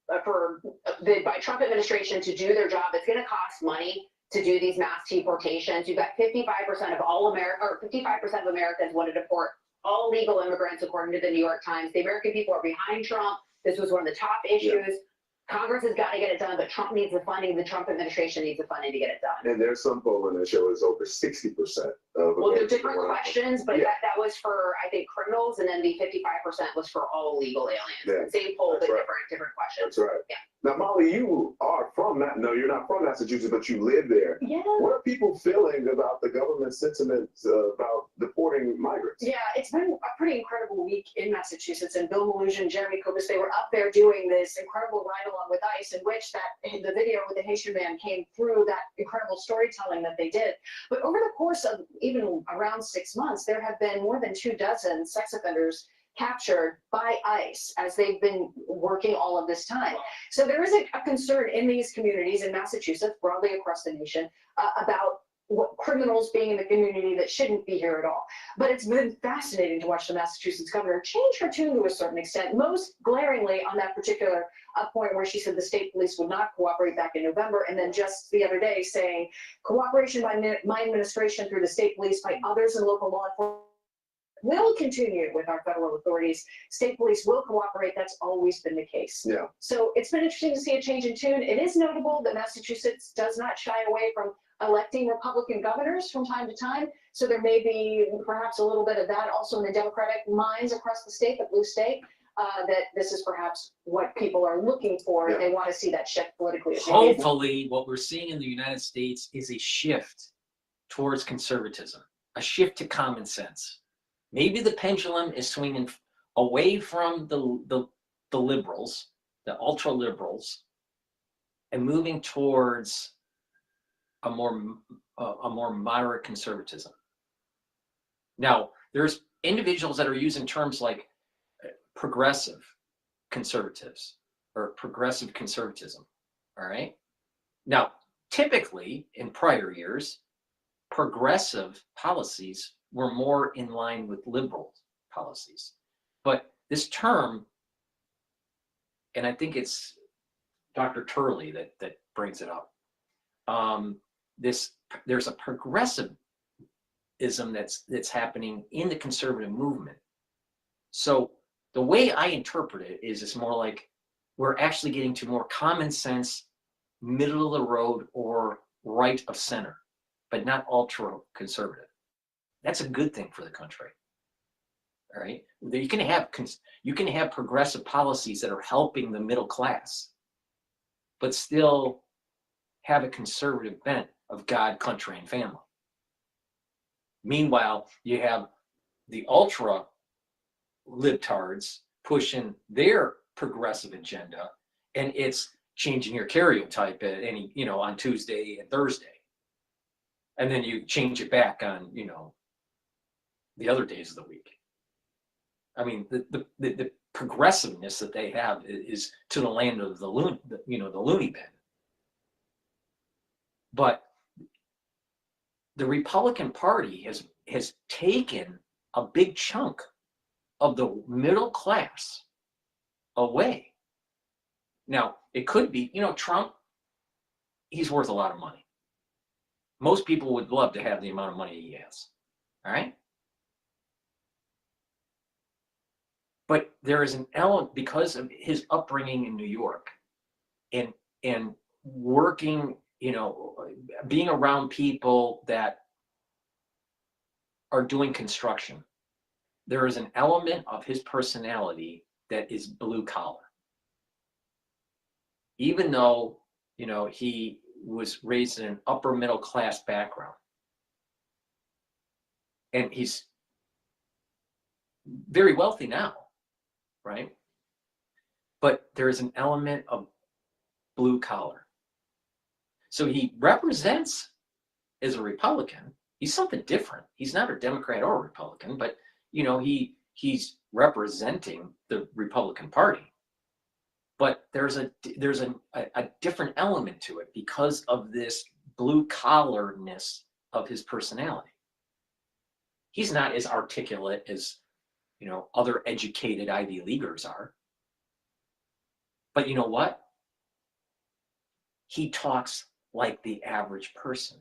the Trump administration to do their job. It's going to cost money to do these mass deportations. You've got 55% of all America, or 55% of Americans want to deport all legal immigrants, according to the New York Times. The American people are behind Trump. This was one of the top issues. Yeah. Congress has got to get it done, but Trump needs the funding. The Trump administration needs the funding to get it done. And there's some polling that shows over 60% of. Well, there are different questions, but that was for, I think, criminals, and then the 55% was for all illegal aliens. Yeah. Same poll, but right. different questions. That's right. Yeah. Now, Molly, you are from that. No, you're not from Massachusetts, but you live there. Yeah. What are people feeling about the government's sentiments about deporting migrants? Yeah, it's been a pretty incredible week in Massachusetts, and Bill Maloogian, Jeremy Kobus, they were up there doing this incredible ride-along with ICE, in which the video with the Haitian man came through that incredible storytelling that they did. But over the course of even around 6 months, there have been more than 24 sex offenders captured by ICE as they've been working all of this time. So there is a concern in these communities in Massachusetts, broadly across the nation, about criminals being in the community that shouldn't be here at all. But it's been fascinating to watch the Massachusetts governor change her tune to a certain extent, most glaringly on that particular point where she said the state police would not cooperate back in November, and then just the other day saying cooperation by my administration through the state police, by others in local law enforcement, will continue with our federal authorities. State police will cooperate. That's always been the case. Yeah. So it's been interesting to see a change in tune. It is notable that Massachusetts does not shy away from electing Republican governors from time to time. So there may be perhaps a little bit of that also in the Democratic minds across the state, the blue state, that this is perhaps what people are looking for. Yeah. And they want to see that shift politically. Hopefully, what we're seeing in the United States is a shift towards conservatism, a shift to common sense. Maybe the pendulum is swinging away from the liberals, the ultra liberals, and moving towards a more moderate conservatism. Now, there's individuals that are using terms like progressive conservatives or progressive conservatism. All right. Now, typically in prior years, progressive policies were more in line with liberal policies. But this term, and I think it's Dr. Turley that brings it up, there's a progressivism that's happening in the conservative movement. So the way I interpret it is it's more like we're actually getting to more common sense, middle of the road or right of center, but not ultra conservative. That's a good thing for the country. All right, you can have progressive policies that are helping the middle class, but still have a conservative bent of God, country, and family. Meanwhile, you have the ultra libtards pushing their progressive agenda, and it's changing your karyotype at any, on Tuesday and Thursday. And then you change it back on, the other days of the week. I mean, the progressiveness that they have is to the land of the loony bin. But the Republican Party has taken a big chunk of the middle class away. Now, it could be, Trump, he's worth a lot of money. Most people would love to have the amount of money he has. All right? But there is an element, because of his upbringing in New York and working, being around people that are doing construction, there is an element of his personality that is blue collar. Even though, he was raised in an upper middle class background. And he's very wealthy now, right? But there is an element of blue collar. So he represents, as a Republican, he's something different. He's not a Democrat or a Republican, but he's representing the Republican Party. But there's a different element to it because of this blue collarness of his personality. He's not as articulate as other educated Ivy Leaguers are. But you know what? He talks like the average person,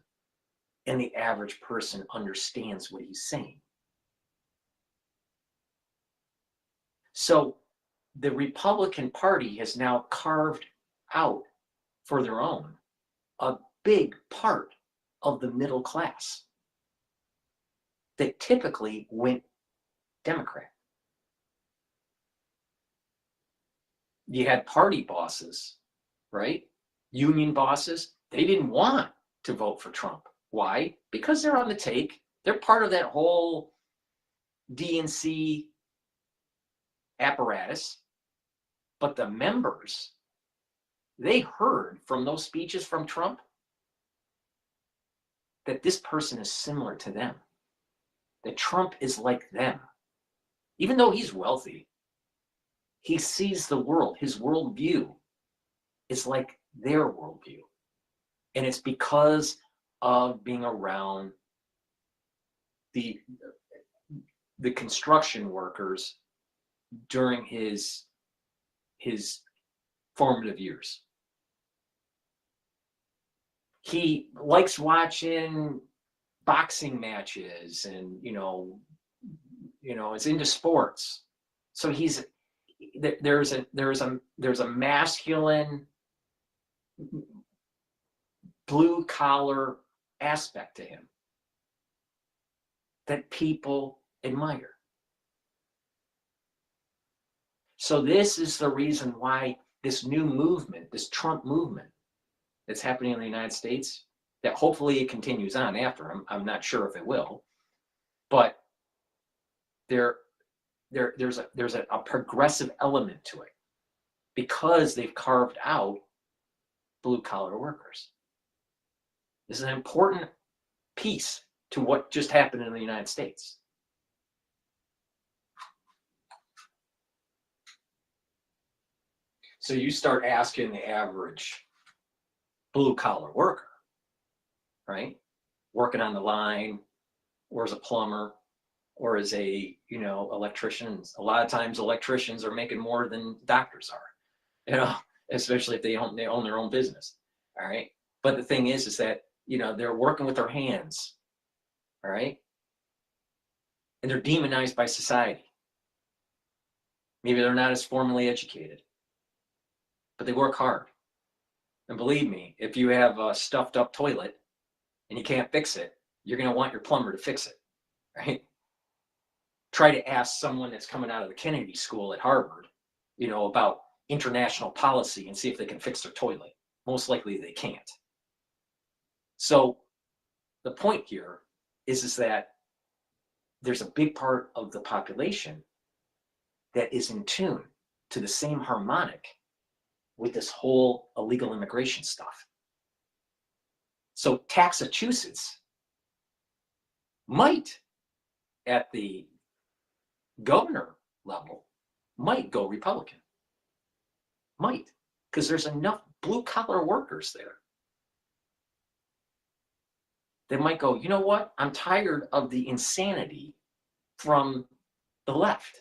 and the average person understands what he's saying. So the Republican Party has now carved out for their own a big part of the middle class that typically went Democrat. You had party bosses, right? Union bosses, they didn't want to vote for Trump. Why? Because they're on the take. They're part of that whole DNC apparatus. But the members, they heard from those speeches from Trump that this person is similar to them, that Trump is like them. Even though he's wealthy, he sees the world, his worldview is like their worldview. And it's because of being around the construction workers during his formative years. He likes watching boxing matches and, is into sports. So there's a masculine blue collar aspect to him that people admire. So this is the reason why this new movement, this Trump movement that's happening in the United States, that hopefully it continues on after him. I'm not sure if it will, but there's a progressive element to it because they've carved out blue collar workers. This is an important piece to what just happened in the United States. So you start asking the average blue collar worker, right? Working on the line, or as a plumber, or as a, electrician. A lot of times electricians are making more than doctors are, especially if they own their own business. All right. But the thing is that, they're working with their hands. All right. And they're demonized by society. Maybe they're not as formally educated, but they work hard. And believe me, if you have a stuffed up toilet and you can't fix it, you're going to want your plumber to fix it, right? Try to ask someone that's coming out of the Kennedy School at Harvard, about international policy and see if they can fix their toilet. Most likely they can't. So the point here is that there's a big part of the population that is in tune to the same harmonic with this whole illegal immigration stuff. So Massachusetts might, at the governor level, might go Republican. Might, because there's enough blue collar workers there. They might go, you know what? I'm tired of the insanity from the left.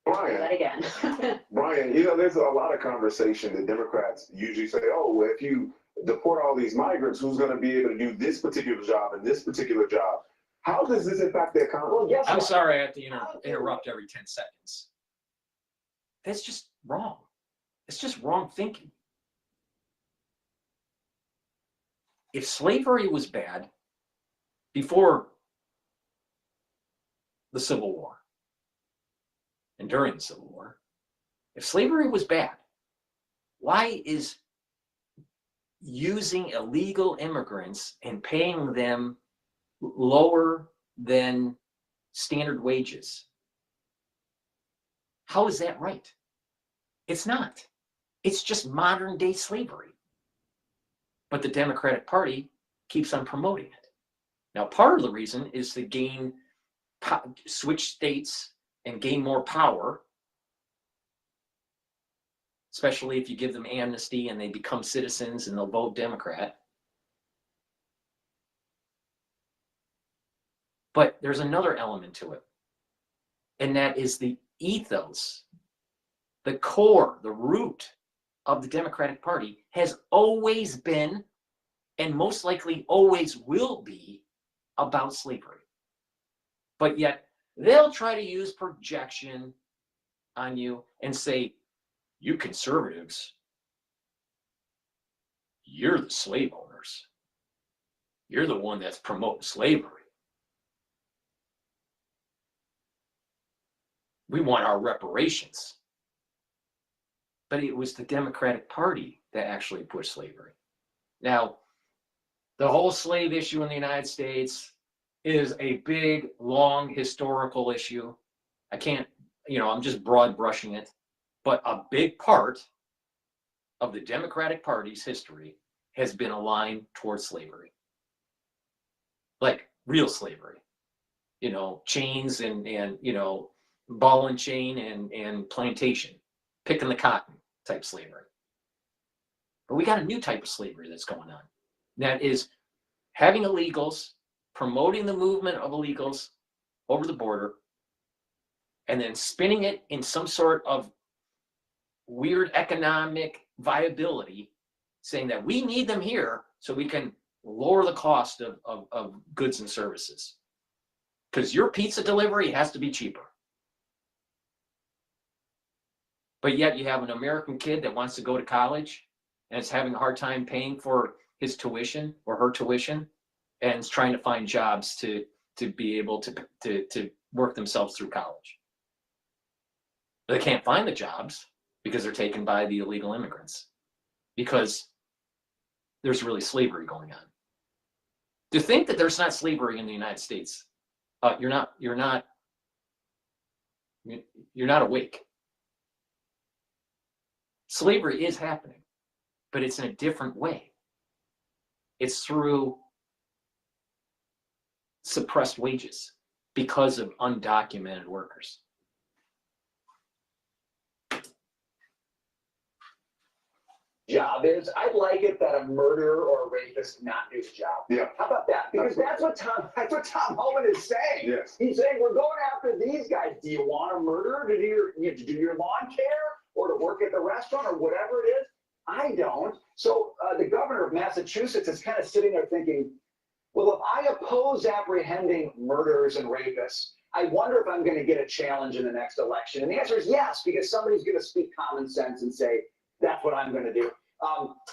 Brian, that again. Brian, there's a lot of conversation that Democrats usually say, oh, well, if you deport all these migrants, who's going to be able to do this particular job and this particular job? How does this impact the economy? Well, I'm sorry I have to interrupt every 10 seconds. That's just wrong. It's just wrong thinking. If slavery was bad before the Civil War and during the Civil War, if slavery was bad, why is using illegal immigrants and paying them lower than standard wages? How is that right? It's not. It's just modern day slavery. But the Democratic Party keeps on promoting it. Now, part of the reason is to switch states and gain more power, especially if you give them amnesty and they become citizens and they'll vote Democrat. But there's another element to it, and that is the ethos, the core, the root of the Democratic Party has always been, and most likely always will be, about slavery. But yet they'll try to use projection on you and say, you conservatives, you're the slave owners. You're the one that's promoting slavery. We want our reparations. But it was the Democratic Party that actually pushed slavery. Now, the whole slave issue in the United States is a big, long historical issue. I can't, I'm just broad brushing it. But a big part of the Democratic Party's history has been aligned towards slavery. Like real slavery. Chains and ball and chain and plantation, picking the cotton type slavery. But we got a new type of slavery that's going on. That is having illegals, promoting the movement of illegals over the border, and then spinning it in some sort of weird economic viability, saying that we need them here so we can lower the cost of goods and services. Because your pizza delivery has to be cheaper. But yet you have an American kid that wants to go to college and is having a hard time paying for his tuition or her tuition and is trying to find jobs to be able to work themselves through college. They can't find the jobs because they're taken by the illegal immigrants, because there's really slavery going on. To think that there's not slavery in the United States, you're not awake. Slavery is happening, but it's in a different way. It's through suppressed wages because of undocumented workers. Job is, I'd like it that a murderer or a rapist not do his job. Yeah. How about that? Because that's what Tom Homan is saying. Yes. He's saying we're going after these guys. Do you want a murderer to do your lawn care or to work at the restaurant or whatever it is? I don't. So the governor of Massachusetts is kind of sitting there thinking, well, if I oppose apprehending murderers and rapists, I wonder if I'm going to get a challenge in the next election. And the answer is yes, because somebody's going to speak common sense and say, that's what I'm going to do.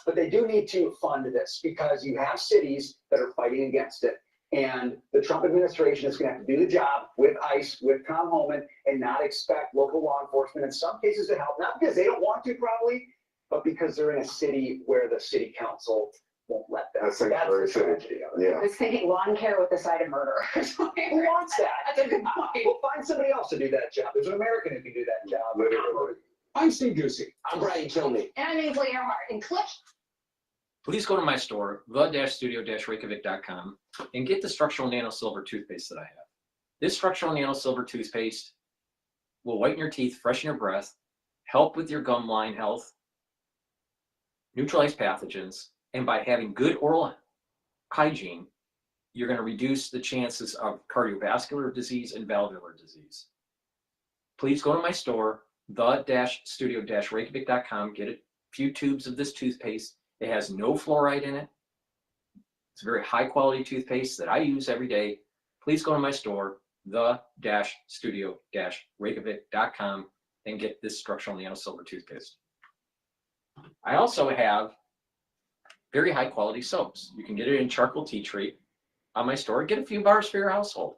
But they do need to fund this, because you have cities that are fighting against it. And the Trump administration is going to have to do the job with ICE, with Tom Homan, and not expect local law enforcement in some cases to help. Not because they don't want to probably, but because they're in a city where the city council won't let them. That's the tragedy. Yeah. I was thinking lawn care with the side of murder. Who wants that? That's a good point. We'll find somebody else to do that job. There's an American who can do that job. I'm Steve Ducey. I'm Brian Kilmeade. And I'm Ainsley Earhart. And click. Please go to my store, the-studio-reykjavik.com, and get the structural nano silver toothpaste that I have. This structural nano silver toothpaste will whiten your teeth, freshen your breath, help with your gum line health, neutralize pathogens, and by having good oral hygiene, you're going to reduce the chances of cardiovascular disease and valvular disease. Please go to my store, the-studio-reykjavik.com, get a few tubes of this toothpaste. It has no fluoride in it. It's a very high quality toothpaste that I use every day. Please go to my store, the-studio-reykjavik.com, and get this structural nano silver toothpaste. I also have very high quality soaps. You can get it in charcoal tea tree on my store. Get a few bars for your household.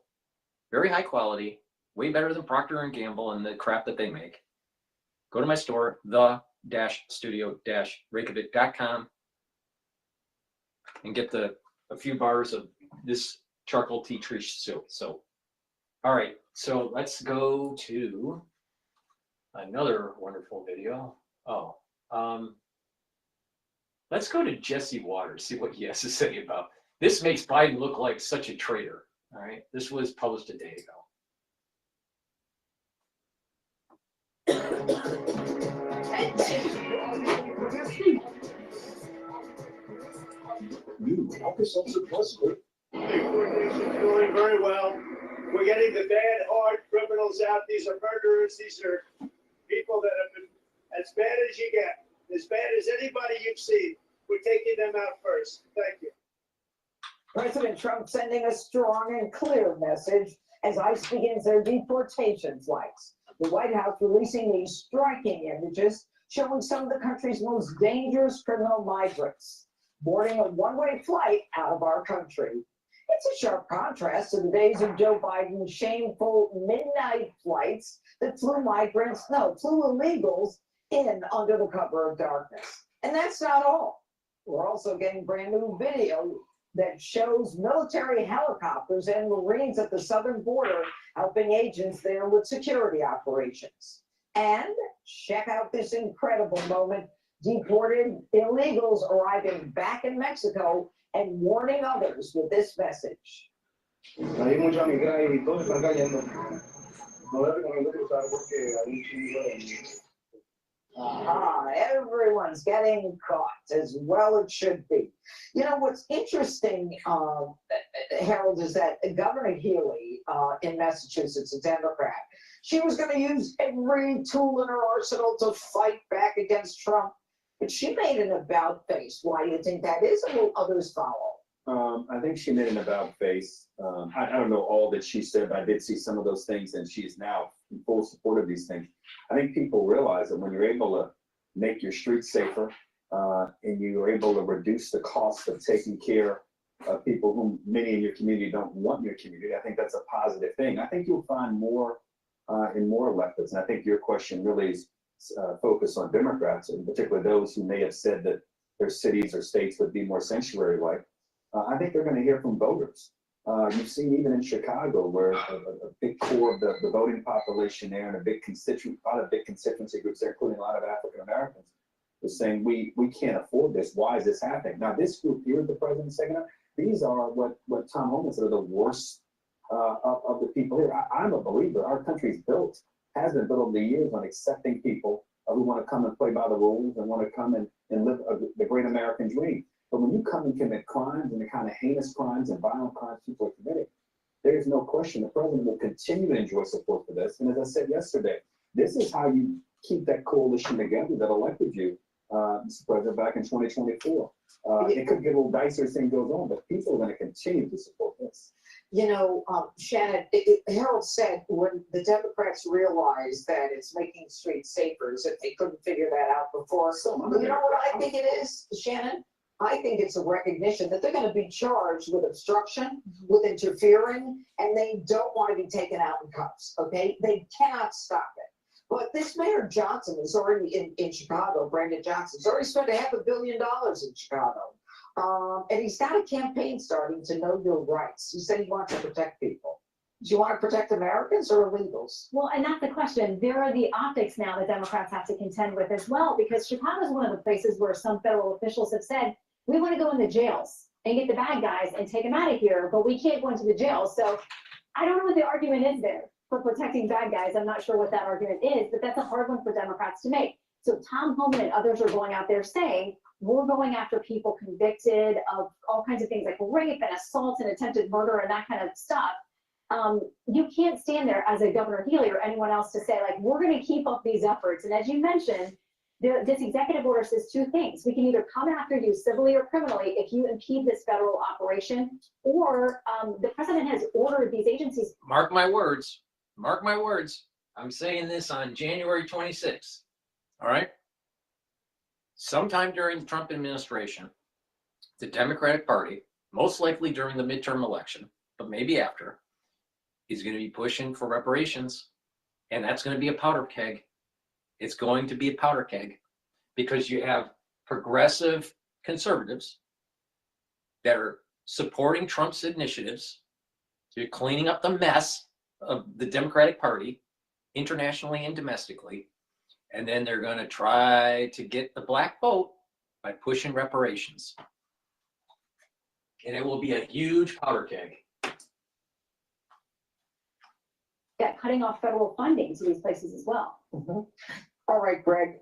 Very high quality, way better than Procter & Gamble and the crap that they make. Go to my store, the-studio-reykjavik.com, and get a few bars of this charcoal tea tree soap. All right, so let's go to another wonderful video. Let's go to Jesse Waters, see what he has to say about this. Makes Biden look like such a traitor. All right, this was published a day ago. Deportation's going very well. We're getting the bad, hard criminals out. These are murderers. These are people that have been as bad as you get, as bad as anybody you've seen. We're taking them out first. Thank you. President Trump sending a strong and clear message as ICE begins their deportation flights. The White House releasing these striking images showing some of the country's most dangerous criminal migrants boarding a one-way flight out of our country. It's a sharp contrast to the days of Joe Biden's shameful midnight flights that flew illegals in under the cover of darkness. And that's not all. We're also getting brand new video that shows military helicopters and Marines at the southern border helping agents there with security operations. And check out this incredible moment. Deported illegals arriving back in Mexico and warning others with this message. Hay mucha migra y todos están cayendo. No les recomiendo cruzar porque hay un chingo de... Everyone's getting caught, as well it should be. You know, what's interesting, Harold, is that Governor Healy in Massachusetts, a Democrat, she was going to use every tool in her arsenal to fight back against Trump. But she made an about face. Why do you think that is, and will others follow? I think she made an about face. I don't know all that she said, but I did see some of those things, and she is now in full support of these things. I think people realize that when you're able to make your streets safer, and you're able to reduce the cost of taking care of people whom many in your community don't want in your community, I think that's a positive thing. I think you'll find more and more electeds, and I think your question really is focused on Democrats, and particularly those who may have said that their cities or states would be more sanctuary-like. I think they're going to hear from voters. You've seen even in Chicago, where a big core of the voting population there and a lot of big constituency groups there, including a lot of African Americans, is saying we can't afford this. Why is this happening? Now, this group here, the president's taking up, these are what Tom Homan said are the worst of the people here. I'm a believer. Our country's has been built over the years on accepting people who want to come and play by the rules and want to come and live the great American dream. But when you come and commit crimes and the kind of heinous crimes and violent crimes people are committing, there's no question the president will continue to enjoy support for this. And as I said yesterday, this is how you keep that coalition together that elected you, Mr. President, back in 2024. It could get a little dicey as things goes on, but people are going to continue to support this. You know, Shannon, Harold said when the Democrats realized that it's making streets safer, is that they couldn't figure that out before. So, you know what I think it is, Shannon? I think it's a recognition that they're going to be charged with obstruction, with interfering, and they don't want to be taken out in cuffs, okay? They cannot stop it. But this Mayor Johnson is already in Chicago, Brandon Johnson, has already spent $500 million in Chicago. And he's got a campaign starting to know your rights. He said he wants to protect people. Do you want to protect Americans or illegals? Well, and that's the question. There are the optics now that Democrats have to contend with as well, because Chicago is one of the places where some federal officials have said, we want to go in the jails and get the bad guys and take them out of here, but we can't go into the jails. So I don't know what the argument is there for protecting bad guys. I'm not sure what that argument is, but that's a hard one for Democrats to make. So Tom Homan and others are going out there saying, we're going after people convicted of all kinds of things like rape and assault and attempted murder and that kind of stuff. You can't stand there as a Governor Healy or anyone else to say, like, we're going to keep up these efforts. And as you mentioned, this executive order says two things. We can either come after you civilly or criminally if you impede this federal operation, or the president has ordered these agencies. Mark my words. Mark my words. I'm saying this on January 26th. All right? Sometime during the Trump administration, the Democratic Party, most likely during the midterm election, but maybe after, is going to be pushing for reparations. And that's going to be a powder keg. It's going to be a powder keg because you have progressive conservatives that are supporting Trump's initiatives. You're cleaning up the mess of the Democratic Party internationally and domestically. And then they're going to try to get the black vote by pushing reparations. And it will be a huge powder keg. Yeah, cutting off federal funding to these places as well. Mm-hmm. All right, Greg.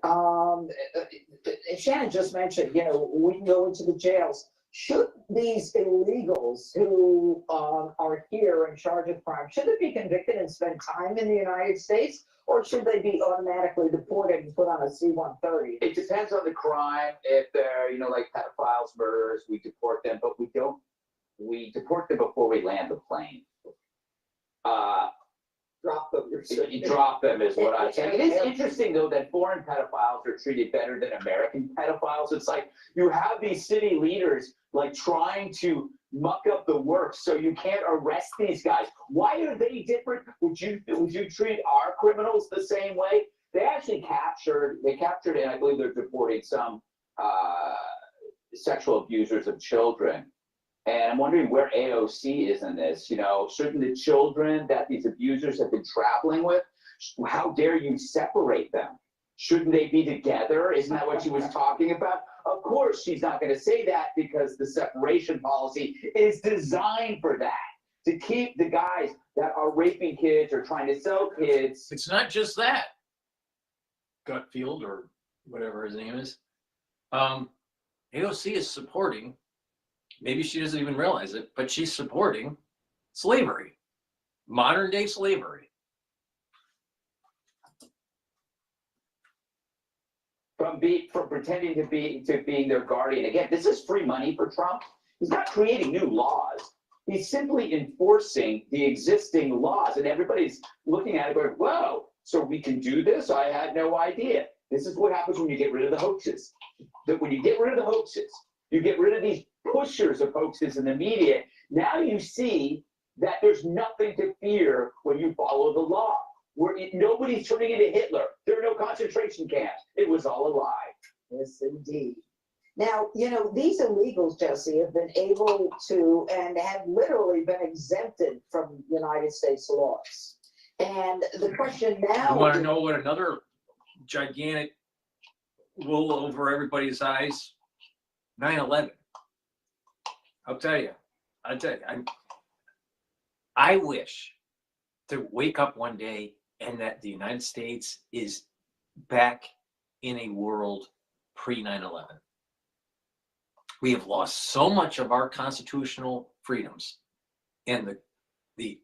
Shannon just mentioned, you know, we can go into the jails. Should these illegals who are here in charge of crime, should they be convicted and spend time in the United States, or should they be automatically deported and put on a C-130? It depends on the crime. If they're, you know, like pedophiles, murderers, we deport them, but we deport them before we land the plane. Drop them. You drop them is what I say. It is interesting, though, that foreign pedophiles are treated better than American pedophiles. It's like you have these city leaders like trying to muck up the works so you can't arrest these guys. Why are they different? Would you treat our criminals the same way? They actually captured, and I believe they're deporting some sexual abusers of children. And I'm wondering where AOC is in this. You know, shouldn't the children that these abusers have been traveling with, how dare you separate them? Shouldn't they be together? Isn't that what she was talking about? Of course, she's not going to say that because the separation policy is designed for that, to keep the guys that are raping kids or trying to sell kids. It's not just that. Gutfield or whatever his name is. AOC is supporting, maybe she doesn't even realize it, but she's supporting slavery, modern day slavery. from pretending to being their guardian. Again, this is free money for Trump. He's not creating new laws. He's simply enforcing the existing laws, and everybody's looking at it going, whoa, so we can do this? I had no idea. This is what happens when you get rid of the hoaxes. That when you get rid of the hoaxes, you get rid of these pushers of hoaxes in the media, now you see that there's nothing to fear when you follow the law. Nobody's turning into Hitler. There are no concentration camps. It was all a lie. Yes, indeed. Now, you know, these illegals, Jesse, have been able to and have literally been exempted from United States laws. And the question now— You want to know what another gigantic wool over everybody's eyes? 9/11. I'll tell you. I wish to wake up one day and that the United States is back in a world pre-9/11. We have lost so much of our constitutional freedoms, and the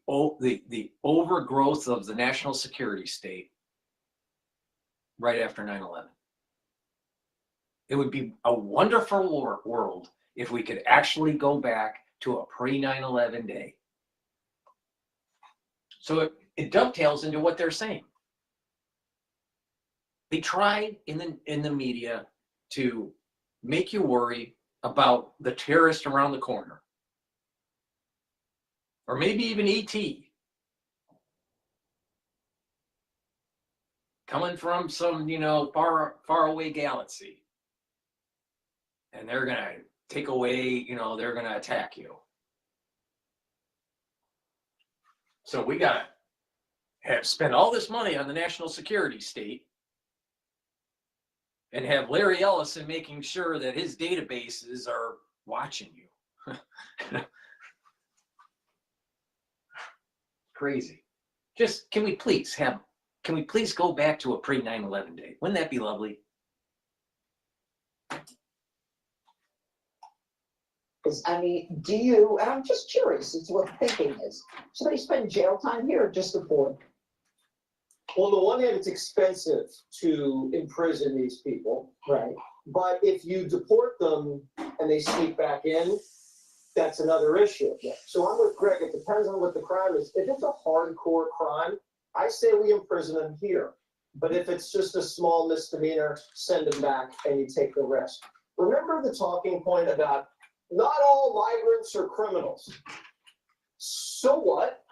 overgrowth of the national security state right after 9/11. It would be a wonderful world if we could actually go back to a pre-9/11 day. So it dovetails into what they're saying. They tried in the media to make you worry about the terrorist around the corner, or maybe even ET coming from some, far away galaxy, and they're gonna take away, they're gonna attack you. So we gotta spend all this money on the national security state and have Larry Ellison making sure that his databases are watching you. Crazy. Just, can we please go back to a pre-9/11 day? Wouldn't that be lovely? I mean, and I'm just curious as to what the thinking is. Should they spend jail time here or just deport? Well, on the one hand, it's expensive to imprison these people. Right. But if you deport them and they sneak back in, that's another issue. Yeah. So I'm with Greg. It depends on what the crime is. If it's a hardcore crime, I say we imprison them here. But if it's just a small misdemeanor, send them back and you take the risk. Remember the talking point about not all migrants are criminals. So what?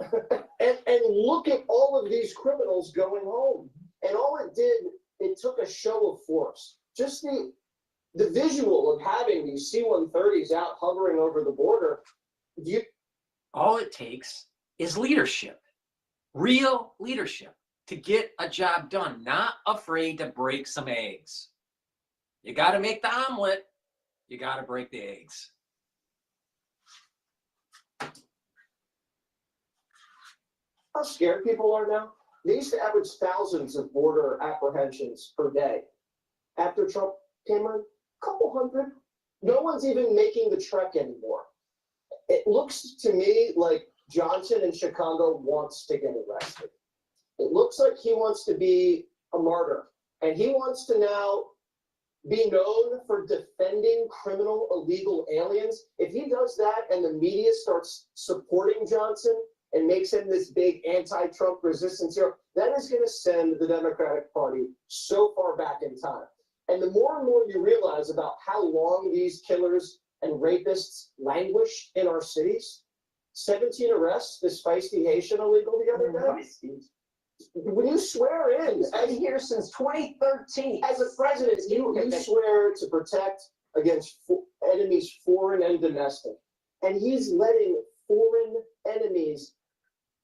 and look at all of these criminals going home. And all it did, it took a show of force. Just the visual of having these C-130s out hovering over the border. All it takes is leadership, real leadership, to get a job done. Not afraid to break some eggs. You got to make the omelet. You got to break the eggs. How scared people are now? They used to average thousands of border apprehensions per day. After Trump came in, a couple hundred. No one's even making the trek anymore. It looks to me like Johnson in Chicago wants to get arrested. It looks like he wants to be a martyr. And he wants to now be known for defending criminal illegal aliens. If he does that and the media starts supporting Johnson and makes him this big anti-Trump resistance hero, that is going to send the Democratic Party so far back in time. And the more and more you realize about how long these killers and rapists languish in our cities, 17 arrests, this feisty Haitian illegal the other day. When you swear in, He's been here since 2013. As a president, you swear to protect against enemies foreign and domestic. And he's letting foreign enemies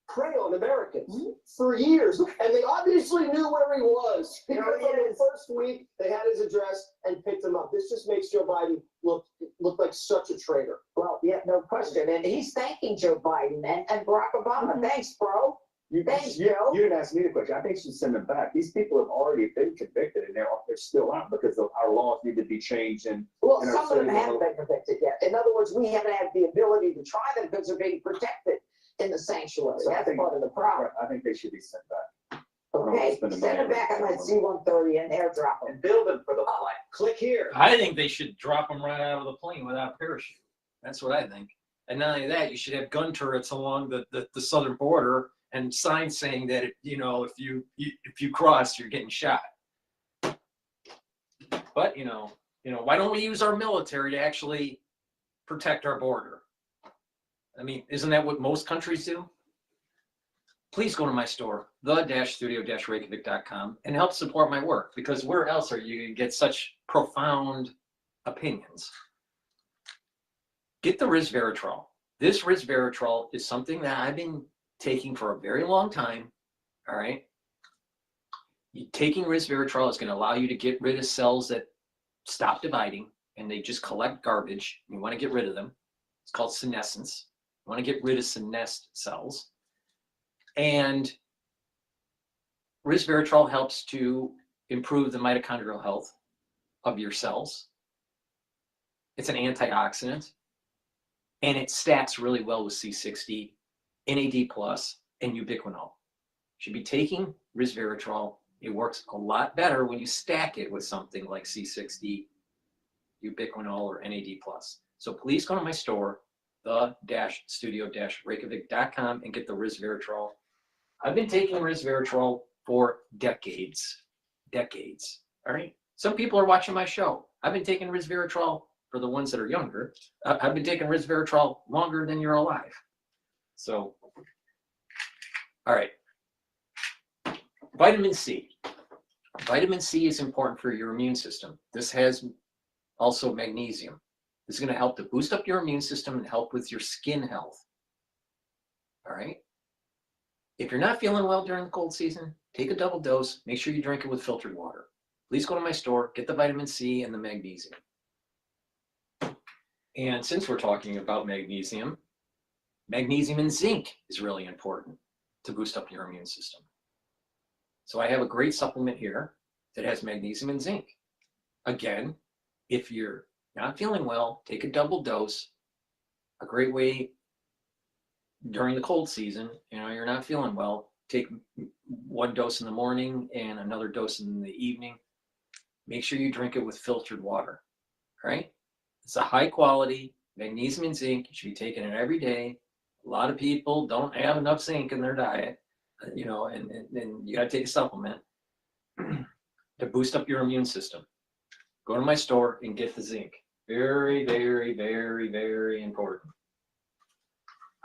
prey on Americans for years. And they obviously knew where he was. Because on the first week, they had his address and picked him up. This just makes Joe Biden look like such a traitor. Well, yeah, no question. And he's thanking Joe Biden and Barack Obama. Thanks, bro. Thanks, Joe. You didn't ask me the question. I think you should send them back. These people have already been convicted, and they're still out because our laws need to be changed. And well, some of them haven't been convicted yet. In other words, we haven't had the ability to try them because they're being protected in the sanctuary. So That's part of the problem. I think they should be sent back. Okay, send it back on that C-130 and airdrop them. And build them for the flight. Click here. I think they should drop them right out of the plane without a parachute. That's what I think. And not only that, you should have gun turrets along the southern border and signs saying that, if you cross, you're getting shot. But, why don't we use our military to actually protect our border? I mean, isn't that what most countries do? Please go to my store, the-studio-reykjavik.com, and help support my work, because where else are you going to get such profound opinions? Get the resveratrol. This resveratrol is something that I've been taking for a very long time, all right? Taking resveratrol is going to allow you to get rid of cells that stop dividing, and they just collect garbage. You want to get rid of them. It's called senescence. You want to get rid of senesced cells. And resveratrol helps to improve the mitochondrial health of your cells. It's an antioxidant, and it stacks really well with C60, NAD+, and ubiquinol. You should be taking resveratrol. It works a lot better when you stack it with something like C60, ubiquinol, or NAD+. So please go to my store, the-studio-reykjavik.com, and get the resveratrol. I've been taking resveratrol for decades, all right? Some people are watching my show. I've been taking resveratrol, for the ones that are younger, I've been taking resveratrol longer than you're alive. So, all right. Vitamin C. Vitamin C is important for your immune system. This has also magnesium. This is going to help to boost up your immune system and help with your skin health. All right? If you're not feeling well during the cold season, take a double dose. Make sure you drink it with filtered water. Please go to my store, get the vitamin C and the magnesium. And since we're talking about magnesium and zinc is really important to boost up your immune system. So I have a great supplement here that has magnesium and zinc. Again, if you're not feeling well, take a double dose. A great way during the cold season, you're not feeling well, take one dose in the morning and another dose in the evening. Make sure you drink it with filtered water, right? It's a high quality magnesium and zinc. You should be taking it every day. A lot of people don't have enough zinc in their diet, and you gotta take a supplement to boost up your immune system. Go to my store and get the zinc. Very, very, very, very important.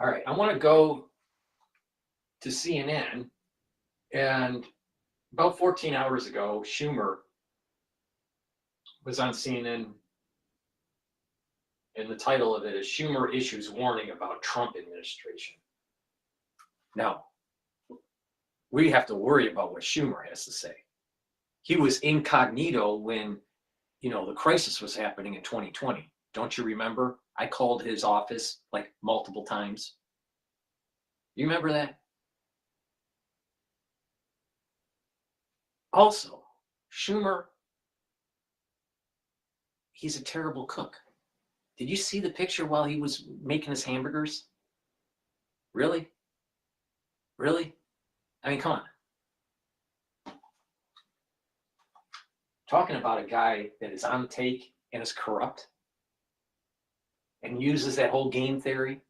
All right, I want to go to CNN, and about 14 hours ago, Schumer was on CNN, and the title of it is Schumer Issues Warning About Trump Administration. Now, we have to worry about what Schumer has to say. He was incognito when, the crisis was happening in 2020. Don't you remember? I called his office like multiple times. You remember that? Also, Schumer, he's a terrible cook. Did you see the picture while he was making his hamburgers? Really? Really? I mean, come on. Talking about a guy that is on take and is corrupt and uses that whole game theory.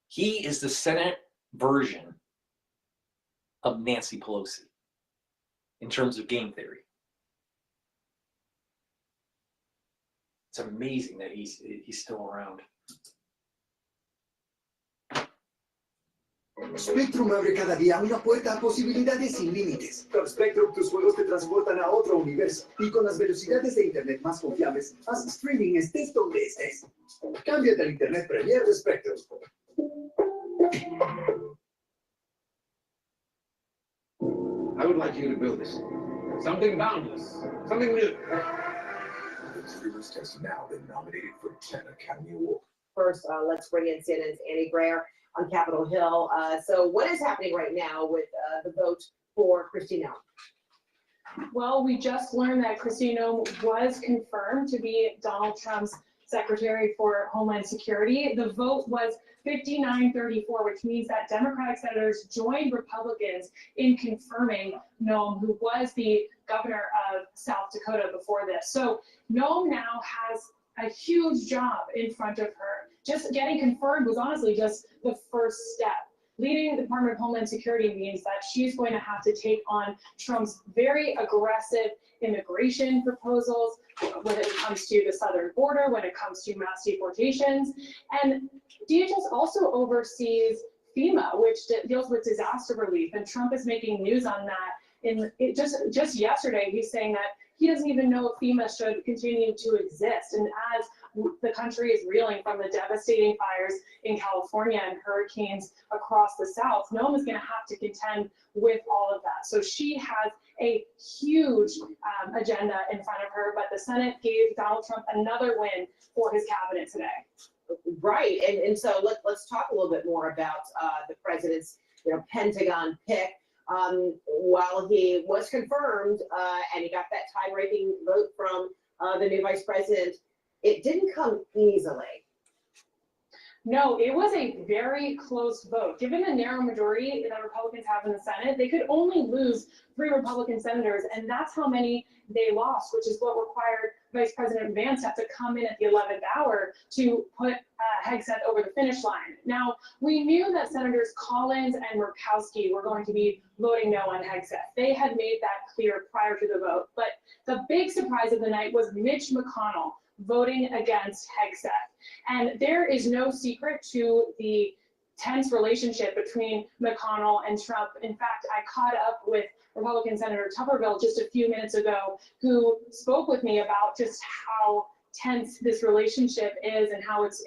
He is the Senate version of Nancy Pelosi in terms of game theory. It's amazing that he's still around. Spectrum abre cada día una puerta a posibilidades sin límites. Con Spectrum, tus juegos te transportan a otro universo. Y con las velocidades de internet más confiables, haz streaming estés donde estés. Cámbiate al internet Premier de Spectrum. I would like you to build this. Something boundless. Something new. The Tariffs has now been nominated for 10 Academy Awards. First, let's bring in CNN's Annie Grayer on Capitol Hill. So what is happening right now with the vote for Kristi Noem? Well, we just learned that Kristi Noem was confirmed to be Donald Trump's Secretary for Homeland Security. The vote was 59-34, which means that Democratic senators joined Republicans in confirming Noem, who was the governor of South Dakota before this. So Noem now has a huge job in front of her. Just getting confirmed was honestly just the first step. Leading the Department of Homeland Security means that she's going to have to take on Trump's very aggressive immigration proposals when it comes to the southern border, when it comes to mass deportations. And DHS also oversees FEMA, which deals with disaster relief, and Trump is making news on that. Just yesterday, he's saying that he doesn't even know if FEMA should continue to exist. And as the country is reeling from the devastating fires in California and hurricanes across the South, Noem is going to have to contend with all of that. So she has a huge agenda in front of her, but the Senate gave Donald Trump another win for his cabinet today. Right, and so let's talk a little bit more about the president's Pentagon pick. While he was confirmed and he got that tie-breaking vote from the new vice president, it didn't come easily. No, it was a very close vote. Given the narrow majority that Republicans have in the Senate, they could only lose 3 Republican senators, and that's how many they lost, which is what required Vice President Vance to have to come in at the 11th hour to put Hegseth over the finish line. Now, we knew that Senators Collins and Murkowski were going to be voting no on Hegseth. They had made that clear prior to the vote, but the big surprise of the night was Mitch McConnell voting against Hegseth. And there is no secret to the tense relationship between McConnell and Trump. In fact, I caught up with Republican Senator Tuberville just a few minutes ago, who spoke with me about just how tense this relationship is and how it's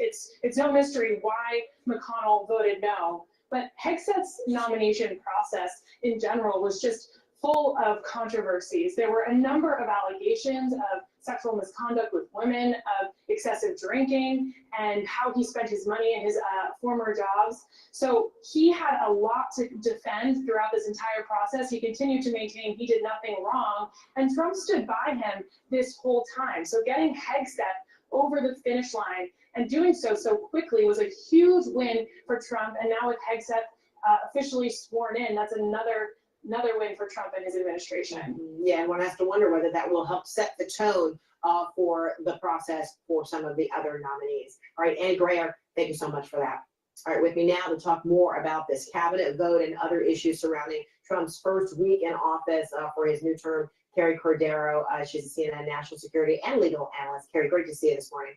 no mystery why McConnell voted no. But Hegseth's nomination process in general was just full of controversies. There were a number of allegations of sexual misconduct with women, of excessive drinking, and how he spent his money in his former jobs. So he had a lot to defend throughout this entire process. He continued to maintain he did nothing wrong, and Trump stood by him this whole time. So getting Hegseth over the finish line and doing so quickly was a huge win for Trump. And now with Hegseth officially sworn in, that's another win for Trump and his administration. Yeah, and one has to wonder whether that will help set the tone for the process for some of the other nominees. All right, Ann Grayer, thank you so much for that. All right, with me now to talk more about this cabinet vote and other issues surrounding Trump's first week in office for his new term, Carrie Cordero. She's a CNN national security and legal analyst. Carrie, great to see you this morning.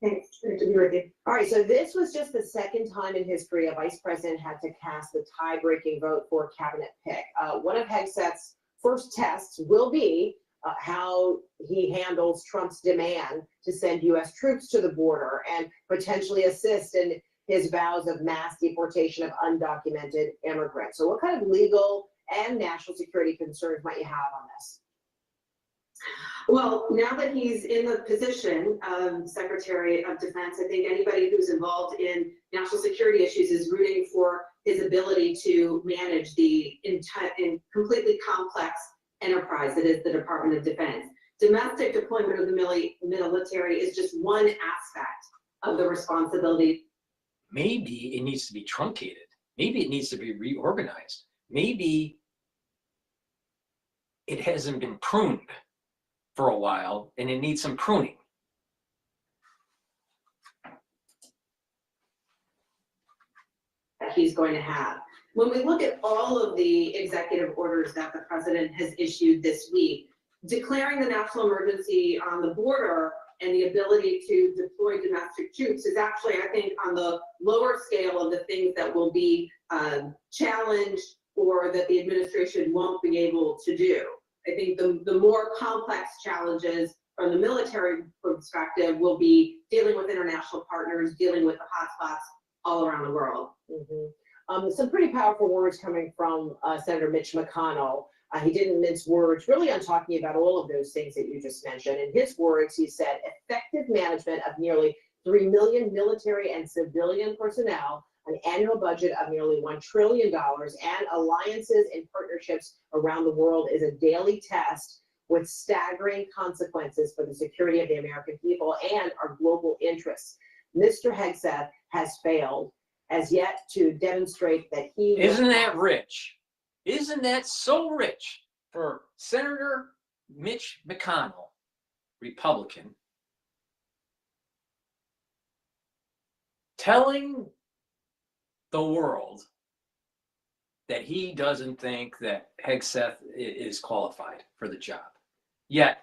Thanks, great to be with you. All right, so this was just the second time in history a vice president had to cast the tie-breaking vote for a cabinet pick. One of Hegseth's first tests will be how he handles Trump's demand to send U.S. troops to the border and potentially assist in his vows of mass deportation of undocumented immigrants. So what kind of legal and national security concerns might you have on this? Well, now that he's in the position of Secretary of Defense, I think anybody who's involved in national security issues is rooting for his ability to manage the completely complex enterprise that is the Department of Defense. Domestic deployment of the military is just one aspect of the responsibility. Maybe it needs to be truncated. Maybe it needs to be reorganized. Maybe it hasn't been pruned for a while and it needs some pruning. He's going to have. When we look at all of the executive orders that the president has issued this week, declaring the national emergency on the border and the ability to deploy domestic troops is actually, I think, on the lower scale of the things that will be challenged or that the administration won't be able to do. I think the more complex challenges from the military perspective will be dealing with international partners, dealing with the hotspots all around the world. Some pretty powerful words coming from Senator Mitch McConnell. He didn't mince words really on talking about all of those things that you just mentioned. In his words, he said, effective management of nearly 3 million military and civilian personnel, an annual budget of nearly $1 trillion, and alliances and partnerships around the world is a daily test with staggering consequences for the security of the American people and our global interests. Mr. Hegseth has failed as yet to demonstrate that he... Isn't that rich? Isn't that so rich for Senator Mitch McConnell, Republican, telling the world that he doesn't think that Hegseth is qualified for the job. Yet,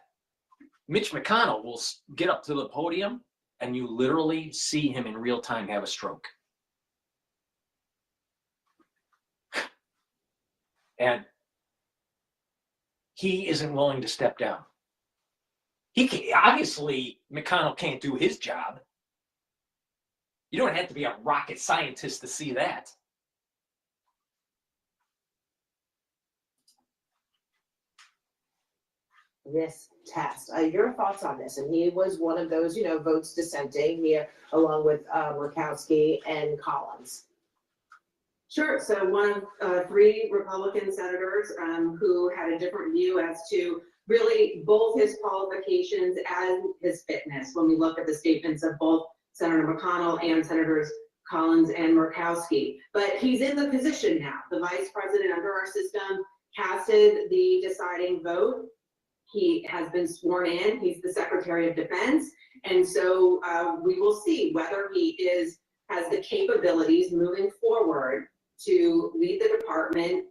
Mitch McConnell will get up to the podium and you literally see him in real time have a stroke. And he isn't willing to step down. He can, obviously, McConnell can't do his job. You don't have to be a rocket scientist to see that. This test. Your thoughts on this? And he was one of those, votes dissenting here, along with Murkowski and Collins. Sure. So one of 3 Republican senators who had a different view as to really both his qualifications and his fitness when we look at the statements of both Senator McConnell and Senators Collins and Murkowski. But he's in the position now. The vice president under our system casted the deciding vote. He has been sworn in. He's the Secretary of Defense. And so we will see whether he has the capabilities moving forward to lead the department,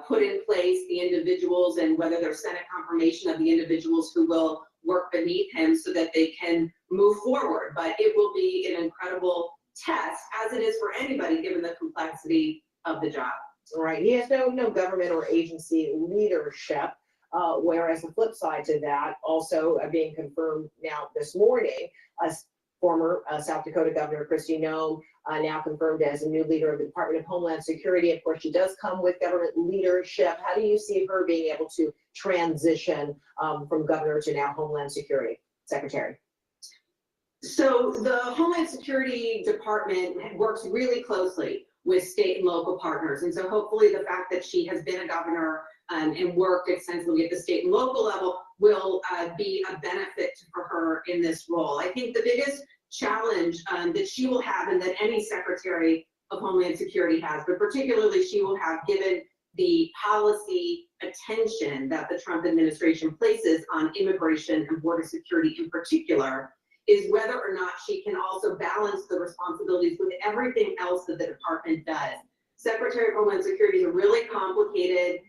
put in place the individuals, and whether there's Senate confirmation of the individuals who will work beneath him so that they can move forward. But it will be an incredible test, as it is for anybody, given the complexity of the job. Right. He has no government or agency leadership. Whereas the flip side to that, also being confirmed now this morning, former South Dakota Governor Kristi Noem, now confirmed as a new leader of the Department of Homeland Security. Of course, she does come with government leadership. How do you see her being able to transition from governor to now Homeland Security Secretary? So the Homeland Security Department works really closely with state and local partners. And so hopefully the fact that she has been a governor and worked extensively at the state and local level will be a benefit for her in this role. I think the biggest challenge that she will have, and that any Secretary of Homeland Security has, but particularly she will have, given the policy attention that the Trump administration places on immigration and border security in particular, is whether or not she can also balance the responsibilities with everything else that the department does. Secretary of Homeland Security is a really complicated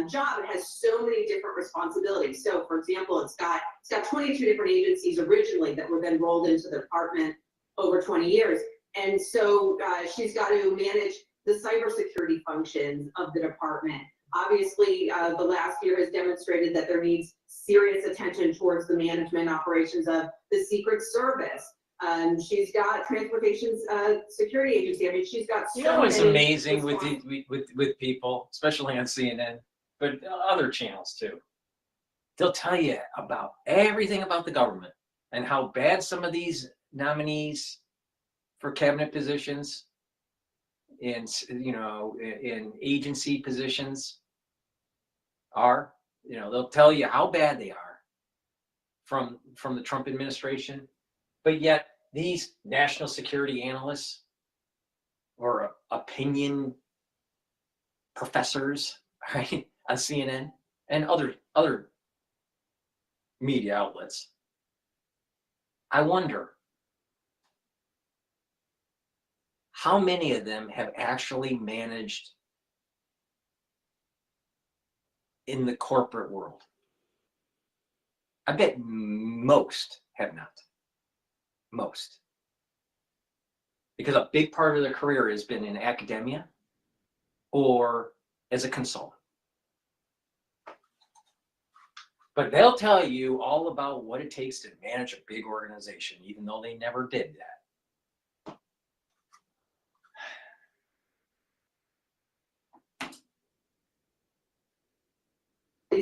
job. It has so many different responsibilities. So, for example, it's got 22 different agencies originally that were then rolled into the department over 20 years. And so she's got to manage the cybersecurity functions of the department. Obviously, the last year has demonstrated that there needs serious attention towards the management operations of the Secret Service. She's got Transportation Security Agency. I mean, she's got so what's many amazing with people, especially on CNN, but other channels too. They'll tell you about everything about the government and how bad some of these nominees for cabinet positions in agency positions are. They'll tell you how bad they are from the Trump administration, but yet these national security analysts or opinion professors, right, on CNN and other media outlets, I wonder how many of them have actually managed in the corporate world. I bet most have not. Most. Because a big part of their career has been in academia or as a consultant. But they'll tell you all about what it takes to manage a big organization, even though they never did that.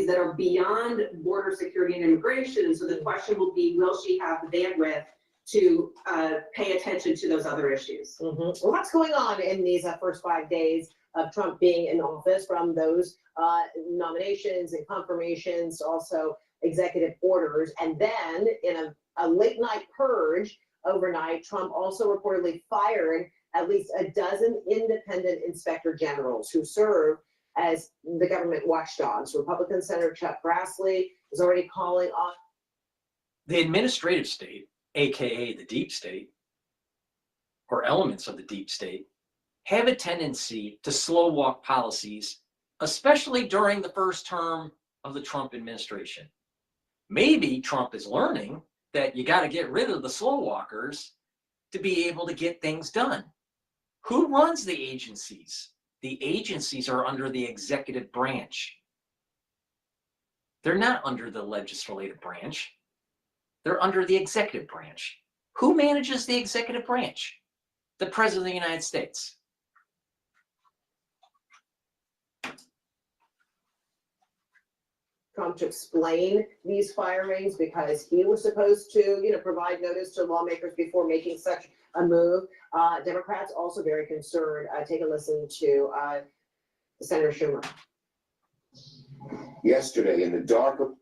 That are beyond border security and immigration. So the question will be, will she have the bandwidth to pay attention to those other issues? Mm-hmm. Lots going on in these first 5 days of Trump being in office, from those nominations and confirmations, also executive orders. And then in a late night purge overnight, Trump also reportedly fired at least a dozen independent inspector generals who serve as the government watchdogs. Republican Senator Chuck Grassley is already calling on The administrative state, AKA the deep state, or elements of the deep state, have a tendency to slow walk policies, especially during the first term of the Trump administration. Maybe Trump is learning that you got to get rid of the slow walkers to be able to get things done. Who runs the agencies? The agencies are under the executive branch. They're not under the legislative branch. They're under the executive branch. Who manages the executive branch? The President of the United States. Trump to explain these firings because he was supposed to, provide notice to lawmakers before making such a move. Democrats also very concerned. Take a listen to Senator Schumer. Yesterday, in the dark of...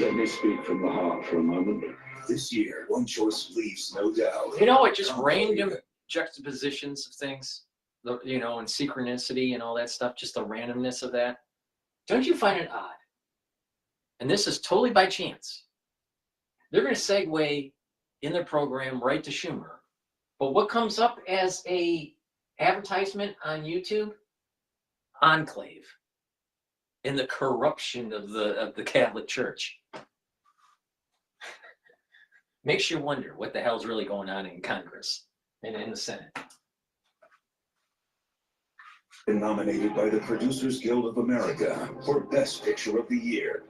Let me speak from the heart for a moment. This year, one choice leaves no doubt. It just random juxtapositions of things, and synchronicity and all that stuff, just the randomness of that. Don't you find it odd? And this is totally by chance. They're going to segue in their program right to Schumer. But what comes up as a advertisement on YouTube? Enclave. In the corruption of the Catholic Church. Makes you wonder what the hell's really going on in Congress and in the Senate. Been nominated by the Producers Guild of America for Best Picture of the Year.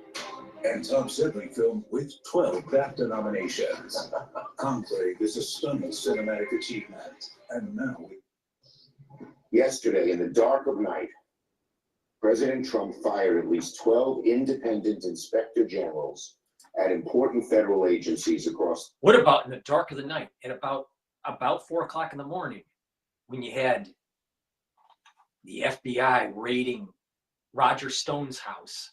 And Tom Sidley film with 12 BAFTA nominations. Conclave is a stunning cinematic achievement. And now yesterday, in the dark of night, President Trump fired at least 12 independent inspector generals at important federal agencies across. What about in the dark of the night at about 4 o'clock in the morning when you had the FBI raiding Roger Stone's house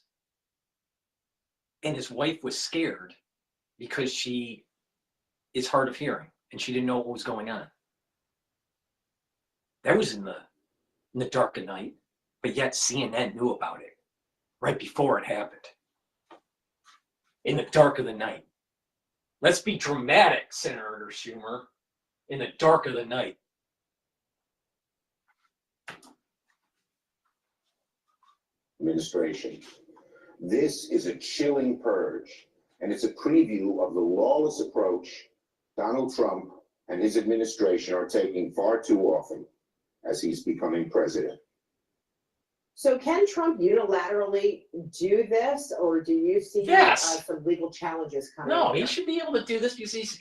and his wife was scared because she is hard of hearing and she didn't know what was going on? That was in the dark of night, but yet CNN knew about it right before it happened. In the dark of the night. Let's be dramatic, Senator Schumer. In the dark of the night. Administration. This is a chilling purge, and it's a preview of the lawless approach Donald Trump and his administration are taking far too often as he's becoming president. So can Trump unilaterally do this, or do you see some legal challenges coming? No, he should be able to do this because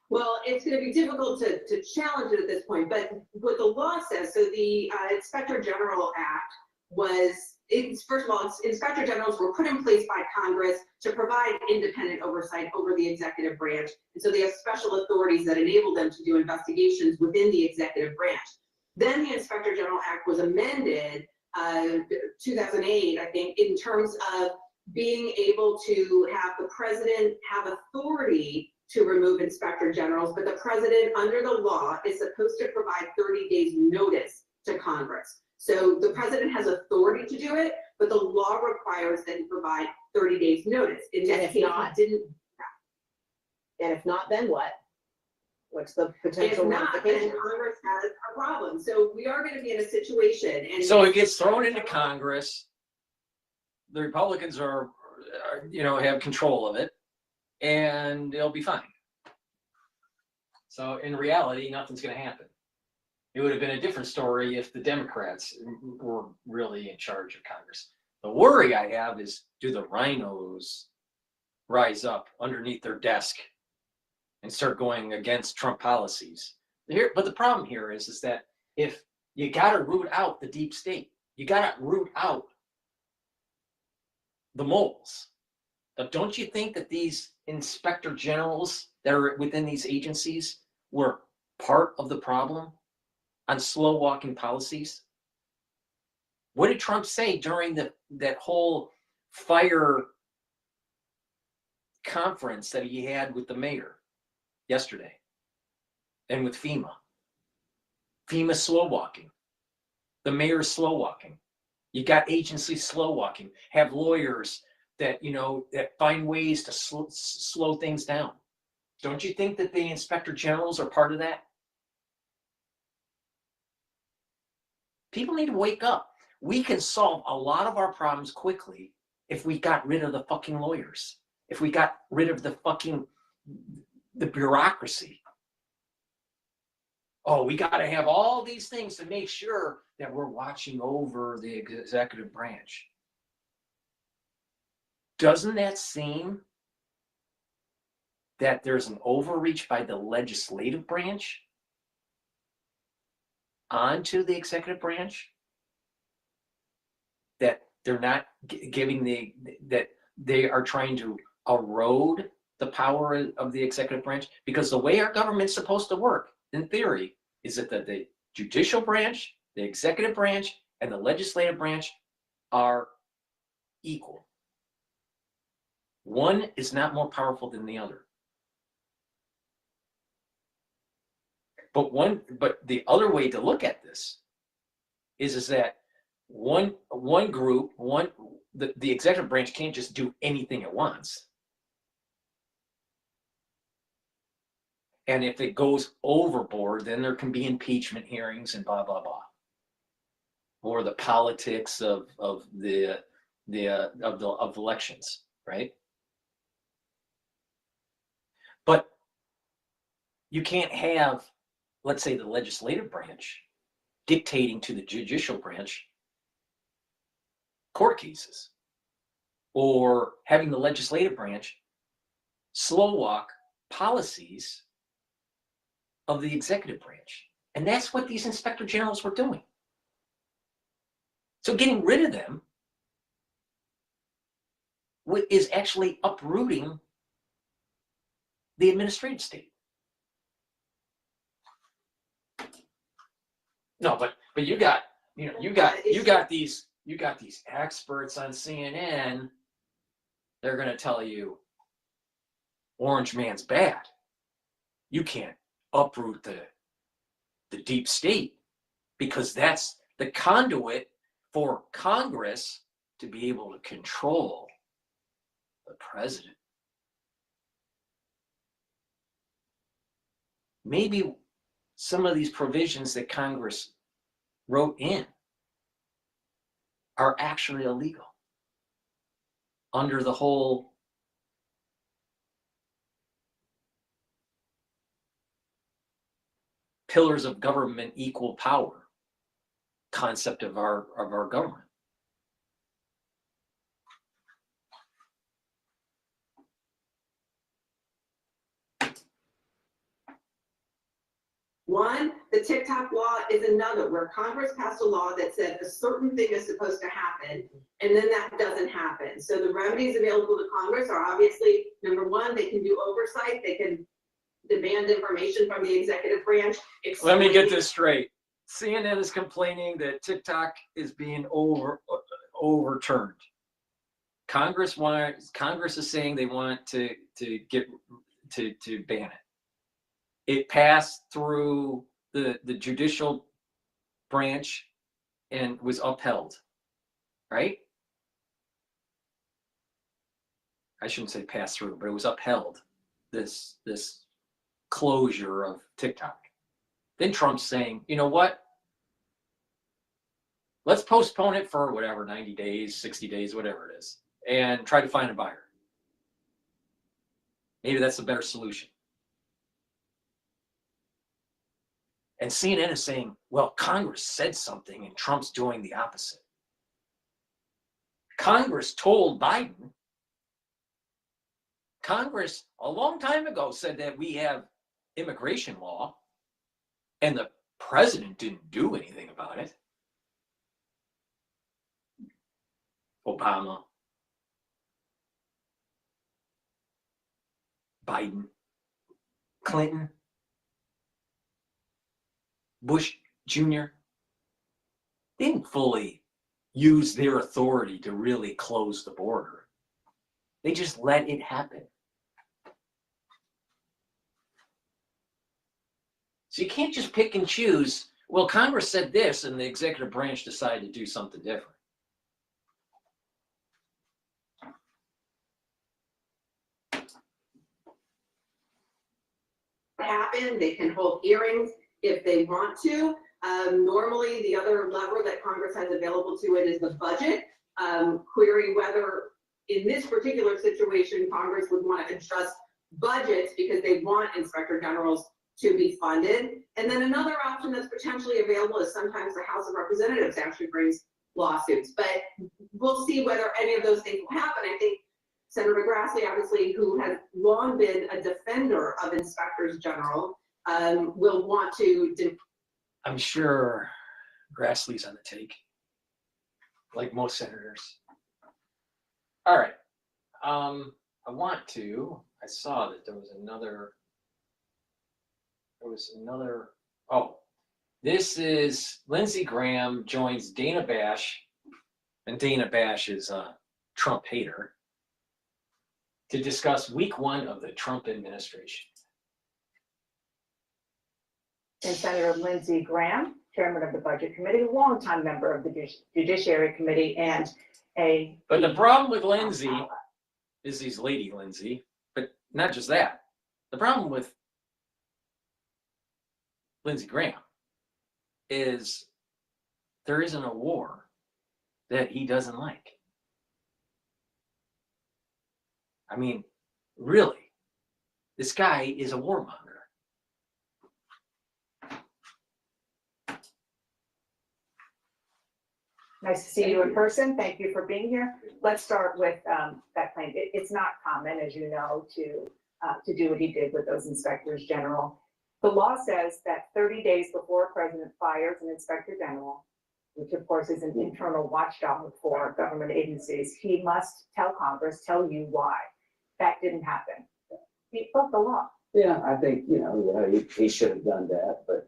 Well, it's going to be difficult to challenge it at this point, but what the law says, so the Inspector General Act first of all, inspector generals were put in place by Congress to provide independent oversight over the executive branch. And so they have special authorities that enable them to do investigations within the executive branch. Then the Inspector General Act was amended 2008, I think, in terms of being able to have the president have authority to remove inspector generals, but the president under the law is supposed to provide 30 days notice to Congress. So the president has authority to do it, but the law requires that he provide 30 days notice. In this case, he didn't. And if not, then what? What's the potential? If not, then Congress has a problem. So we are going to be in a situation. And so it gets thrown into Congress. The Republicans are have control of it, and it'll be fine. So in reality, nothing's going to happen. It would have been a different story if the Democrats were really in charge of Congress. The worry I have is, do the rhinos rise up underneath their desk and start going against Trump policies? But the problem here is that if you got to root out the deep state, you got to root out the moles. But don't you think that these inspector generals that are within these agencies were part of the problem on slow walking policies? What did Trump say during that whole fire conference that he had with the mayor yesterday and with FEMA. FEMA slow walking. The mayor's slow walking. You got agencies slow walking. Have lawyers that, you know, that find ways to slow things down. Don't you think that the inspector generals are part of that? People need to wake up. We can solve a lot of our problems quickly if we got rid of the fucking lawyers. If we got rid of the bureaucracy. Oh, we got to have all these things to make sure that we're watching over the executive branch. Doesn't that seem that there's an overreach by the legislative branch onto the executive branch? That they're not giving that they are trying to erode the power of the executive branch? Because the way our government's supposed to work, in theory, is that the judicial branch, the executive branch, and the legislative branch are equal. One is not more powerful than the other. But the other way to look at this is that one group, the executive branch can't just do anything it wants. And if it goes overboard, then there can be impeachment hearings and blah, blah, blah. Or the politics of elections, right? But you can't have, let's say, the legislative branch dictating to the judicial branch court cases, or having the legislative branch slow walk policies of the executive branch. And that's what these inspector generals were doing. So getting rid of them is actually uprooting the administrative state. No, but you got these experts on CNN. They're going to tell you Orange Man's bad. You can't uproot the deep state because that's the conduit for Congress to be able to control the president. Maybe some of these provisions that Congress wrote in are actually illegal under the whole pillars of government equal power concept of our government. One, the TikTok law is another, where Congress passed a law that said a certain thing is supposed to happen, and then that doesn't happen. So the remedies available to Congress are obviously, number one, they can do oversight, they can demand information from the executive branch. Let me get this straight. CNN is complaining that TikTok is being overturned. Congress is saying they want to ban it. It passed through the judicial branch and was upheld, right? I shouldn't say passed through, but it was upheld, this closure of TikTok. Then Trump's saying, you know what? Let's postpone it for whatever, 90 days, 60 days, whatever it is, and try to find a buyer. Maybe that's a better solution. And CNN is saying, well, Congress said something and Trump's doing the opposite. Congress told Biden, Congress a long time ago said that we have immigration law and the president didn't do anything about it. Obama, Biden, Clinton, Bush Jr. didn't fully use their authority to really close the border. They just let it happen. So you can't just pick and choose. Well, Congress said this and the executive branch decided to do something different. Happen, they can hold hearings if they want to. Normally, the other lever that Congress has available to it is the budget. Query whether in this particular situation, Congress would want to adjust budgets because they want inspector generals to be funded. And then another option that's potentially available is sometimes the House of Representatives actually brings lawsuits. But we'll see whether any of those things will happen. I think Senator Grassley, obviously, who has long been a defender of inspectors general, will want to. I'm sure Grassley's on the take, like most senators. All right. I saw that there was another, oh, this is Lindsey Graham joins Dana Bash, and Dana Bash is a Trump hater, to discuss week 1 of the Trump administration. And Senator Lindsey Graham, chairman of the Budget Committee, longtime member of the Judiciary Committee, and a. But the problem with Lindsey is he's Lady Lindsey, but not just that. The problem with Lindsey Graham is there isn't a war that he doesn't like. I mean, really, this guy is a warmonger. Nice to see you in person. Thank you for being here. Let's start with that claim. It's not common, as you know, to do what he did with those inspectors general. The law says that 30 days before a president fires an inspector general, which of course is an internal watchdog for government agencies, he must tell Congress, tell you why. That didn't happen. He broke the law. Yeah, I think, he should have done that, but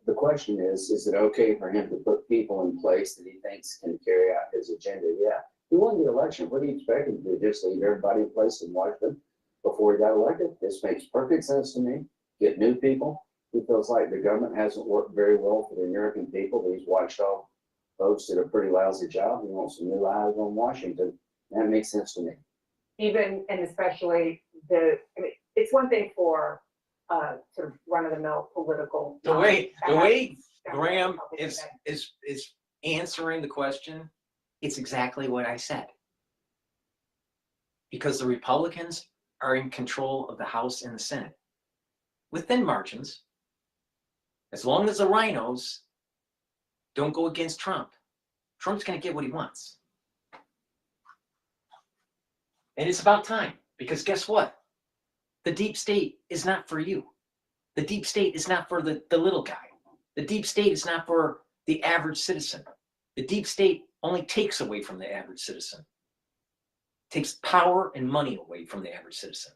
the question is it okay for him to put people in place that he thinks can carry out his agenda? Yeah. He won the election. What do you expect him to do? Just leave everybody in place and watch them before he got elected? This makes perfect sense to me. Get new people. He feels like the government hasn't worked very well for the American people. These watchdog folks did a pretty lousy job. He wants some new eyes on Washington. That makes sense to me. Even and especially it's one thing for sort of run-of-the-mill political. The way Graham is answering the question, it's exactly what I said. Because the Republicans are in control of the House and the Senate within margins. As long as the rhinos don't go against Trump, Trump's going to get what he wants. And it's about time, because guess what? The deep state is not for you. The deep state is not for the little guy. The deep state is not for the average citizen. The deep state only takes away from the average citizen. Takes power and money away from the average citizen.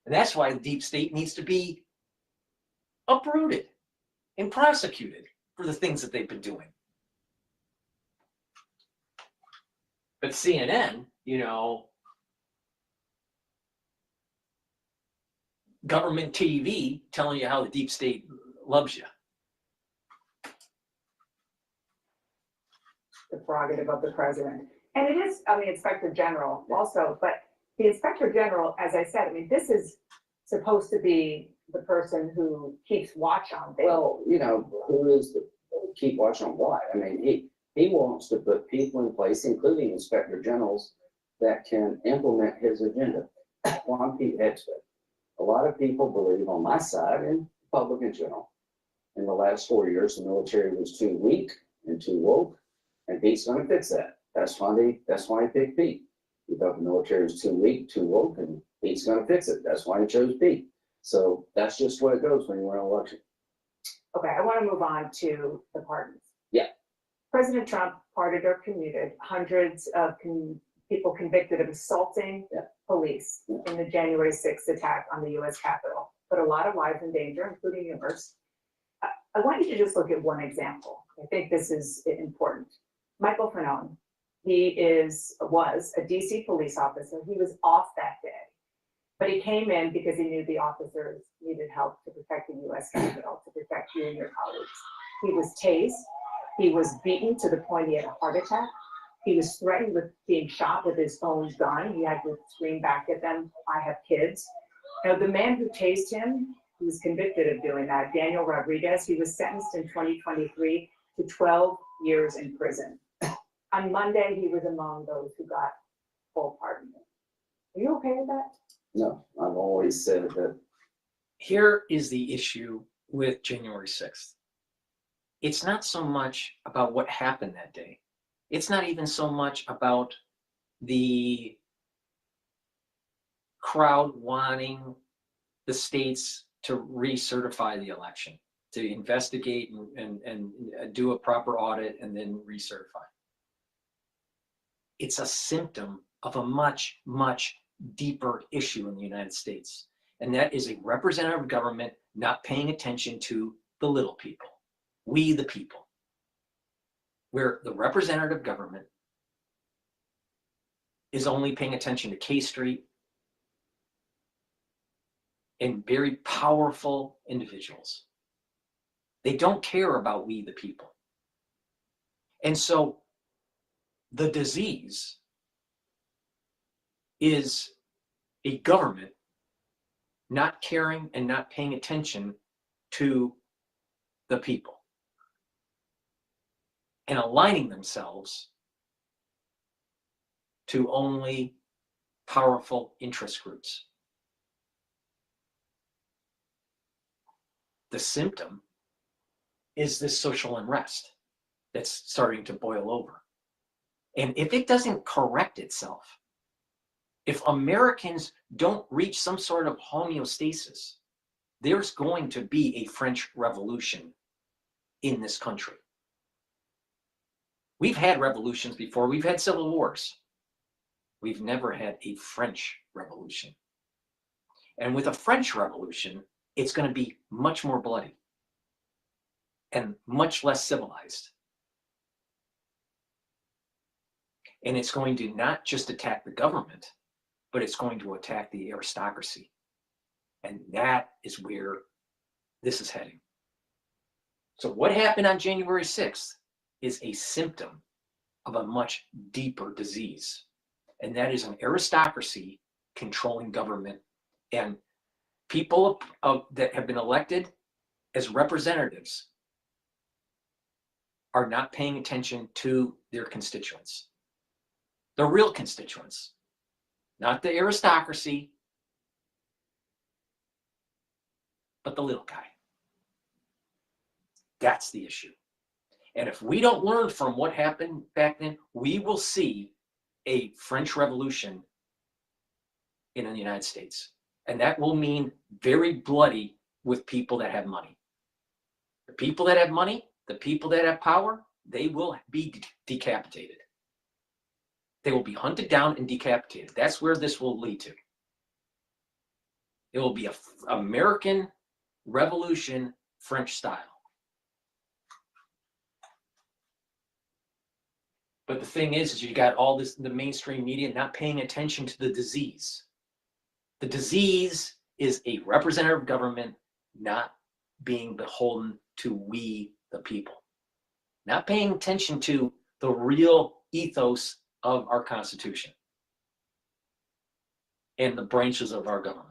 And that's why the deep state needs to be uprooted and prosecuted for the things that they've been doing. But CNN, government TV telling you how the deep state loves you. The prerogative of the president. And it is, Inspector General also, but the Inspector General, as I said, this is supposed to be the person who keeps watch on things. Well, who is the keep watch on what? He wants to put people in place, including Inspector Generals, that can implement his agenda. Well, I'm Pete Hegseth. A lot of people believe on my side, and public in general, in the last 4 years, the military was too weak and too woke, and Pete's going to fix that. That's why he picked Pete. He thought the military was too weak, too woke, and Pete's going to fix it. That's why he chose Pete. So that's just the way it goes when you win an election. Okay, I want to move on to the pardons. Yeah. President Trump pardoned or commuted hundreds of people convicted of assaulting police in the January 6th attack on the U.S. Capitol. Put a lot of lives in danger, including yours. I want you to just look at one example. I think this is important. Michael Fanone, he was a DC police officer. He was off that day. But he came in because he knew the officers needed help to protect the US Capitol, to protect you and your colleagues. He was tased. He was beaten to the point he had a heart attack. He was threatened with being shot with his own gun. He had to scream back at them, I have kids. Now, the man who tased him, he was convicted of doing that, Daniel Rodriguez. He was sentenced in 2023 to 12 years in prison. On Monday, he was among those who got full pardon. Are you okay with that? No, I've always said that. Here is the issue with January 6th. It's not so much about what happened that day. It's not even so much about the crowd wanting the states to recertify the election, to investigate and do a proper audit and then recertify. It's a symptom of a much, much deeper issue in the United States. And that is a representative government not paying attention to the little people, we the people, where the representative government is only paying attention to K Street and very powerful individuals. They don't care about we the people. And so the disease is a government not caring and not paying attention to the people and aligning themselves to only powerful interest groups. The symptom is this social unrest that's starting to boil over. And if it doesn't correct itself, if Americans don't reach some sort of homeostasis, there's going to be a French Revolution in this country. We've had revolutions before. We've had civil wars. We've never had a French Revolution. And with a French Revolution, it's going to be much more bloody and much less civilized. And it's going to not just attack the government, but it's going to attack the aristocracy. And that is where this is heading. So what happened on January 6th is a symptom of a much deeper disease. And that is an aristocracy controlling government, and people that have been elected as representatives are not paying attention to their constituents. The real constituents, not the aristocracy, but the little guy. That's the issue. And if we don't learn from what happened back then, we will see a French Revolution in the United States. And that will mean very bloody with people that have money. The people that have money, the people that have power, they will be decapitated. They will be hunted down and decapitated. That's where this will lead to. It will be an American Revolution, French style. But the thing is you got all this, the mainstream media not paying attention to the disease. The disease is a representative government not being beholden to we, the people. Not paying attention to the real ethos of our Constitution and the branches of our government.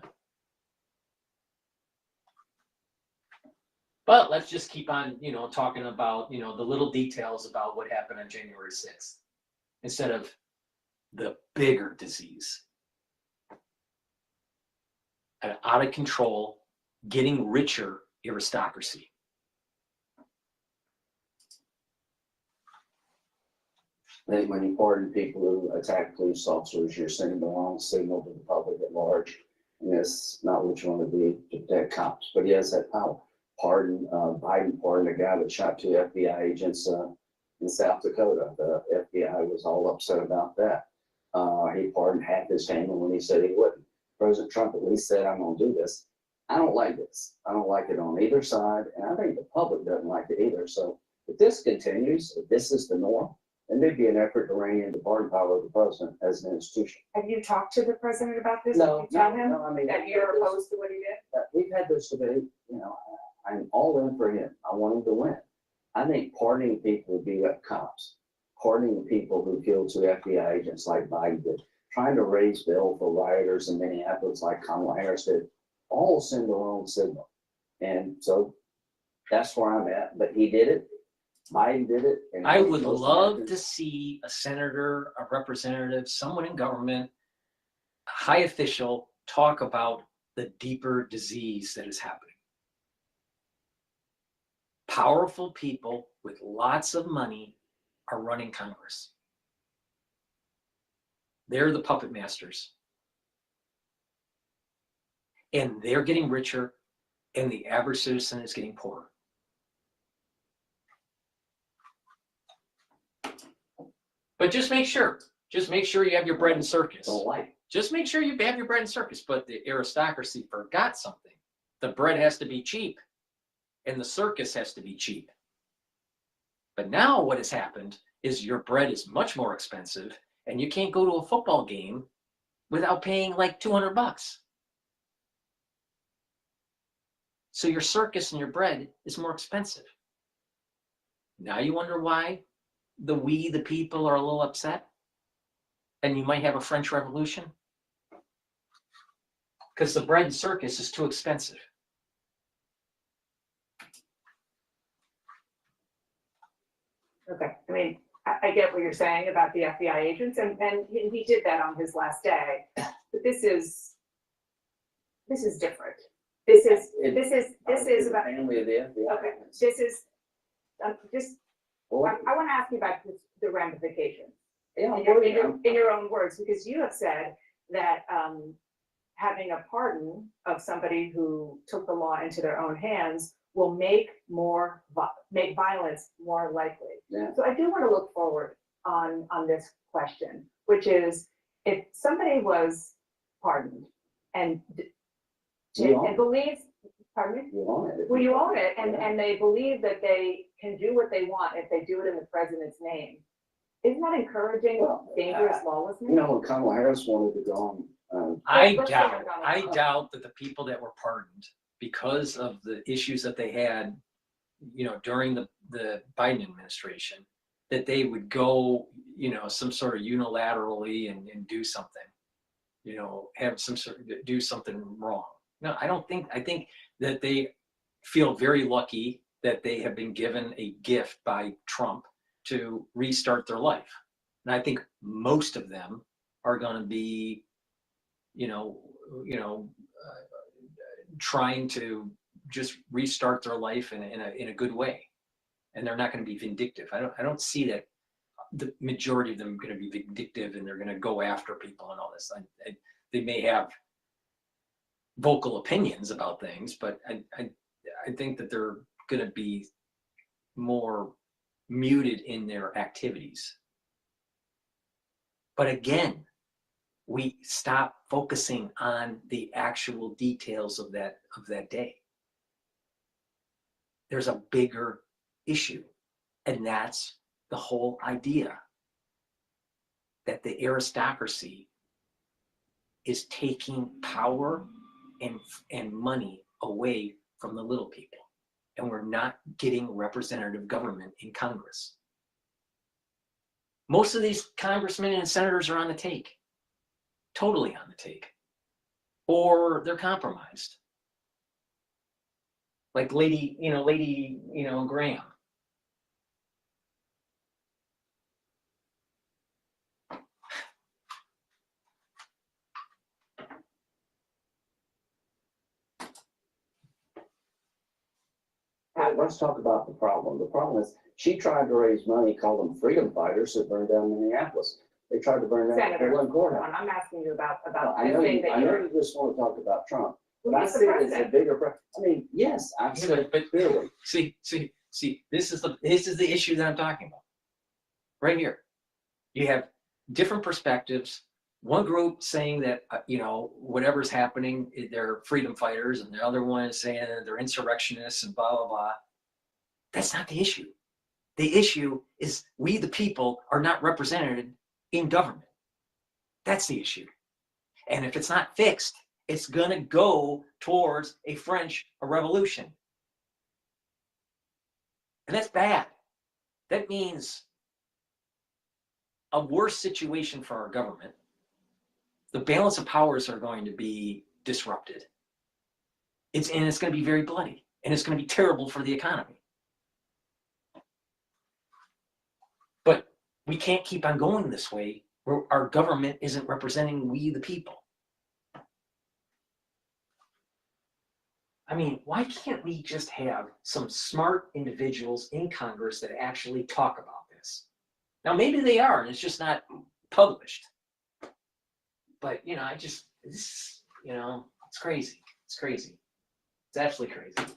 But let's just keep on, talking about, the little details about what happened on January 6th instead of the bigger disease. An out of control, getting richer aristocracy. I think when you pardon people who attack police officers, you're sending the wrong signal to the public at large. And that's not what you want to be to protect cops, but he has that power. Biden pardoned a guy that shot 2 FBI agents in South Dakota. The FBI was all upset about that. He pardoned half his family when he said he wouldn't. President Trump at least said, I'm going to do this. I don't like this. I don't like it on either side, and I think the public doesn't like it either. So if this continues, if this is the norm, It may be an effort to rein in the pardon power of the president as an institution. Have you talked to the president about this? No, Did you tell no, him no, I mean, that you're opposed to what he did? We've had this debate, you know, I'm all in for him. I want him to win. I think pardoning people who beat up cops, pardoning people who killed 2 FBI agents like Biden did, trying to raise bail for rioters in Minneapolis like Kamala Harris did, all send the wrong signal. And so that's where I'm at. But he did it. Biden did it. And I would most love Americans- to see a senator, a representative, someone in government, a high official talk about the deeper disease that is happening. Powerful people with lots of money are running Congress. They're the puppet masters. And they're getting richer, and the average citizen is getting poorer. But just make sure you have your bread and circus. Just make sure you have your bread and circus. But the aristocracy forgot something. The bread has to be cheap, and the circus has to be cheap. But now what has happened is your bread is much more expensive, and you can't go to a football game without paying like $200. So your circus and your bread is more expensive. Now you wonder why the people are a little upset, and you might have a French Revolution? Because the bread and circus is too expensive. Okay, I mean, I get what you're saying about the FBI agents, and he did that on his last day. But this is different. This is about family of the FBI. Okay, this is just. I want to ask you about the ramifications. Yeah, in your own words, because you have said that having a pardon of somebody who took the law into their own hands will make violence more likely. Yeah. So I do want to look forward on this question, which is if somebody was pardoned and believes, pardon me? You own it. Well, you own it, and they believe that they can do what they want if they do it in the president's name. Isn't that encouraging dangerous lawlessness? You know, when Kamala Harris wanted to go on. I doubt that the people that were pardoned because of the issues that they had, you know, during the Biden administration, that they would go, you know, some sort of unilaterally and do something, you know, have some sort of do something wrong. No, I don't think. I think that they feel very lucky that they have been given a gift by Trump to restart their life. And I think most of them are going to be, trying to just restart their life in a good way, and they're not going to be vindictive. I don't see that the majority of them are going to be vindictive and they're going to go after people and all this. They may have vocal opinions about things, but I think that they're going to be more muted in their activities. But again, we stop focusing on the actual details of that day. There's a bigger issue, and that's the whole idea that the aristocracy is taking power and money away from the little people, and we're not getting representative government in Congress. Most of these congressmen and senators are on the take, totally on the take, or they're compromised. Like Lady Graham. Let's talk about the problem. The problem is she tried to raise money, call them freedom fighters that burned down Minneapolis. They tried to burn down Senator, the one courthouse. I'm asking you about I know thing you, that I know you're. you just want to talk about Trump, but Well, I he's the see it as a president. bigger problem. I mean, yes, I've Yeah, said it but clearly. See, this is the issue that I'm talking about. Right here. You have different perspectives. One group saying that, whatever's happening, they're freedom fighters, and the other one is saying that they're insurrectionists and blah, blah, blah. That's not the issue. The issue is we, the people, are not represented in government. That's the issue. And if it's not fixed, it's going to go towards a revolution. And that's bad. That means a worse situation for our government. The balance of powers are going to be disrupted. It's going to be very bloody, and it's going to be terrible for the economy. But we can't keep on going this way where our government isn't representing we, the people. I mean, why can't we just have some smart individuals in Congress that actually talk about this? Now, maybe they are, and it's just not published. But, you know, it's crazy. It's crazy. It's absolutely crazy.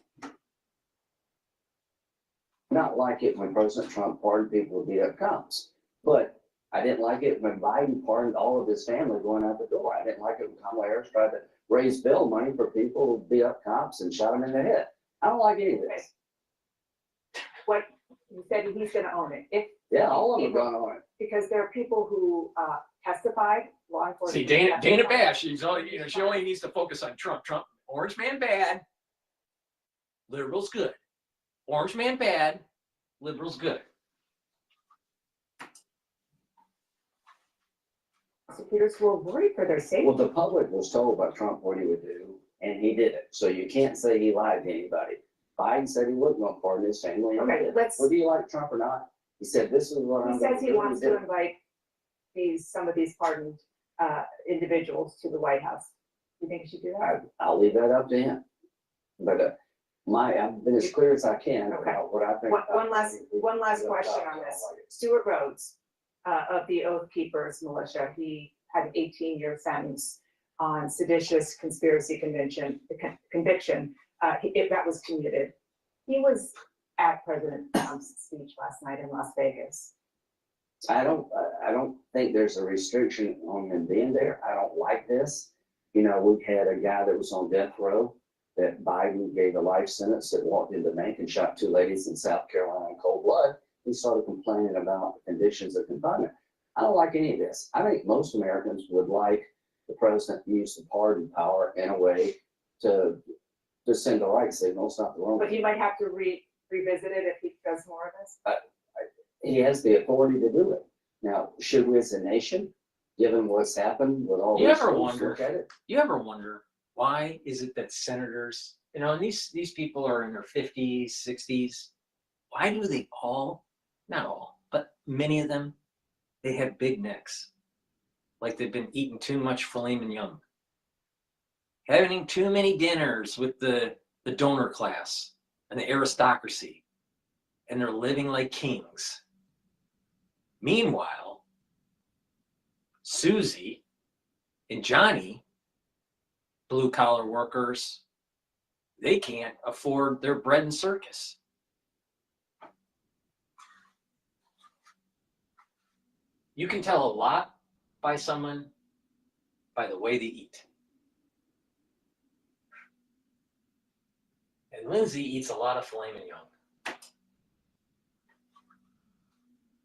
Not like it when President Trump pardoned people with beat up cops, but I didn't like it when Biden pardoned all of his family going out the door. I didn't like it when Kamala Harris tried to raise bail money for people who beat up cops and shot them in the head. I don't like any of this. What you said, he's going to own it. Yeah, all of them are going to own it. Because there are people who testified, law enforcement. See, Dana Bash, she only needs to focus on Trump. Trump, orange man bad, liberals good. Orange man bad, liberals good. Prosecutors were worried for their safety. Well, the public was told by Trump what he would do, and he did it. So you can't say he lied to anybody. Biden said he wasn't going to pardon his family. Okay, whether you like Trump or not, he said, this is what I'm going to do. He says he wants to invite some of these pardoned individuals to the White House. You think he should do that? I'll leave that up to him. But I've been as clear as I can about what I think. One last question on this. Stuart Rhodes of the Oath Keepers militia, he had an 18-year sentence on seditious conspiracy conviction. That was commuted. He was at President Trump's speech last night in Las Vegas. I don't think there's a restriction on him being there. I don't like this. You know, we had a guy that was on death row that Biden gave a life sentence that walked into the bank and shot 2 ladies in South Carolina in cold blood. He started complaining about the conditions of confinement. I don't like any of this. I think most Americans would like the president to use the pardon power in a way to send the right signals, not the wrong. But he might have to revisit it if he does more of this. He has the authority to do it. Now, should we as a nation, given what's happened with all You these ever things, wonder? look at it? You ever wonder why is it that senators, and these people are in their 50s, 60s, why do they all, not all, but many of them, they have big necks, like they've been eating too much filet mignon, having too many dinners with the donor class and the aristocracy, and they're living like kings. Meanwhile, Susie and Johnny, blue-collar workers, they can't afford their bread and circus. You can tell a lot by someone by the way they eat. And Lindsay eats a lot of filet mignon.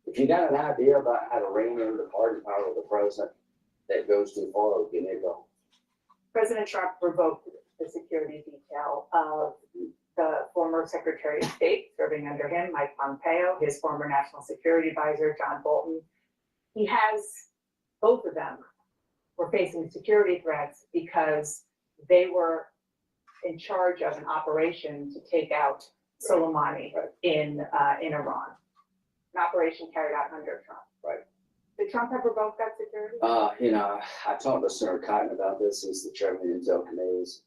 If you got an idea about how to rein in the pardon power of the president that goes too far, give me a go. President Trump revoked the security detail of the former Secretary of State serving under him, Mike Pompeo, his former National Security Advisor, John Bolton. He has, both of them were facing security threats because they were in charge of an operation to take out Soleimani in Iran. An operation carried out under Trump. Right. Did Trump have revoked that security? I talked to Senator Cotton about this. He's the chairman of the Intel committees.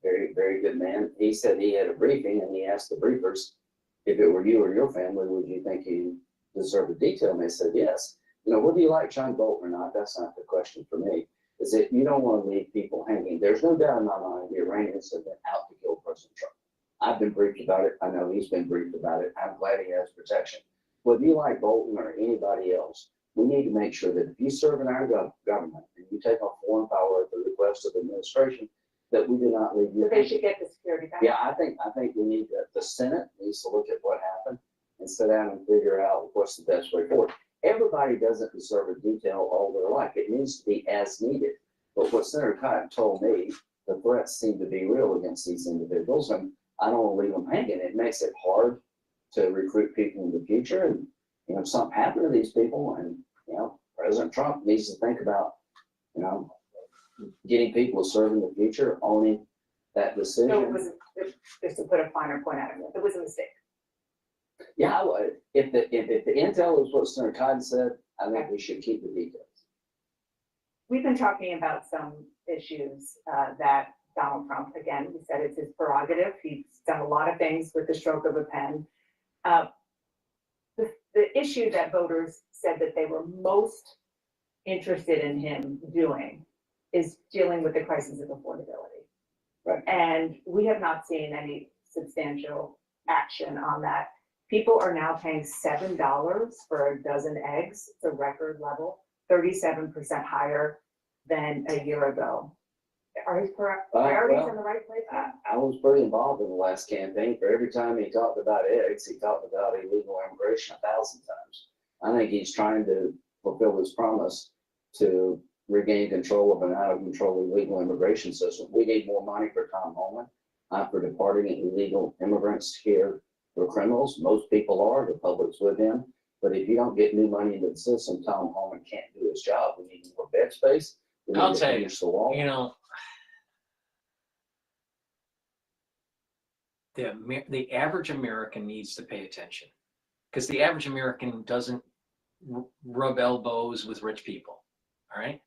Very, very good man. He said he had a briefing and he asked the briefers, if it were you or your family, would you think you deserve a detail? And they said yes. Whether you like John Bolton or not, that's not the question for me. Is that you don't want to leave people hanging. There's no doubt in my mind the Iranians have been out to kill President Trump. I've been briefed about it. I know he's been briefed about it. I'm glad he has protection. Whether you like Bolton or anybody else, we need to make sure that if you serve in our government and you take on foreign power at the request of the administration, that we do not leave you. So they should get the security back. Yeah, I think we need the Senate needs to look at what happened and sit down and figure out what's the best way forward. Everybody doesn't deserve a detail all their life. It needs to be as needed. But what Senator Cotton told me, the threats seem to be real against these individuals, and I don't want to leave them hanging. It makes it hard to recruit people in the future. And, you know, if something happened to these people, and, you know, President Trump needs to think about, you know, getting people to serve in the future, owning that decision. So it was, just to put a finer point on it, it was a mistake. Yeah, if the intel is what Senator Cotton said, I think we should keep the details. We've been talking about some issues that Donald Trump, again, he said it's his prerogative. He's done a lot of things with the stroke of a pen. The issue that voters said that they were most interested in him doing is dealing with the crisis of affordability. Right. And we have not seen any substantial action on that. People are now paying $7 for a dozen eggs. It's a record level, 37% higher than a year ago. Are his priorities in the right place? I was pretty involved in the last campaign. For every time he talked about eggs, he talked about illegal immigration 1,000 times. I think he's trying to fulfill his promise to regain control of an out of control illegal immigration system. We need more money for Tom Homan, for deporting illegal immigrants here. We're criminals. Most people are. The public's with him. But if you don't get new money into the system, Tom Homan can't do his job. We need more bed space. We I'll need to tell you, finish the wall. you know, the average American needs to pay attention, because the average American doesn't rub elbows with rich people. All right.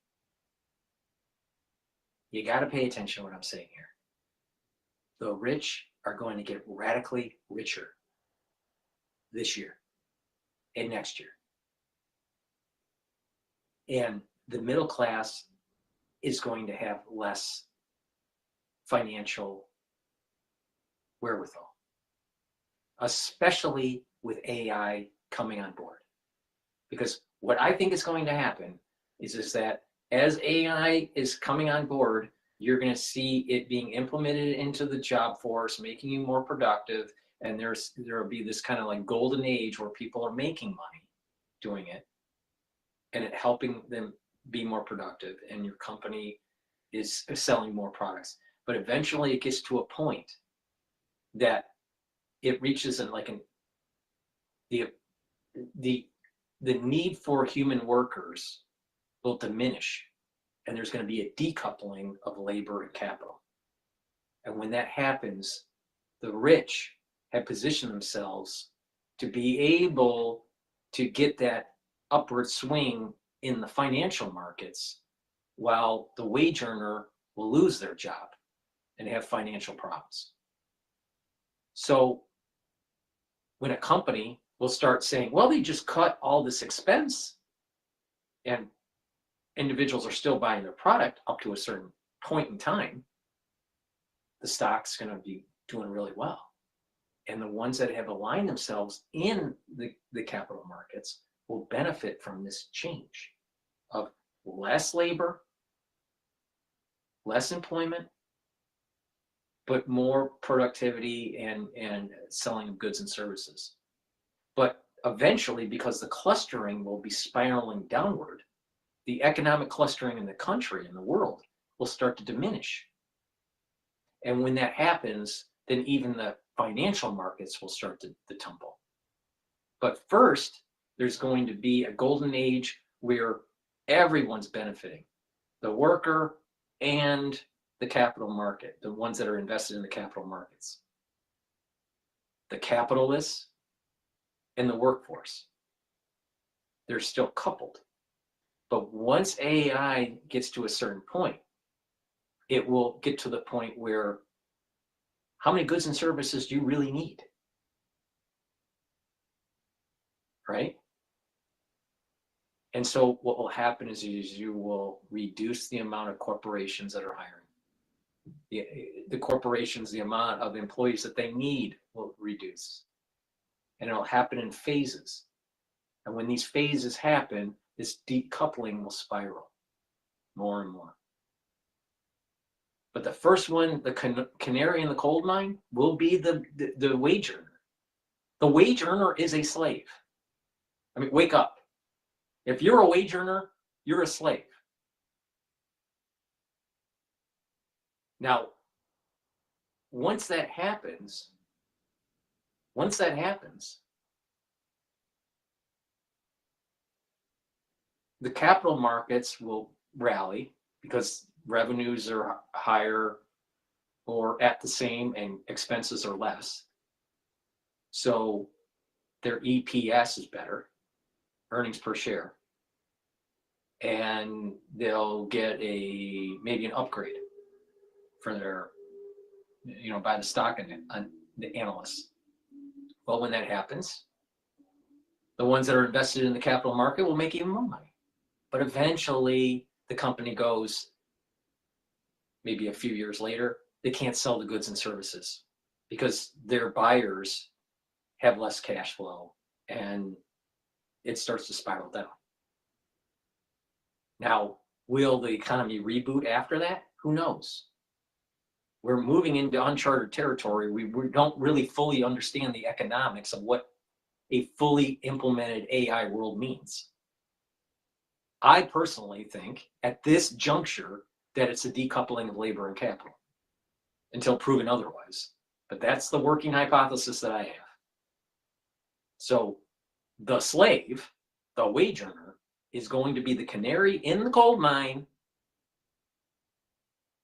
You got to pay attention to what I'm saying here. The rich are going to get radically richer this year and next year. And the middle class is going to have less financial wherewithal, especially with AI coming on board. Because what I think is going to happen is that as AI is coming on board, you're going to see it being implemented into the job force, making you more productive, and there will be this kind of like golden age where people are making money doing it, and it helping them be more productive, and your company is selling more products. But eventually it gets to a point that it reaches in like the need for human workers will diminish, and there's going to be a decoupling of labor and capital. And when that happens, the rich have positioned themselves to be able to get that upward swing in the financial markets, while the wage earner will lose their job and have financial problems. So when a company will start saying, well, they just cut all this expense, and individuals are still buying their product up to a certain point in time, the stock's going to be doing really well. And the ones that have aligned themselves in the capital markets will benefit from this change of less labor, less employment, but more productivity and selling of goods and services. But eventually, because the clustering will be spiraling downward, the economic clustering in the country and the world will start to diminish. And when that happens, then even the financial markets will start to tumble. But first, there's going to be a golden age where everyone's benefiting, the worker and the capital market, the ones that are invested in the capital markets, the capitalists and the workforce. They're still coupled. But once AI gets to a certain point, it will get to the point where how many goods and services do you really need? Right? And so what will happen is you will reduce the amount of corporations that are hiring. The corporations, the amount of employees that they need will reduce. And it'll happen in phases. And when these phases happen, this decoupling will spiral more and more. But the first one, the canary in the coal mine, will be the wage earner. The wage earner is a slave. I mean, wake up. If you're a wage earner, you're a slave. Now, once that happens, the capital markets will rally because revenues are higher or at the same and expenses are less. So their EPS is better, earnings per share. And they'll get maybe an upgrade for their, by the stock and the analysts. Well, when that happens, the ones that are invested in the capital market will make even more money. But eventually the company goes, maybe a few years later, they can't sell the goods and services because their buyers have less cash flow and it starts to spiral down. Now, will the economy reboot after that? Who knows? We're moving into uncharted territory. We don't really fully understand the economics of what a fully implemented AI world means. I personally think at this juncture that it's a decoupling of labor and capital until proven otherwise. But that's the working hypothesis that I have. So the slave, the wage earner, is going to be the canary in the coal mine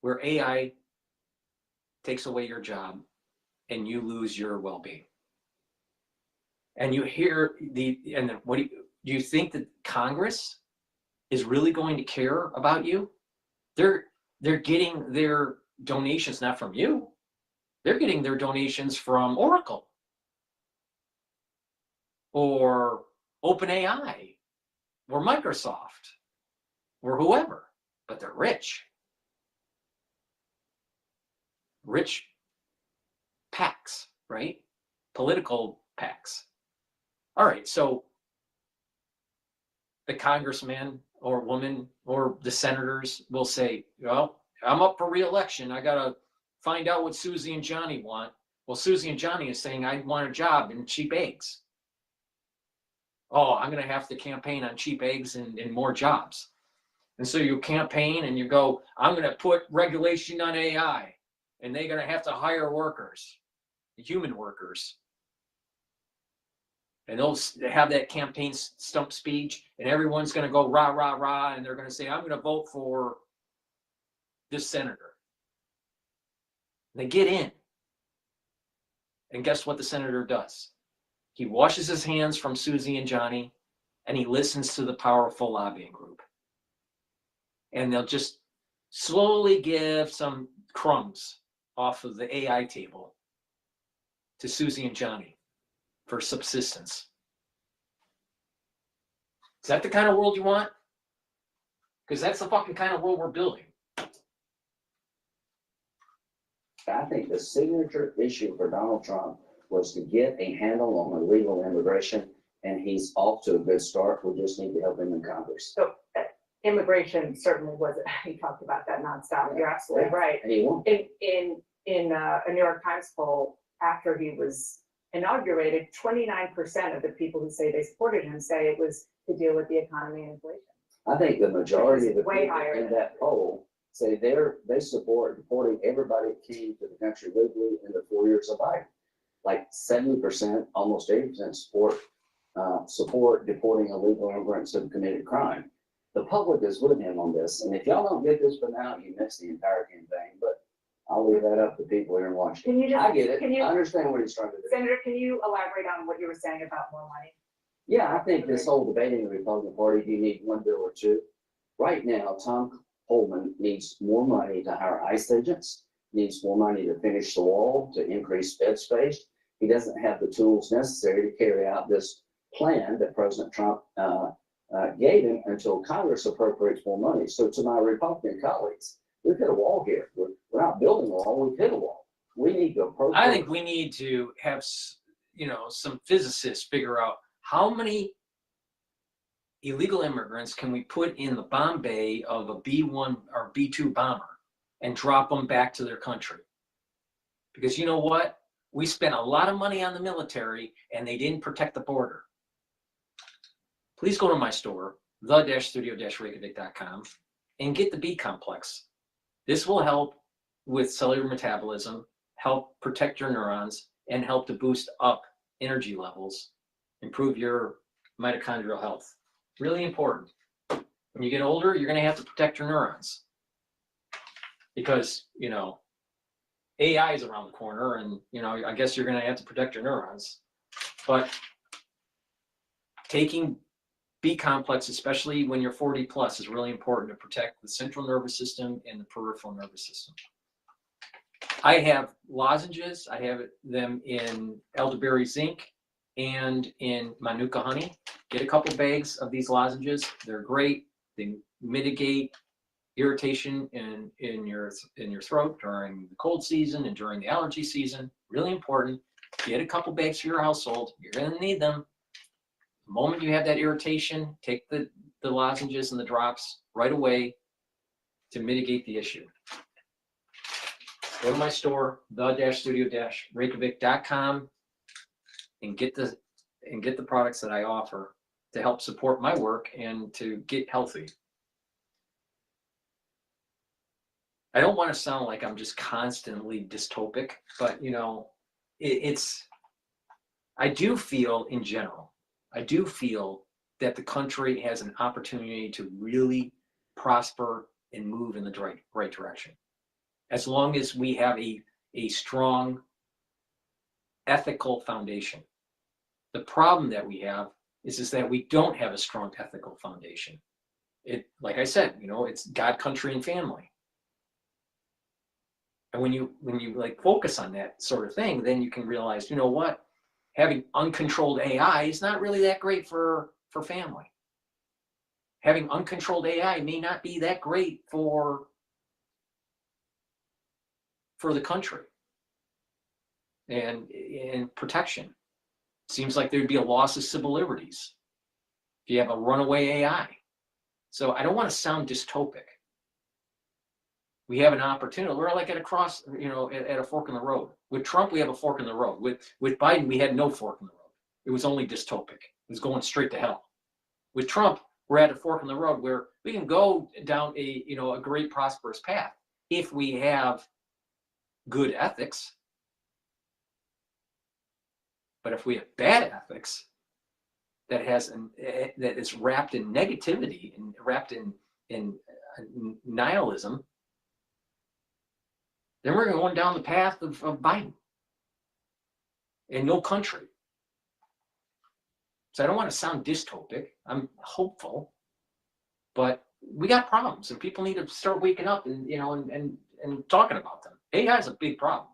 where AI takes away your job and you lose your well-being. And you hear what do you think that Congress is really going to care about you? They're getting their donations not from you. They're getting their donations from Oracle or OpenAI or Microsoft or whoever, but they're rich. Rich PACs, right? Political PACs. All right, so the congressman or woman or the senators will say, well, I'm up for re-election. I got to find out what Susie and Johnny want. Well, Susie and Johnny is saying, I want a job in cheap eggs. Oh, I'm going to have to campaign on cheap eggs and more jobs. And so you campaign and you go, I'm going to put regulation on AI and they're going to have to hire workers, human workers. And they'll have that campaign stump speech and everyone's going to go rah, rah, rah. And they're going to say, I'm going to vote for this senator. They get in. And guess what the senator does? He washes his hands from Susie and Johnny and he listens to the powerful lobbying group. And they'll just slowly give some crumbs off of the AI table to Susie and Johnny for subsistence. Is that the kind of world you want? Because that's the fucking kind of world we're building. I think the signature issue for Donald Trump was to get a handle on illegal immigration, and he's off to a good start. We just need to help him in Congress. So immigration certainly was, he talked about that nonstop. You're absolutely right. And he won't. In a New York Times poll, after he was inaugurated, 29% of the people who say they supported him say it was to deal with the economy and inflation. I think the majority of the Way people higher in than that poll say they support deporting everybody that came to the country legally in the 4 years of Biden. Like 70%, almost 80% support deporting illegal immigrants who have committed crime. The public is with him on this, and if y'all don't get this by now, you missed the entire campaign. But I'll leave that up to people here in Washington. Can you just, I get it. Can you, I understand what he's trying to do. Senator, can you elaborate on what you were saying about more money? Yeah, I think this whole debate in the Republican Party, do you need one bill or two? Right now, Tom Homan needs more money to hire ICE agents, needs more money to finish the wall, to increase bed space. He doesn't have the tools necessary to carry out this plan that President Trump gave him until Congress appropriates more money. So to my Republican colleagues, we've hit a wall here. We're not building a wall, we've hit a wall. We need to appropriate. I think we need to have, some physicists figure out how many illegal immigrants can we put in the bomb bay of a B-1 or B-2 bomber and drop them back to their country. Because you know what? we spent a lot of money on the military and they didn't protect the border. Please go to my store, the-studio-reykjavik.com, and get the B complex. This will help with cellular metabolism, help protect your neurons, and help to boost up energy levels, improve your mitochondrial health. Really important. When you get older, you're going to have to protect your neurons because, you know, AI is around the corner, and, you know, I guess you're going to have to protect your neurons. But taking B complex, especially when you're 40 plus, is really important to protect the central nervous system and the peripheral nervous system. I have lozenges. I have them in elderberry zinc and in manuka honey. Get a couple bags of these lozenges. They're great. They mitigate irritation in your throat during the cold season and during the allergy season. Really important. Get a couple bags for your household. You're going to need them. The moment you have that irritation, take the lozenges and the drops right away to mitigate the issue. Go to my store, the-studio-reykjavik.com, and get the products that I offer to help support my work and to get healthy. I don't want to sound like I'm just constantly dystopic, but, you know, I do feel in general, I do feel that the country has an opportunity to really prosper and move in the right direction. As long as we have a strong ethical foundation. The problem that we have is that we don't have a strong ethical foundation. Like I said, you know, it's God, country, and family. And when you like focus on that sort of thing, then you can realize, you know what, having uncontrolled AI is not really that great for family. Having uncontrolled AI may not be that great for the country and protection. Seems like there'd be a loss of civil liberties if you have a runaway AI. So I don't want to sound dystopic. We have an opportunity. We're like at a cross, you know, at a fork in the road. With Trump, we have a fork in the road. With Biden, we had no fork in the road. It was only dystopic. It was going straight to hell. With Trump, we're at a fork in the road where we can go down a great prosperous path if we have good ethics. But if we have bad ethics that is wrapped in negativity and wrapped in nihilism, then we're going down the path of Biden and no country. So I don't want to sound dystopic. I'm hopeful, but we got problems, and people need to start waking up and talking about them. AI is a big problem.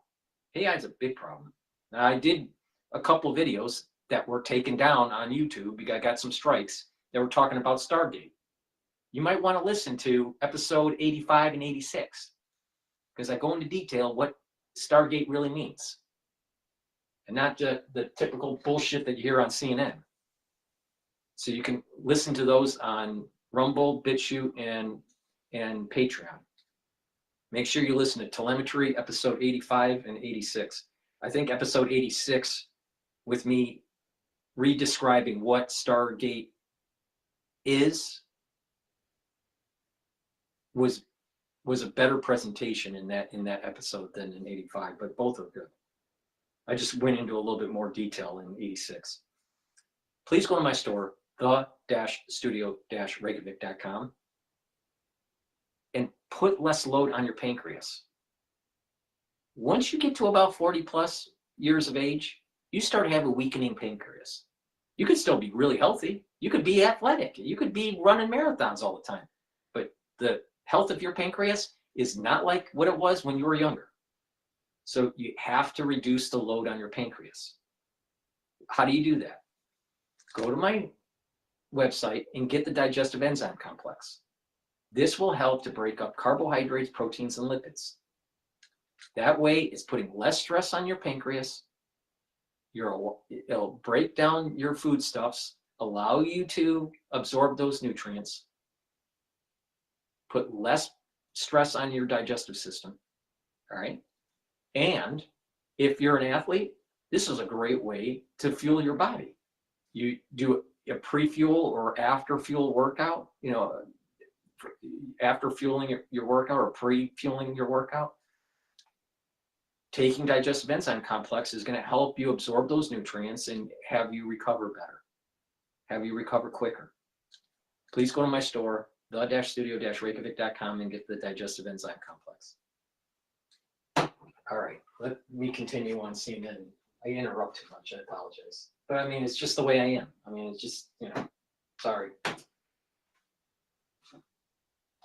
AI is a big problem. Now, I did a couple videos that were taken down on YouTube because I got some strikes that were talking about Stargate. You might want to listen to episode 85 and 86 because I go into detail what Stargate really means and not the typical bullshit that you hear on CNN. So you can listen to those on Rumble, Bitchute, and Patreon. Make sure you listen to Telemetry, episode 85 and 86. I think episode 86, with me redescribing what Stargate is, was a better presentation in that episode than in 85, but both are good. I just went into a little bit more detail in 86. Please go to my store, the-studio-reykjavik.com, and put less load on your pancreas. Once you get to about 40 plus years of age, you start to have a weakening pancreas. You could still be really healthy. You could be athletic. You could be running marathons all the time. But the health of your pancreas is not like what it was when you were younger. So you have to reduce the load on your pancreas. How do you do that? Go to my website and get the digestive enzyme complex. This will help to break up carbohydrates, proteins, and lipids. That way, it's putting less stress on your pancreas. It'll break down your foodstuffs, allow you to absorb those nutrients, put less stress on your digestive system, all right? And if you're an athlete, this is a great way to fuel your body. You do a pre-fuel or after fuel workout, you know, after fueling your workout or pre-fueling your workout. Taking digestive enzyme complex is going to help you absorb those nutrients and have you recover better, have you recover quicker. Please go to my store, the-studio-reykjavik.com, and get the digestive enzyme complex. All right, let me continue on CNN. I interrupt too much, I apologize. But I mean, it's just the way I am. I mean, it's just, you know, sorry.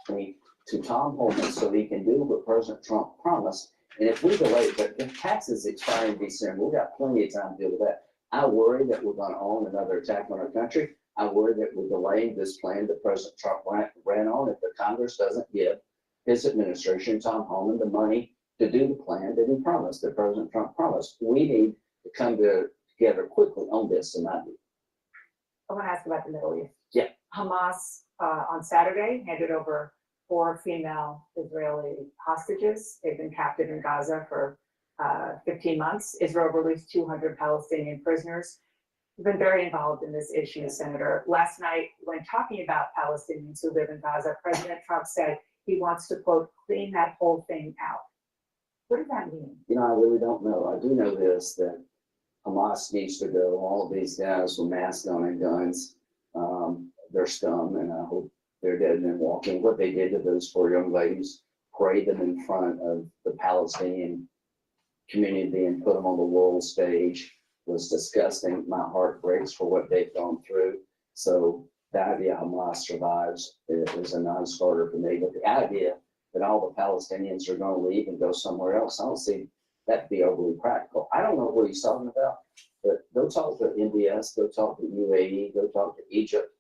To Tom Homan so he can do what President Trump promised. And if we delay, but the taxes expire in December, we've got plenty of time to deal with that. I worry that we're going to own another attack on our country. I worry that we're delaying this plan that President Trump ran on if the Congress doesn't give his administration, Tom Homan, the money to do the plan that he promised, that President Trump promised. We need to come together quickly on this, in my view. I want to ask about the Middle East. Yeah. Hamas on Saturday handed over 4 female Israeli hostages. They've been captive in Gaza for 15 months. Israel released 200 Palestinian prisoners. You've been very involved in this issue, Senator. Last night, when talking about Palestinians who live in Gaza, President Trump said he wants to, quote, clean that whole thing out. What does that mean? You know, I really don't know. I do know this, that Hamas needs to go. All of these guys with masks on and guns, they're scum, and I hope they're dead men walking. What they did to those 4 young ladies, parade them in front of the Palestinian community and put them on the world stage, was disgusting. My heart breaks for what they've gone through. So the idea Hamas survives is a non-starter for me. But the idea that all the Palestinians are going to leave and go somewhere else, I don't see that to be overly practical. I don't know what he's talking about, but go talk to MBS, go talk to UAE, go talk to Egypt.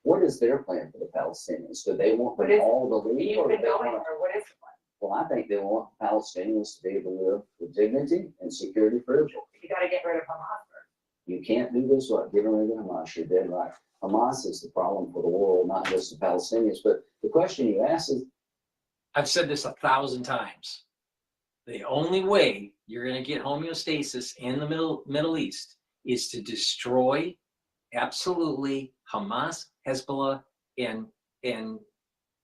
What is their plan for the Palestinians? Do they want them all to leave? You've Or do been they going, want? or what is the plan? Well, I think they want Palestinians to be able to live with dignity and security for Israel. You got to get rid of Hamas first. You can't do this without getting rid of Hamas. You're dead right. Hamas is the problem for the world, not just the Palestinians. But the question you asked is, I've said this 1,000 times. The only way you're going to get homeostasis in the Middle East is to destroy absolutely Hamas, Hezbollah, and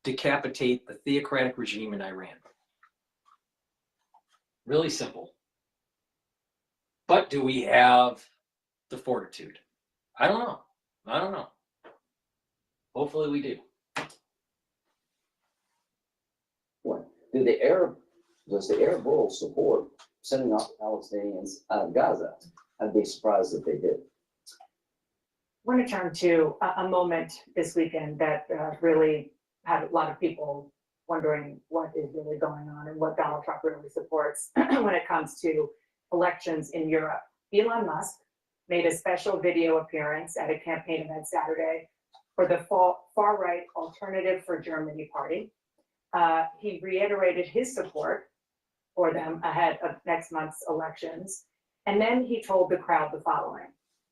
decapitate the theocratic regime in Iran. Really simple. But do we have the fortitude? I don't know. I don't know. Hopefully we do. what? Does the Arab world support sending off the Palestinians out of Gaza? I'd be surprised if they did. I want to turn to a moment this weekend that really had a lot of people wondering what is really going on and what Donald Trump really supports when it comes to elections in Europe. Elon Musk made a special video appearance at a campaign event Saturday for the far-right Alternative for Germany party. He reiterated his support for them ahead of next month's elections. And then he told the crowd the following: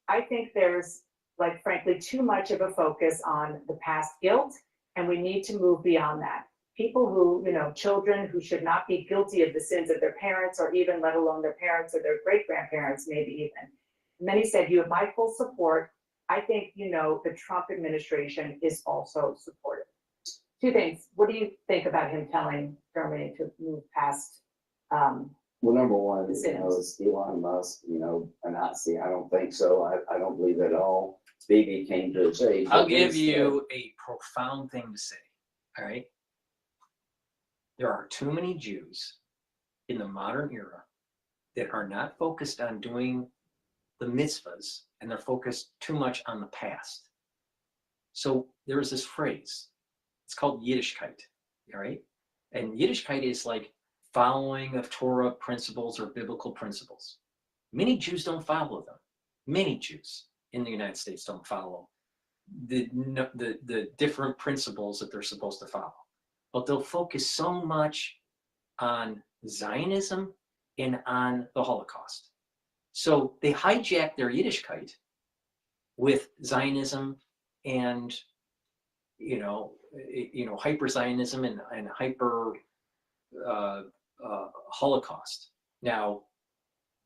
I think there's, like, frankly, too much of a focus on the past guilt, and we need to move beyond that. People who, children who should not be guilty of the sins of their parents, or even let alone their parents or their great-grandparents, maybe even. And then he said, you have my full support. I think, the Trump administration is also supportive. 2 things. What do you think about him telling Germany to move past? Well, number one, is Elon Musk, a Nazi? I don't think so. I don't believe at all. Baby came to his aid. I'll give you a profound thing to say. All right. There are too many Jews in the modern era that are not focused on doing the mitzvahs, and they're focused too much on the past. So there is this phrase. It's called Yiddishkeit. All right. And Yiddishkeit is like following of Torah principles or biblical principles. Many Jews don't follow them. Many Jews in the United States don't follow the different principles that they're supposed to follow. But they'll focus so much on Zionism and on the Holocaust. So they hijack their Yiddishkeit with Zionism and hyper Zionism and hyper Holocaust. Now,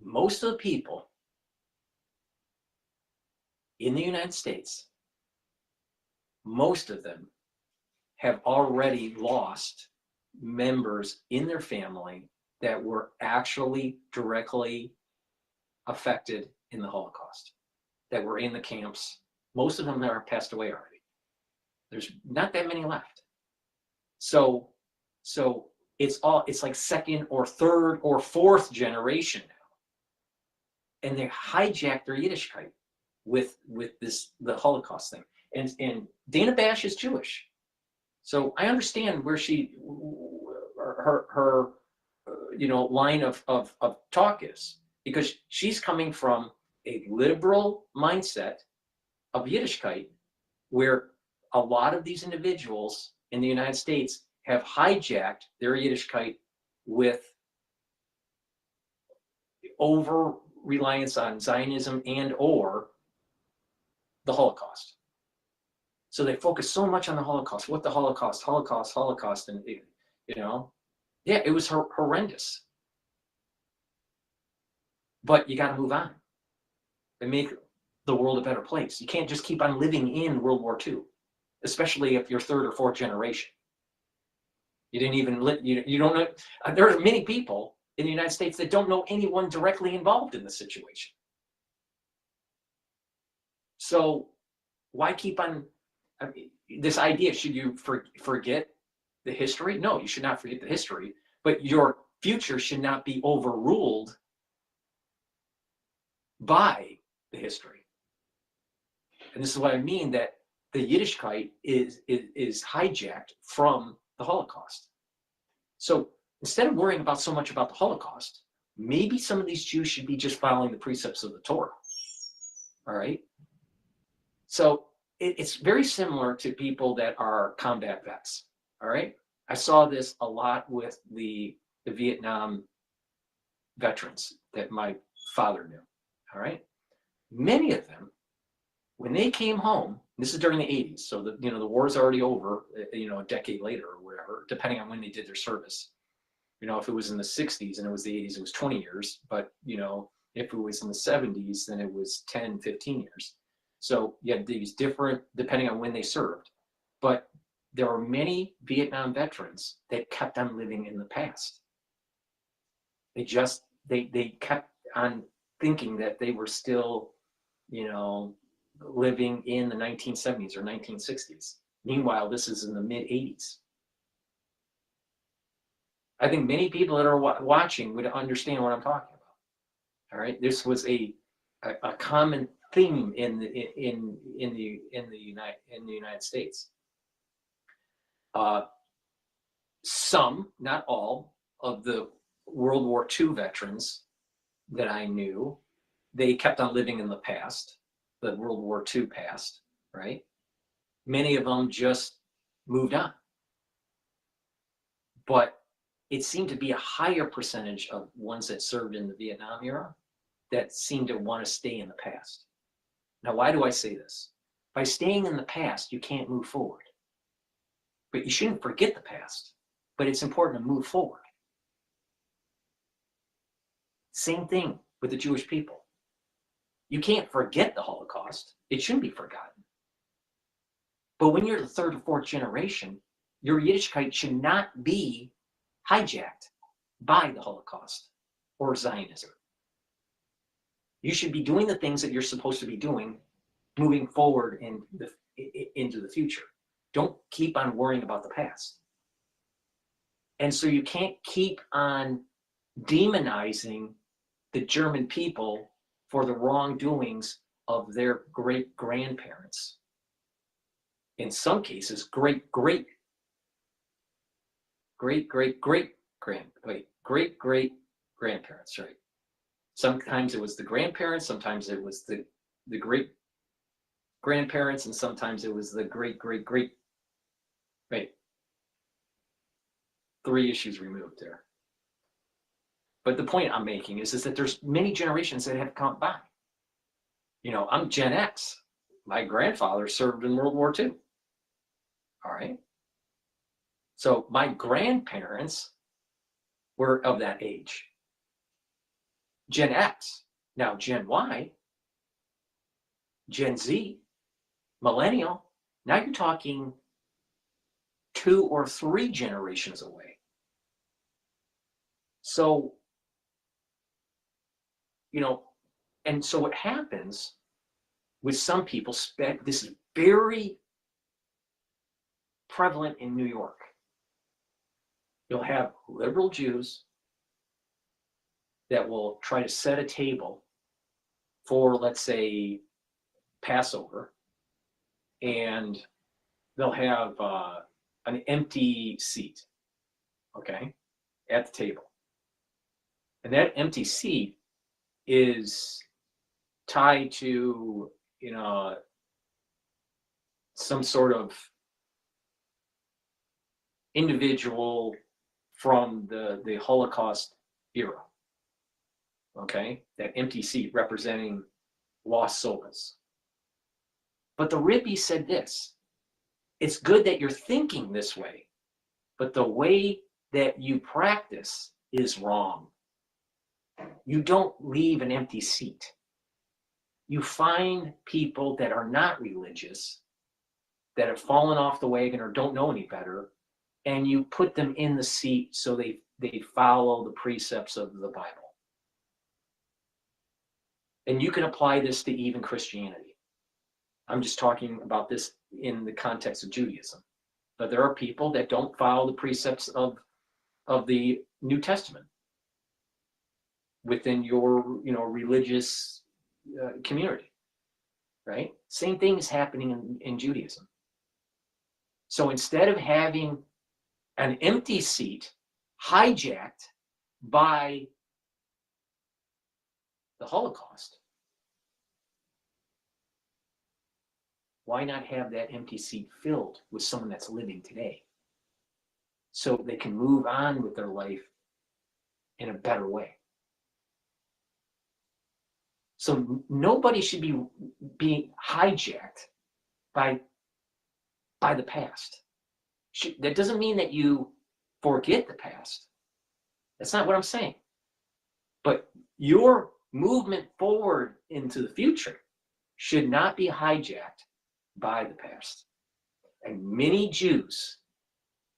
most of the people in the United States, most of them have already lost members in their family that were actually directly affected in the Holocaust, that were in the camps. Most of them are passed away already. There's not that many left. So it's like second or third or fourth generation now. And they hijacked their Yiddishkeit with the Holocaust thing. And Dana Bash is Jewish. So I understand where her line of talk is, because she's coming from a liberal mindset of Yiddishkeit, where a lot of these individuals in the United States have hijacked their Yiddishkeit with over reliance on Zionism and or the Holocaust. So they focus so much on the Holocaust. What the Holocaust, and yeah, it was horrendous. But you got to move on and make the world a better place. You can't just keep on living in World War II, especially if you're third or fourth generation. You didn't even you don't know. There are many people in the United States that don't know anyone directly involved in the situation. So why keep on this idea? Should you forget the history? No, you should not forget the history, but your future should not be overruled by the history. And this is what I mean, that the Yiddishkeit is hijacked from the Holocaust. So instead of worrying about so much about the Holocaust, maybe some of these Jews should be just following the precepts of the Torah. All right. So it's very similar to people that are combat vets. All right. I saw this a lot with the Vietnam veterans that my father knew. All right. Many of them, when they came home, this is during the 80s, so the war's already over, a decade later or whatever, depending on when they did their service. If it was in the 60s and it was the 80s, it was 20 years. But, if it was in the 70s, then it was 10, 15 years. So you had these different, depending on when they served. But there were many Vietnam veterans that kept on living in the past. They kept on thinking that they were still, living in the 1970s or 1960s. Meanwhile, this is in the mid 80s. I think many people that are watching would understand what I'm talking about. All right, this was a common theme in the United States. Some, not all, of the World War II veterans that I knew, they kept on living in the past, the World War II past, right? Many of them just moved on. But it seemed to be a higher percentage of ones that served in the Vietnam era that seemed to want to stay in the past. Now, why do I say this? By staying in the past, you can't move forward. But you shouldn't forget the past, but it's important to move forward. Same thing with the Jewish people. You can't forget the Holocaust. It shouldn't be forgotten. But when you're the third or fourth generation, your Yiddishkeit should not be hijacked by the Holocaust or Zionism. You should be doing the things that you're supposed to be doing, moving forward into the future. Don't keep on worrying about the past. And so you can't keep on demonizing the German people for the wrongdoings of their great-grandparents. In some cases, great-great-grandparents, right? Sometimes it was the grandparents, sometimes it was the great-grandparents, and sometimes it was the great-great-great, right? 3 issues removed there. But the point I'm making is that there's many generations that have come by. I'm Gen X. My grandfather served in World War II. All right. So my grandparents were of that age. Gen X. Now, Gen Y, Gen Z, Millennial, now you're talking 2 or 3 generations away. So, you know, and so what happens with some people, this is very prevalent in New York. You'll have liberal Jews that will try to set a table for, let's say, Passover, and they'll have an empty seat, okay, at the table. And that empty seat is tied to, you know, some sort of individual from the Holocaust era, okay? That empty seat representing lost souls. But the Rebbe said this: it's good that you're thinking this way, but the way that you practice is wrong. You don't leave an empty seat. You find people that are not religious, that have fallen off the wagon or don't know any better, and you put them in the seat so they follow the precepts of the Bible. And you can apply this to even Christianity. I'm just talking about this in the context of Judaism. But there are people that don't follow the precepts of the New Testament within your, you know, religious community, right? Same thing is happening in Judaism. So instead of having an empty seat hijacked by the Holocaust, why not have that empty seat filled with someone that's living today so they can move on with their life in a better way? So nobody should be being hijacked by the past. That doesn't mean that you forget the past. That's not what I'm saying. But your movement forward into the future should not be hijacked by the past. And many Jews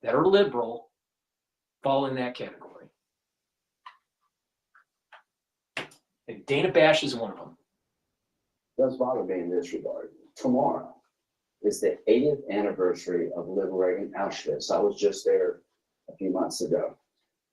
that are liberal fall in that category. And Dana Bash is one of them. Does bother me in this regard. Tomorrow is the 80th anniversary of liberating Auschwitz. I was just there a few months ago.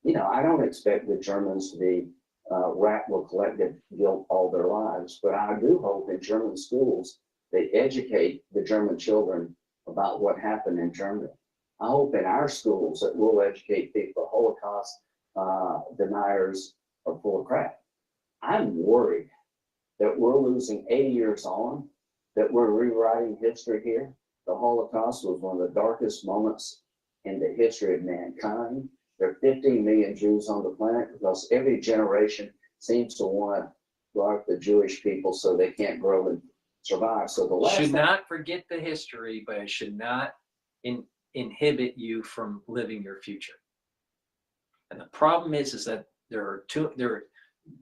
You know, I don't expect the Germans to be racked with collective guilt all their lives, but I do hope in German schools they educate the German children about what happened in Germany. I hope in our schools that we'll educate people, Holocaust deniers are full of crap. I'm worried that we're losing 80 years on, that we're rewriting history here. The Holocaust was one of the darkest moments in the history of mankind. There are 15 million Jews on the planet because every generation seems to want to block the Jewish people so they can't grow and survive. So the last should not forget the history, but it should not inhibit you from living your future. And the problem is that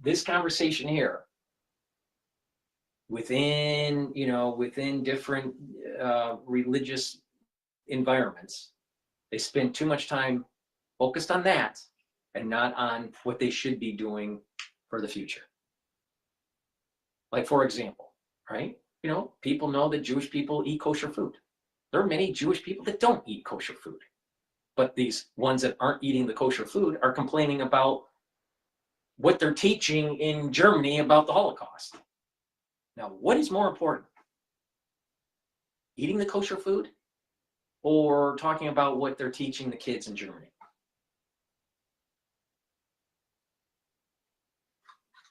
this conversation here within different religious environments, they spend too much time focused on that and not on what they should be doing for the future. Like, for example, right? You know, people know that Jewish people eat kosher food. There are many Jewish people that don't eat kosher food. But these ones that aren't eating the kosher food are complaining about what they're teaching in Germany about the Holocaust. Now, what is more important? Eating the kosher food or talking about what they're teaching the kids in Germany?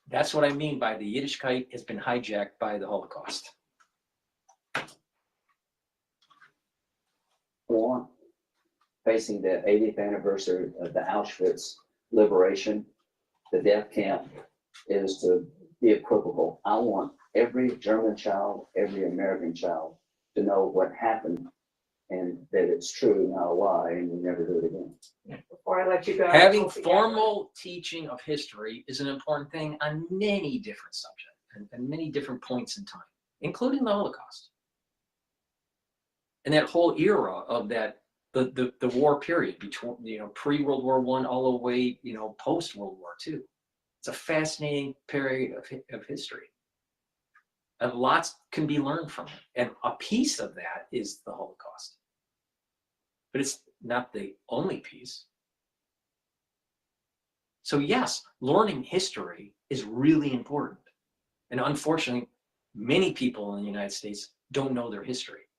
That's what I mean by the Yiddishkeit has been hijacked by the Holocaust. One, facing the 80th anniversary of the Auschwitz liberation, the death camp, is to be equivocal. I want every German child, every American child to know what happened and that it's true, not a lie, and we never do it again. Before I let you go. Having altogether. formal teaching of history is an important thing on many different subjects and many different points in time, including the Holocaust. And that whole era of that, the war period between, pre-World War I all the way, post-World War II. It's a fascinating period of history. And lots can be learned from it. And a piece of that is the Holocaust. But it's not the only piece. So yes, learning history is really important. And unfortunately, many people in the United States don't know their history,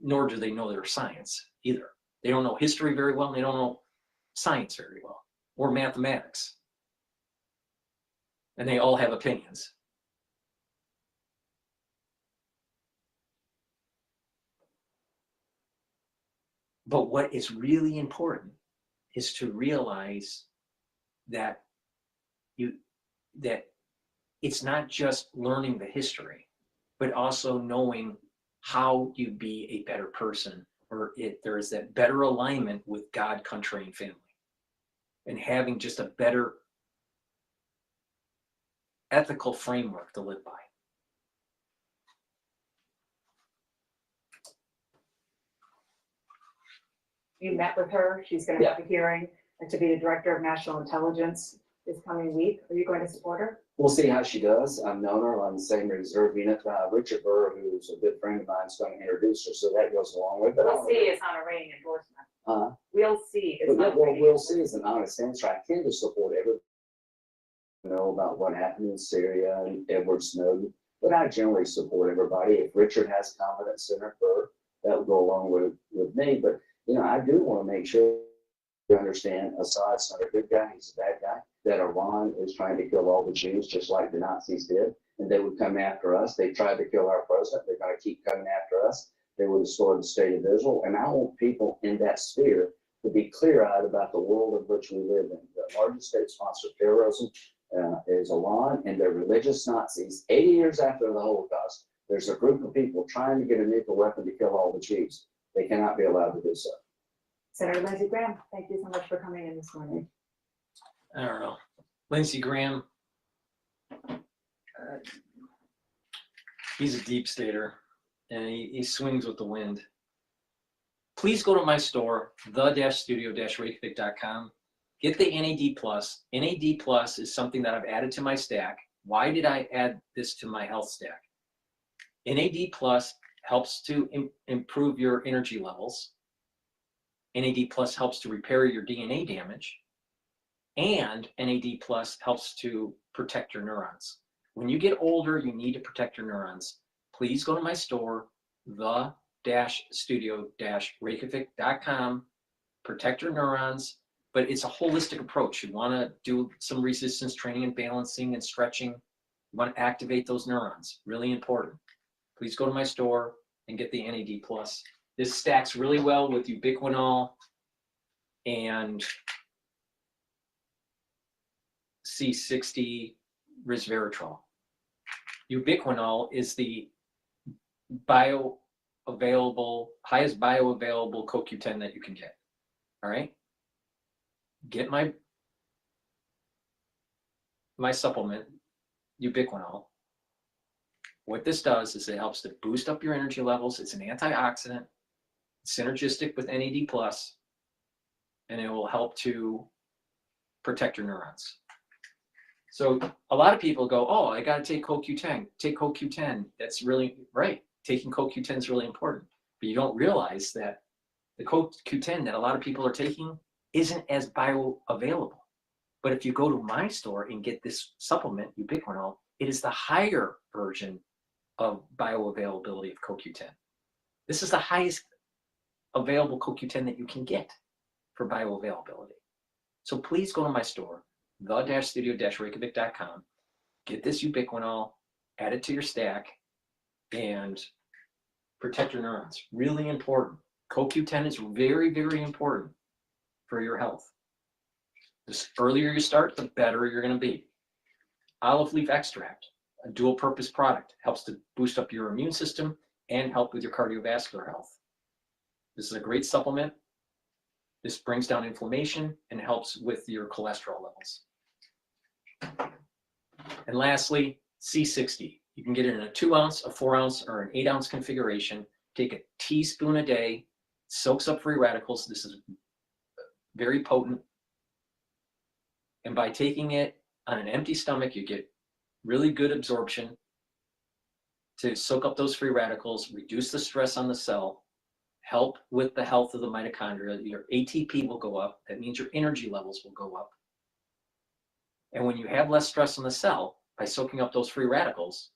nor do they know their science either. They don't know history very well, and they don't know science very well, or mathematics. And they all have opinions. But what is really important is to realize that it's not just learning the history, but also knowing how you be a better person, or there is that better alignment with God, country, and family, and having just a better ethical framework to live by. You met with her. She's going to have a hearing to be the director of national intelligence this coming week. Are you going to support her? We'll see how she does. I've known her on the same reserve unit. Richard Burr, who's a good friend of mine, is going to introduce her, so that goes along with it. We'll see. It's not a ringing endorsement. We'll see. It's not We'll see is an honest answer. I tend to support everything. Know about what happened in Syria and Edward Snowden, but I generally support everybody. If Richard has confidence in her, that would go along with me. But I do want to make sure you understand Assad's not a good guy, he's a bad guy, that Iran is trying to kill all the Jews just like the Nazis did, and they would come after us. They tried to kill our president, they're going to keep coming after us. They would destroy the state of Israel, and I want people in that sphere to be clear-eyed about the world in which we live in. The largest state sponsor of terrorism is Iran, and they're religious Nazis. 80 years after the Holocaust, there's a group of people trying to get a nuclear weapon to kill all the Jews. They cannot be allowed to do so. Senator Lindsey Graham, thank you so much for coming in this morning. I don't know. Lindsey Graham, he's a deep stater, and he swings with the wind. Please go to my store, the-studio-reykjavik.com. Get the NAD+. NAD+ is something that I've added to my stack. Why did I add this to my health stack? NAD+ helps to improve your energy levels. NAD+ helps to repair your DNA damage. And NAD+ helps to protect your neurons. When you get older, you need to protect your neurons. Please go to my store, the-studio-reykjavik.com. Protect your neurons, but it's a holistic approach. You want to do some resistance training and balancing and stretching. You want to activate those neurons. Really important. Please go to my store and get the NAD+. This stacks really well with ubiquinol and C60 resveratrol. Ubiquinol is the highest bioavailable CoQ10 that you can get. All right? Get my supplement, ubiquinol. What this does is it helps to boost up your energy levels. It's an antioxidant, synergistic with NAD+, and it will help to protect your neurons. So a lot of people go, oh, I got to take CoQ10. Take CoQ10. That's really right. Taking CoQ10 is really important. But you don't realize that the CoQ10 that a lot of people are taking isn't as bioavailable. But if you go to my store and get this supplement, ubiquinol, it is the higher version of bioavailability of CoQ10. This is the highest available CoQ10 that you can get for bioavailability. So please go to my store, the-studio-reykjavik.com, get this ubiquinol, add it to your stack, and protect your neurons. Really important. CoQ10 is very, very important for your health. The earlier you start, the better you're going to be. Olive leaf extract, a dual purpose product, helps to boost up your immune system and help with your cardiovascular health. This is a great supplement. This brings down inflammation and helps with your cholesterol levels. And lastly, C60. You can get it in a 2 ounce, a 4 ounce, or an 8 ounce configuration. Take a teaspoon a day, soaks up free radicals. This is very potent. And by taking it on an empty stomach, you get really good absorption to soak up those free radicals, reduce the stress on the cell, help with the health of the mitochondria. Your ATP will go up. That means your energy levels will go up. And when you have less stress on the cell, by soaking up those free radicals,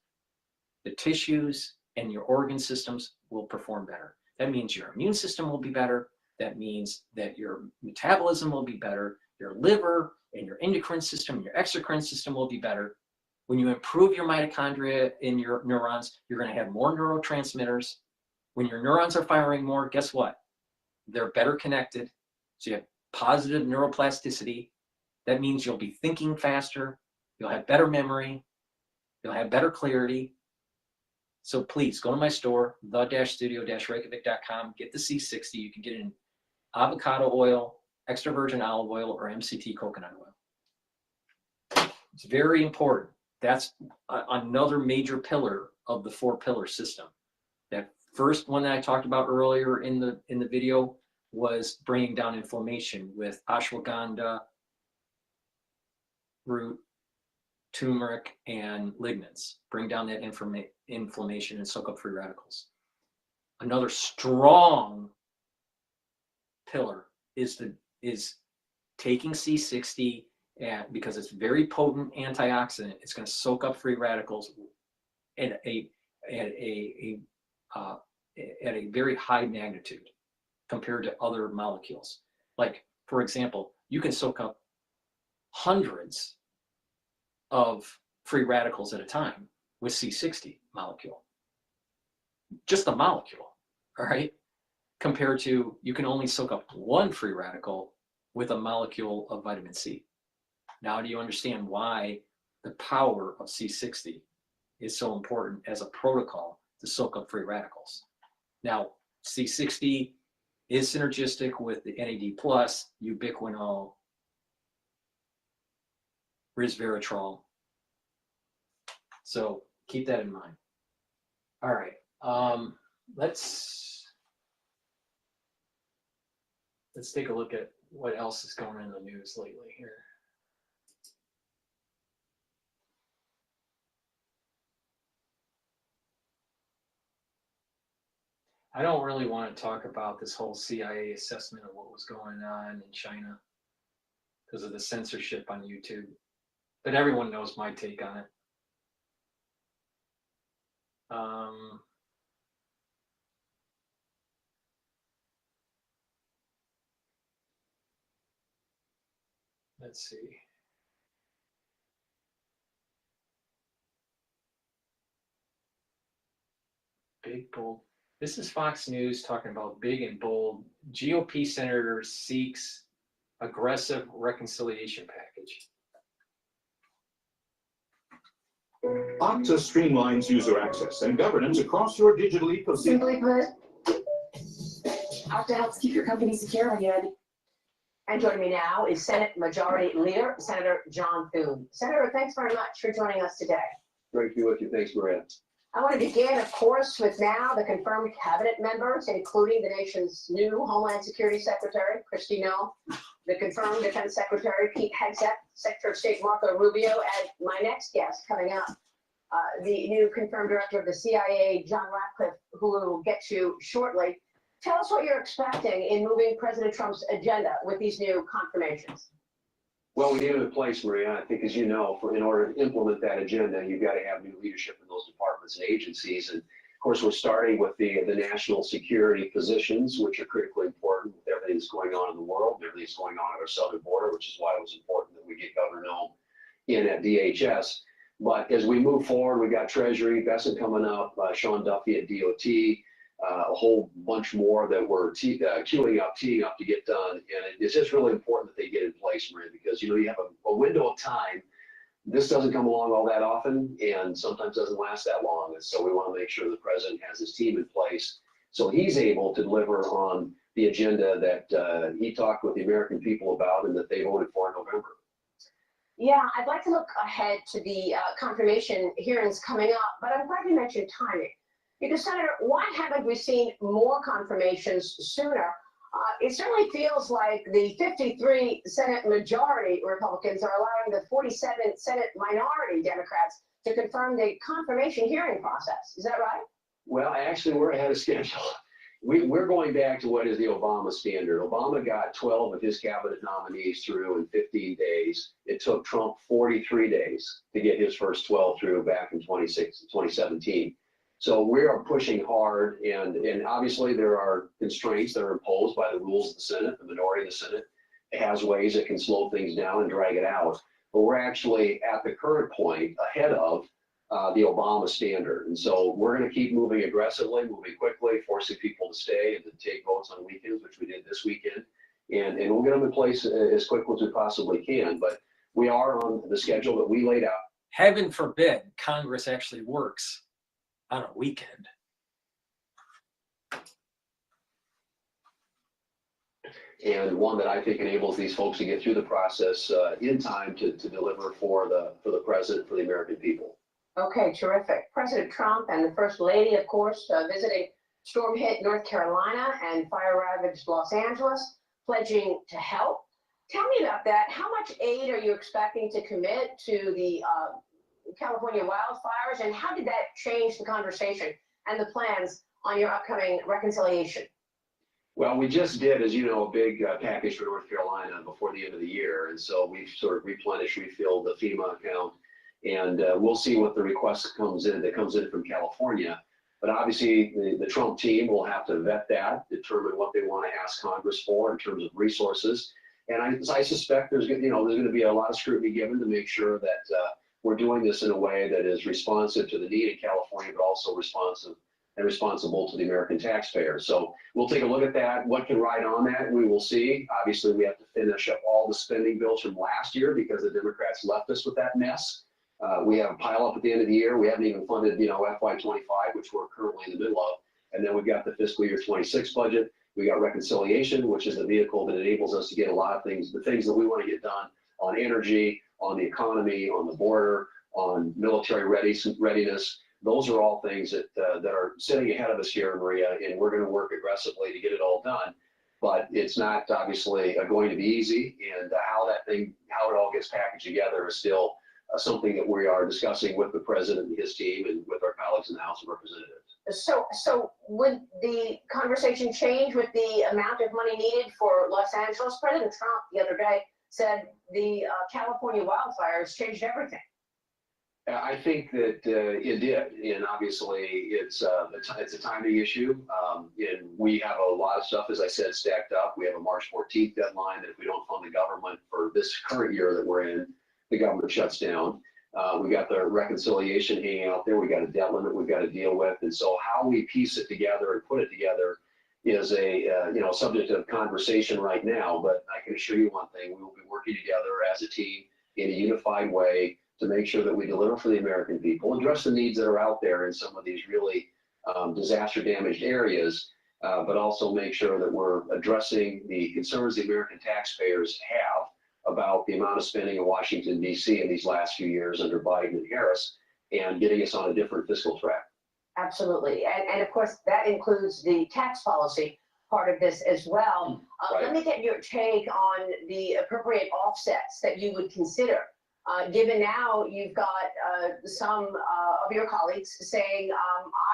the tissues and your organ systems will perform better. That means your immune system will be better. That means that your metabolism will be better. Your liver and your endocrine system, your exocrine system will be better. When you improve your mitochondria in your neurons, you're going to have more neurotransmitters. When your neurons are firing more, guess what? They're better connected. So you have positive neuroplasticity. That means you'll be thinking faster. You'll have better memory. You'll have better clarity. So please go to my store, the-studio-reykjavik.com. Get the C60. You can get it in avocado oil, extra virgin olive oil, or MCT coconut oil. It's very important. That's another major pillar of the 4-pillar system. That first one that I talked about earlier in the video was bringing down inflammation with ashwagandha root, turmeric, and lignans. Bring down that inflammation and soak up free radicals. Another strong pillar is taking C60 because it's very potent antioxidant. It's going to soak up free radicals at a very high magnitude compared to other molecules. Like, for example, you can soak up hundreds of free radicals at a time with C60 molecule. Just the molecule, all right? Compared to, you can only soak up one free radical with a molecule of vitamin C. Now, do you understand why the power of C60 is so important as a protocol to soak up free radicals? Now, C60 is synergistic with the NAD+, ubiquinol, resveratrol. So keep that in mind. All right, let's take a look at what else is going on in the news lately here. I don't really want to talk about this whole CIA assessment of what was going on in China because of the censorship on YouTube, but everyone knows my take on it. Let's see. Big, bold. This is Fox News talking about big and bold. GOP senator seeks aggressive reconciliation package. Okta streamlines user access and governance across your digital ecosystem. Simply put, Okta helps keep your company secure when you had. And joining me now is Senate Majority Leader, Senator John Thune. Senator, thanks very much for joining us today. Great to be with you. Thanks, Maria. I want to begin, of course, with now the confirmed cabinet members, including the nation's new Homeland Security Secretary, Kristi Noem, the confirmed Defense Secretary, Pete Hegseth, Secretary of State Marco Rubio, and my next guest coming up, the new confirmed Director of the CIA, John Ratcliffe, who we'll get to shortly. Tell us what you're expecting in moving President Trump's agenda with these new confirmations. Well, we need it in place, Maria. I think, as you know, in order to implement that agenda, you've got to have new leadership in those departments and agencies. And of course, we're starting with the national security positions, which are critically important with everything that's going on in the world, and everything that's going on at our southern border, which is why it was important that we get Governor Noem in at DHS. But as we move forward, we've got Treasury, Besson coming up, Sean Duffy at DOT, a whole bunch more that we're teeing up to get done. And it's just really important that they get in place, Maria, because, you know, you have a window of time. This doesn't come along all that often and sometimes doesn't last that long. And so we want to make sure the president has his team in place so he's able to deliver on the agenda that he talked with the American people about and that they voted for in November. Yeah, I'd like to look ahead to the confirmation hearings coming up, but I'm glad you mentioned timing. Because, Senator, why haven't we seen more confirmations sooner? It certainly feels like the 53 Senate majority Republicans are allowing the 47 Senate minority Democrats to confirm the confirmation hearing process. Is that right? Well, actually, we're ahead of schedule. We're going back to what is the Obama standard. Obama got 12 of his cabinet nominees through in 15 days. It took Trump 43 days to get his first 12 through back in 2017. So we are pushing hard, and obviously there are constraints that are imposed by the rules of the Senate. The minority of the Senate has ways it can slow things down and drag it out. But we're actually at the current point ahead of the Obama standard. And so we're going to keep moving aggressively, moving quickly, forcing people to stay and to take votes on weekends, which we did this weekend. And we'll get them in place as quickly as we possibly can. But we are on the schedule that we laid out. Heaven forbid Congress actually works on a weekend. And one that I think enables these folks to get through the process in time to deliver for the president, for the American people. Okay, terrific. President Trump and the First Lady, of course, visiting storm-hit North Carolina and fire-ravaged Los Angeles, pledging to help. Tell me about that. How much aid are you expecting to commit to the California wildfires, and how did that change the conversation and the plans on your upcoming reconciliation? Well, we just did, as you know, a big package for North Carolina before the end of the year. And so we've sort of refilled the FEMA account, and we'll see what the request comes in from California. But obviously the Trump team will have to vet that, determine what they want to ask Congress for in terms of resources. And I suspect there's going to be a lot of scrutiny given to make sure that we're doing this in a way that is responsive to the need in California, but also responsive and responsible to the American taxpayer. So we'll take a look at that. What can ride on that? We will see. Obviously, we have to finish up all the spending bills from last year because the Democrats left us with that mess. We have a pile up at the end of the year. We haven't even funded, FY25, which we're currently in the middle of. And then we've got the fiscal year 26 budget. We got reconciliation, which is the vehicle that enables us to get a lot of things, the things that we want to get done on energy, on the economy, on the border, on military readiness. Those are all things that are sitting ahead of us here, Maria, and we're going to work aggressively to get it all done. But it's not obviously going to be easy, and how it all gets packaged together is still something that we are discussing with the president and his team and with our colleagues in the House of Representatives. So would the conversation change with the amount of money needed for Los Angeles? President Trump the other day said the California wildfires changed everything. I think that it did, and obviously it's a timing issue, and we have a lot of stuff, as I said, stacked up. We have a March 14th deadline that if we don't fund the government for this current year that we're in, the government shuts down. We got the reconciliation hanging out there. We got a debt limit we've got to deal with, and so how we piece it together and put it together is a subject of conversation right now. But I can assure you one thing: we will be working together as a team in a unified way to make sure that we deliver for the American people, address the needs that are out there in some of these really disaster damaged areas, but also make sure that we're addressing the concerns the American taxpayers have about the amount of spending in Washington, D.C. in these last few years under Biden and Harris, and getting us on a different fiscal track. Absolutely. And of course, that includes the tax policy part of this as well. Right. Let me get your take on the appropriate offsets that you would consider. Given now you've got some of your colleagues saying,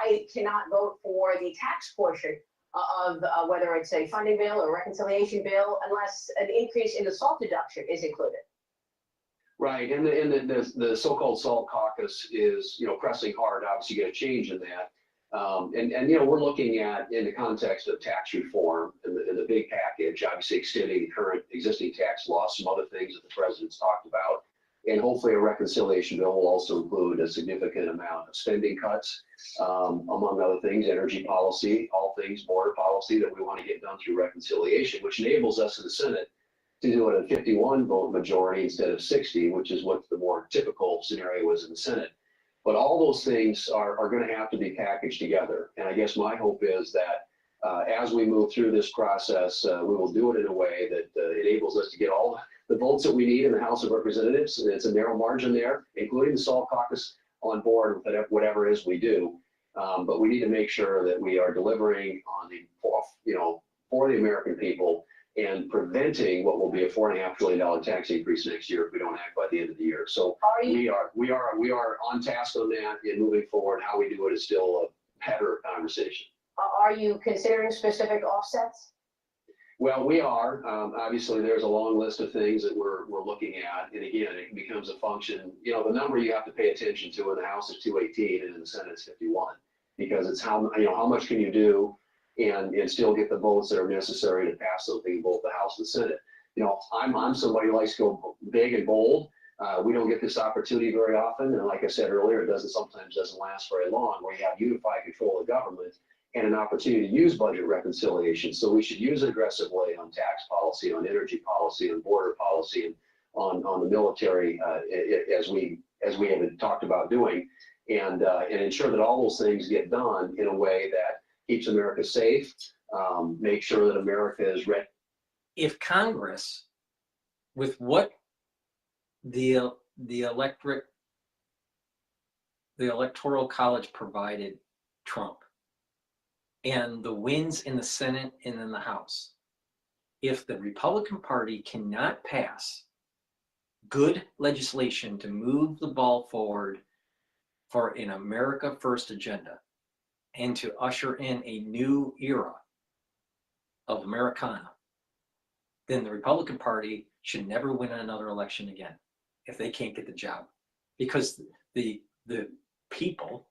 I cannot vote for the tax portion of whether it's a funding bill or reconciliation bill unless an increase in the SALT deduction is included. Right, and the so-called SALT caucus is pressing hard, obviously, get a change in that. We're looking at, in the context of tax reform and the big package, obviously extending the current existing tax laws, some other things that the president's talked about. And hopefully a reconciliation bill will also include a significant amount of spending cuts, among other things, energy policy, all things border policy that we want to get done through reconciliation, which enables us in the Senate to do it a 51 vote majority instead of 60, which is what the more typical scenario is in the Senate. But all those things are going to have to be packaged together. And I guess my hope is that as we move through this process, we will do it in a way that enables us to get all the votes that we need in the House of Representatives. And it's a narrow margin there, including the SALT caucus on board with whatever it is we do. But we need to make sure that we are delivering on for the American people and preventing what will be a $4.5 trillion tax increase next year if we don't act by the end of the year. So we are on task on that, and moving forward, how we do it is still a matter of conversation. Are you considering specific offsets? Well, we are. Obviously, there's a long list of things that we're looking at. And again, it becomes a function, the number you have to pay attention to in the House is 218 and in the Senate is 51, because it's how much can you do and still get the votes that are necessary to pass something in both the House and the Senate. I'm somebody who likes to go big and bold. We don't get this opportunity very often. And like I said earlier, it sometimes doesn't last very long, where you have unified control of government and an opportunity to use budget reconciliation. So we should use it aggressively on tax policy, on energy policy, on border policy, and on the military, as we have talked about doing, and ensure that all those things get done in a way that keeps America safe, make sure that America is ready. If Congress, with what the Electoral College provided Trump, and the wins in the Senate and in the House, if the Republican Party cannot pass good legislation to move the ball forward for an America First agenda and to usher in a new era of Americana, then the Republican Party should never win another election again if they can't get the job. Because the people,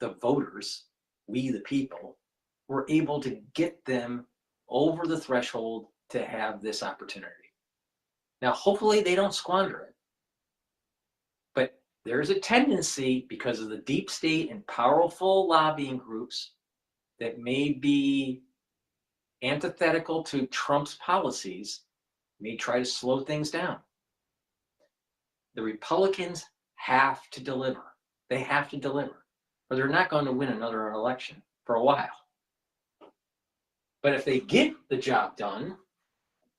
the voters, we the people, were able to get them over the threshold to have this opportunity. Now, hopefully they don't squander it. But there's a tendency, because of the deep state and powerful lobbying groups that may be antithetical to Trump's policies, may try to slow things down. The Republicans have to deliver. They have to deliver, or they're not going to win another election for a while. But if they get the job done,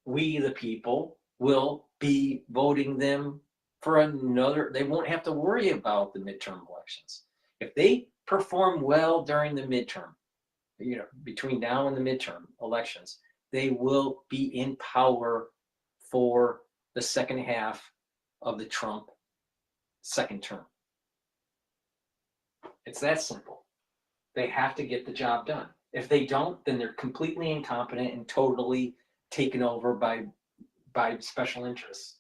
we, the people, will be voting them for another. They won't have to worry about the midterm elections. If they perform well during the midterm, between now and the midterm elections, they will be in power for the second half of the Trump second term. It's that simple. They have to get the job done. If they don't, then they're completely incompetent and totally taken over by special interests.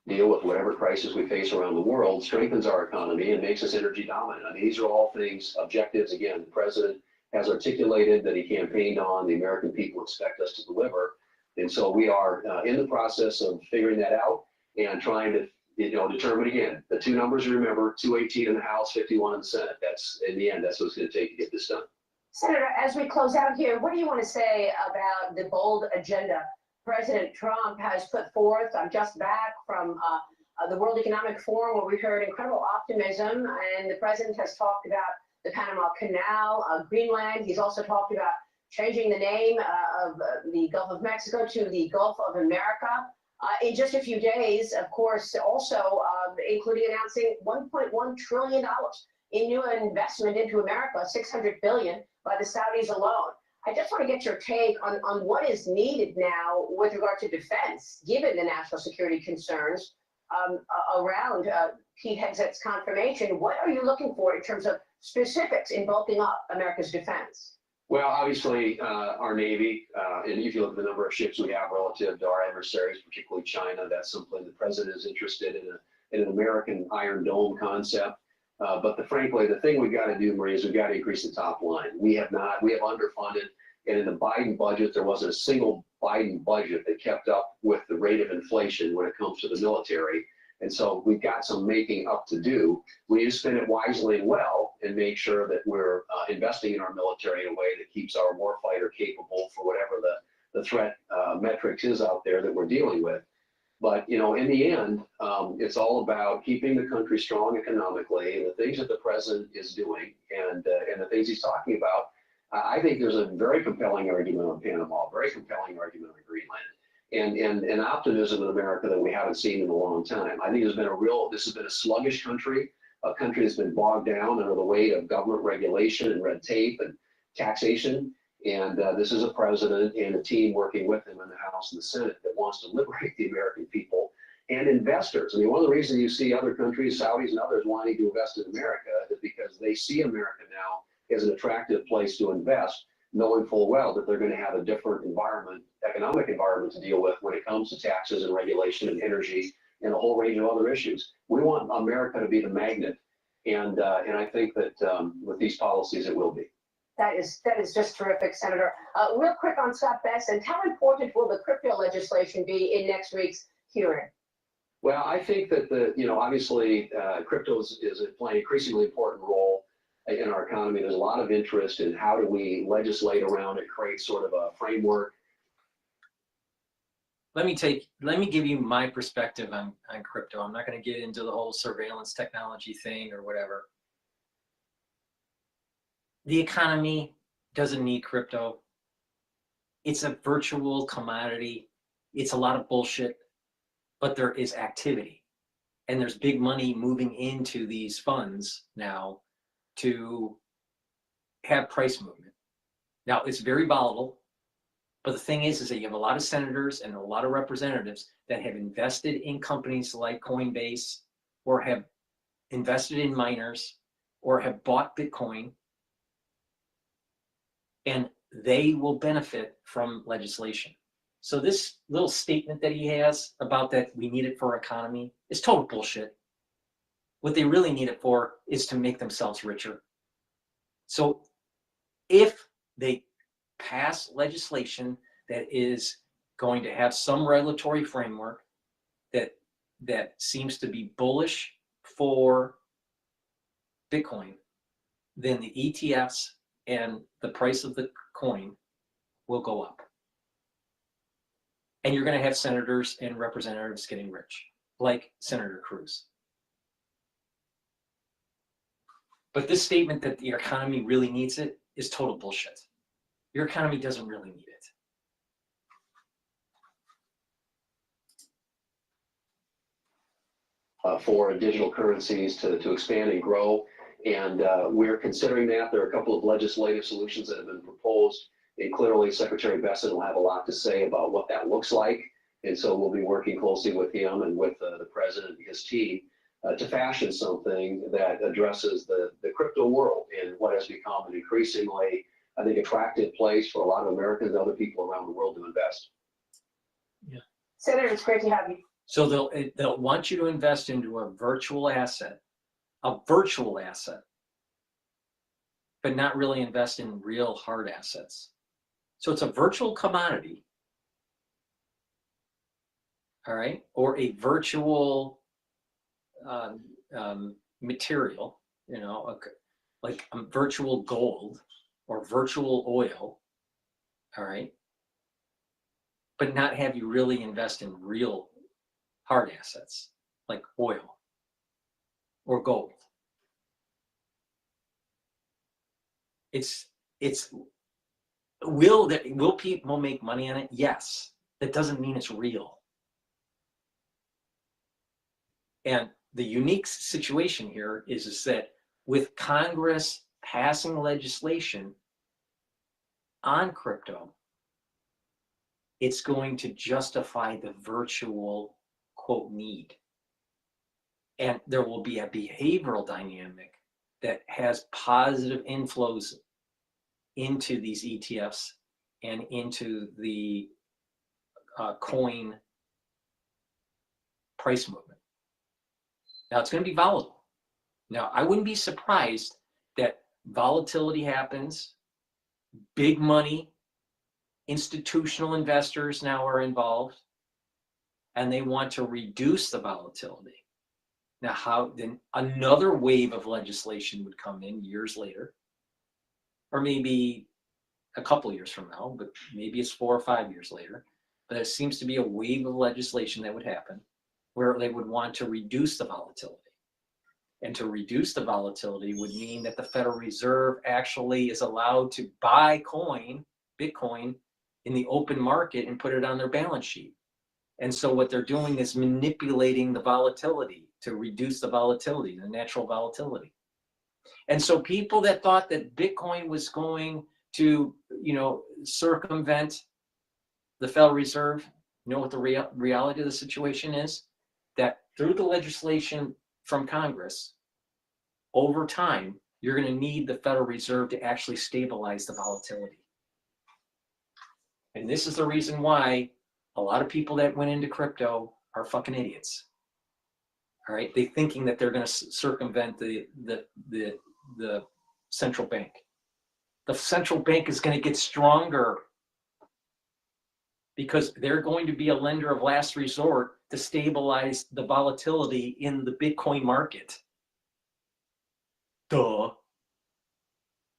Deal with whatever crisis we face around the world, strengthens our economy and makes us energy dominant. I mean, these are all things, objectives. Again, the president has articulated that he campaigned on, the American people expect us to deliver. And so we are in the process of figuring that out and trying to determine, again, the two numbers you remember, 218 in the House, 51 in the Senate. That's, in the end, that's what it's going to take to get this done. Senator, as we close out here, what do you want to say about the bold agenda President Trump has put forth? I'm just back from the World Economic Forum, where we heard incredible optimism, and the president has talked about the Panama Canal, Greenland. He's also talked about changing the name of the Gulf of Mexico to the Gulf of America. In just a few days, of course, also including announcing $1.1 trillion in new investment into America, $600 billion by the Saudis alone. I just want to get your take on what is needed now with regard to defense, given the national security concerns around Pete Hegseth's confirmation. What are you looking for in terms of specifics in bulking up America's defense? Well, obviously, our Navy, and if you look at the number of ships we have relative to our adversaries, particularly China, that's something the president is interested in an American Iron Dome concept. But frankly, the thing we've got to do, Marie, is we've got to increase the top line. We have underfunded, and in the Biden budget, there wasn't a single Biden budget that kept up with the rate of inflation when it comes to the military. And so we've got some making up to do. We need to spend it wisely and well and make sure that we're investing in our military in a way that keeps our warfighter capable for whatever the threat metrics is out there that we're dealing with. But, you know, in the end, it's all about keeping the country strong economically, and the things that the president is doing and the things he's talking about. I think there's a very compelling argument on Panama, a very compelling argument on Greenland, and optimism in America that we haven't seen in a long time. I think this has been a sluggish country, a country that's been bogged down under the weight of government regulation and red tape and taxation. And this is a president and a team working with him in the House and the Senate that wants to liberate the American people and investors. I mean, one of the reasons you see other countries, Saudis and others, wanting to invest in America is because they see America now as an attractive place to invest, knowing full well that they're going to have a different environment, economic environment to deal with when it comes to taxes and regulation and energy and a whole range of other issues. We want America to be the magnet. And I think that with these policies, it will be. That is just terrific, Senator. Real quick on Scott Bessent, how important will the crypto legislation be in next week's hearing? Well, I think that obviously crypto is playing an increasingly important role in our economy. There's a lot of interest in how do we legislate around it, create sort of a framework. Let me give you my perspective on crypto. I'm not going to get into the whole surveillance technology thing or whatever. The economy doesn't need crypto. It's a virtual commodity. It's a lot of bullshit, but there is activity. And there's big money moving into these funds now to have price movement. Now, it's very volatile, but the thing is that you have a lot of senators and a lot of representatives that have invested in companies like Coinbase or have invested in miners or have bought Bitcoin, and they will benefit from legislation. So this little statement that he has about that we need it for our economy is total bullshit. What they really need it for is to make themselves richer. So if they pass legislation that is going to have some regulatory framework that seems to be bullish for Bitcoin, then the ETFs and the price of the coin will go up. And you're going to have senators and representatives getting rich, like Senator Cruz. But this statement that the economy really needs it is total bullshit. Your economy doesn't really need it. For digital currencies to expand and grow. And we're considering that. There are a couple of legislative solutions that have been proposed. And clearly, Secretary Bessent will have a lot to say about what that looks like. And so we'll be working closely with him and with the president and his team to fashion something that addresses the crypto world and what has become an increasingly, I think, attractive place for a lot of Americans and other people around the world to invest. Yeah. Senator, it's great to have you. So they'll want you to invest into a virtual asset, but not really invest in real hard assets. So it's a virtual commodity, all right, or a virtual material, you know, like virtual gold or virtual oil, all right, but not have you really invest in real hard assets like oil or gold. Will people make money on it? Yes. That doesn't mean it's real. And the unique situation here is that with Congress passing legislation on crypto, it's going to justify the virtual, quote, need. And there will be a behavioral dynamic that has positive inflows into these ETFs and into the coin price movement. Now, it's going to be volatile. Now, I wouldn't be surprised that volatility happens, big money, institutional investors now are involved, and they want to reduce the volatility. Now, then another wave of legislation would come in years later, or maybe a couple years from now, but maybe it's 4 or 5 years later, there seems to be a wave of legislation that would happen where they would want to reduce the volatility. And to reduce the volatility would mean that the Federal Reserve actually is allowed to buy Bitcoin, in the open market and put it on their balance sheet. And so what they're doing is manipulating the volatility to reduce the volatility, the natural volatility. And so people that thought that Bitcoin was going to, circumvent the Federal Reserve, know what the reality of the situation is? That through the legislation from Congress, over time, you're going to need the Federal Reserve to actually stabilize the volatility. And this is the reason why a lot of people that went into crypto are fucking idiots. All right, they're thinking that they're going to circumvent the central bank. The central bank is going to get stronger because they're going to be a lender of last resort to stabilize the volatility in the Bitcoin market. Duh.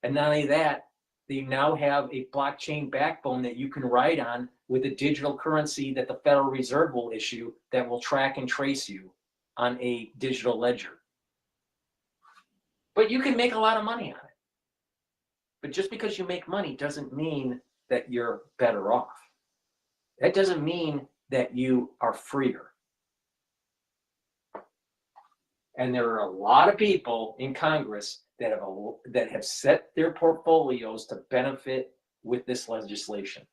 And not only that, they now have a blockchain backbone that you can ride on with a digital currency that the Federal Reserve will issue that will track and trace you on a digital ledger. But you can make a lot of money on it. But just because you make money doesn't mean that you're better off. That doesn't mean that you are freer. And there are a lot of people in Congress that have set their portfolios to benefit with this legislation.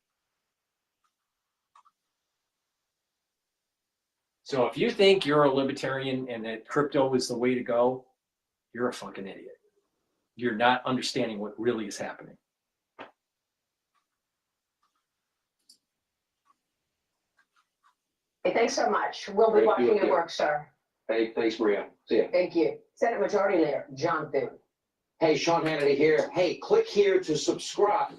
So if you think you're a libertarian and that crypto is the way to go, you're a fucking idiot. You're not understanding what really is happening. Hey, thanks so much. We'll be watching your work, sir. Hey, thanks, Maria. See ya. Thank you. Senate Majority Leader John Thune. Hey, Sean Hannity here. Hey, click here to subscribe.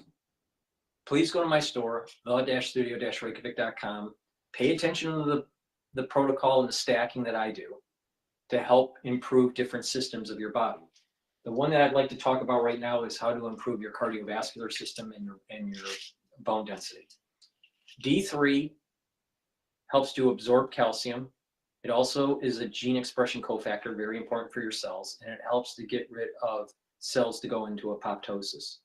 Please go to my store, the-studio-reykjavik.com. Pay attention to the protocol and the stacking that I do to help improve different systems of your body. The one that I'd like to talk about right now is how to improve your cardiovascular system and your bone density. D3 helps to absorb calcium. It also is a gene expression cofactor, very important for your cells, and it helps to get rid of cells to go into apoptosis.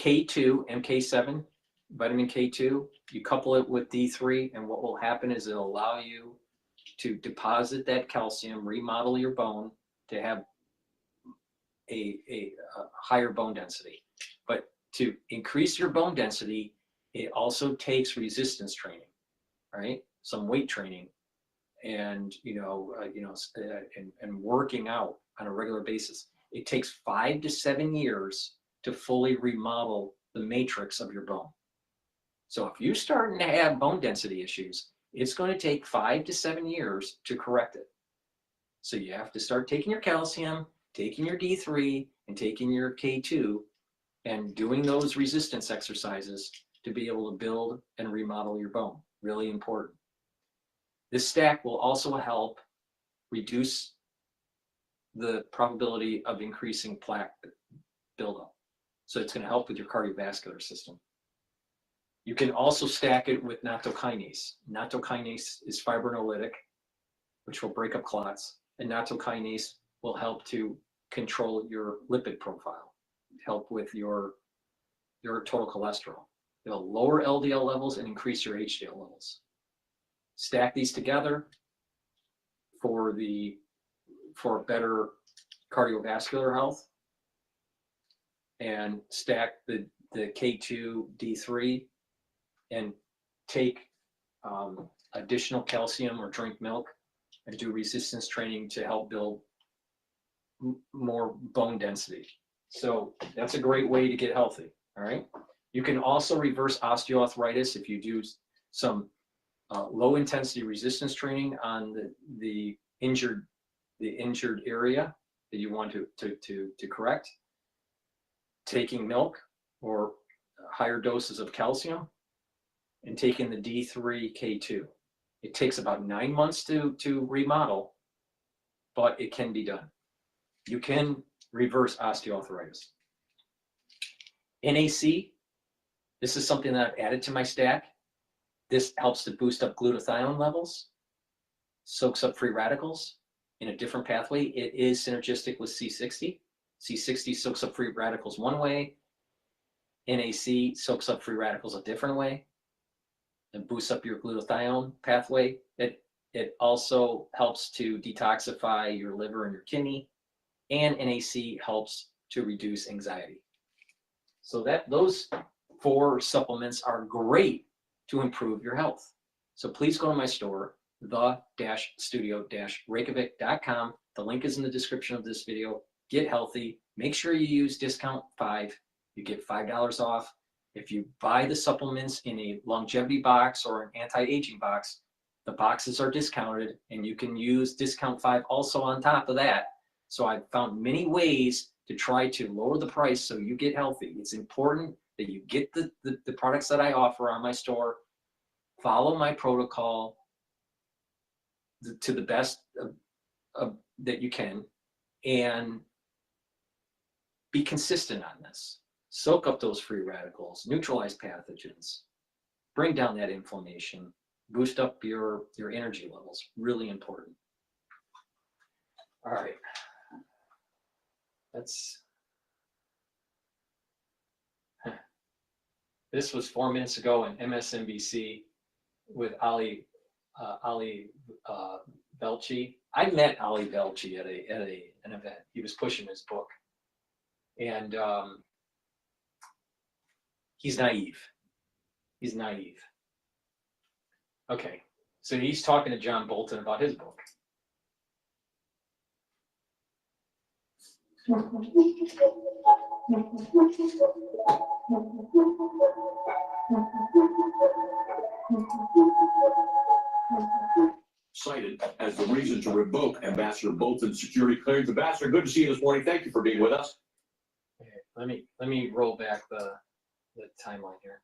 K2, MK7, vitamin K2, you couple it with D3, and what will happen is it'll allow you to deposit that calcium, remodel your bone to have a higher bone density. But to increase your bone density, it also takes resistance training, right? Some weight training, and and working out on a regular basis. It takes 5 to 7 years to fully remodel the matrix of your bone. So if you're starting to have bone density issues, it's going to take 5 to 7 years to correct it. So you have to start taking your calcium, taking your D3, and taking your K2, and doing those resistance exercises to be able to build and remodel your bone. Really important. This stack will also help reduce the probability of increasing plaque buildup. So it's going to help with your cardiovascular system. You can also stack it with nattokinase. Nattokinase is fibrinolytic, which will break up clots, and nattokinase will help to control your lipid profile, help with your total cholesterol. It'll lower LDL levels and increase your HDL levels. Stack these together for better cardiovascular health, and stack the K2 D3 and take additional calcium or drink milk and do resistance training to help build more bone density. So that's a great way to get healthy. All right. You can also reverse osteoarthritis if you do some low intensity resistance training on the injured area that you want to correct. Taking milk or higher doses of calcium, and taking the D3 K2. It takes about 9 months to remodel, but it can be done. You can reverse osteoarthritis. NAC This is something that I've added to my stack. This helps to boost up glutathione levels, soaks up free radicals in a different pathway. It is synergistic with C60. C60 soaks up free radicals one way. NAC soaks up free radicals a different way and boosts up your glutathione pathway. It also helps to detoxify your liver and your kidney, and NAC helps to reduce anxiety. So those 4 supplements are great to improve your health. So please go to my store, the-studio-reykjavik.com. The link is in the description of this video. Get healthy. Make sure you use discount 5. You get $5 off. If you buy the supplements in a longevity box or an anti-aging box, the boxes are discounted, and you can use discount 5 also on top of that. So I've found many ways to try to lower the price so you get healthy. It's important that you get the products that I offer on my store, follow my protocol to the best that you can, and be consistent on this. Soak up those free radicals, neutralize pathogens, bring down that inflammation, boost up your energy levels. Really important. All right. This was 4 minutes ago on MSNBC with Ali Velci. I met Ali Velci at an event. He was pushing his book, and he's naive. He's naive. Okay, so he's talking to John Bolton about his book. Cited as the reason to revoke Ambassador Bolton's security clearance. Ambassador, good to see you this morning. Thank you for being with us. Okay, let me roll back the timeline here.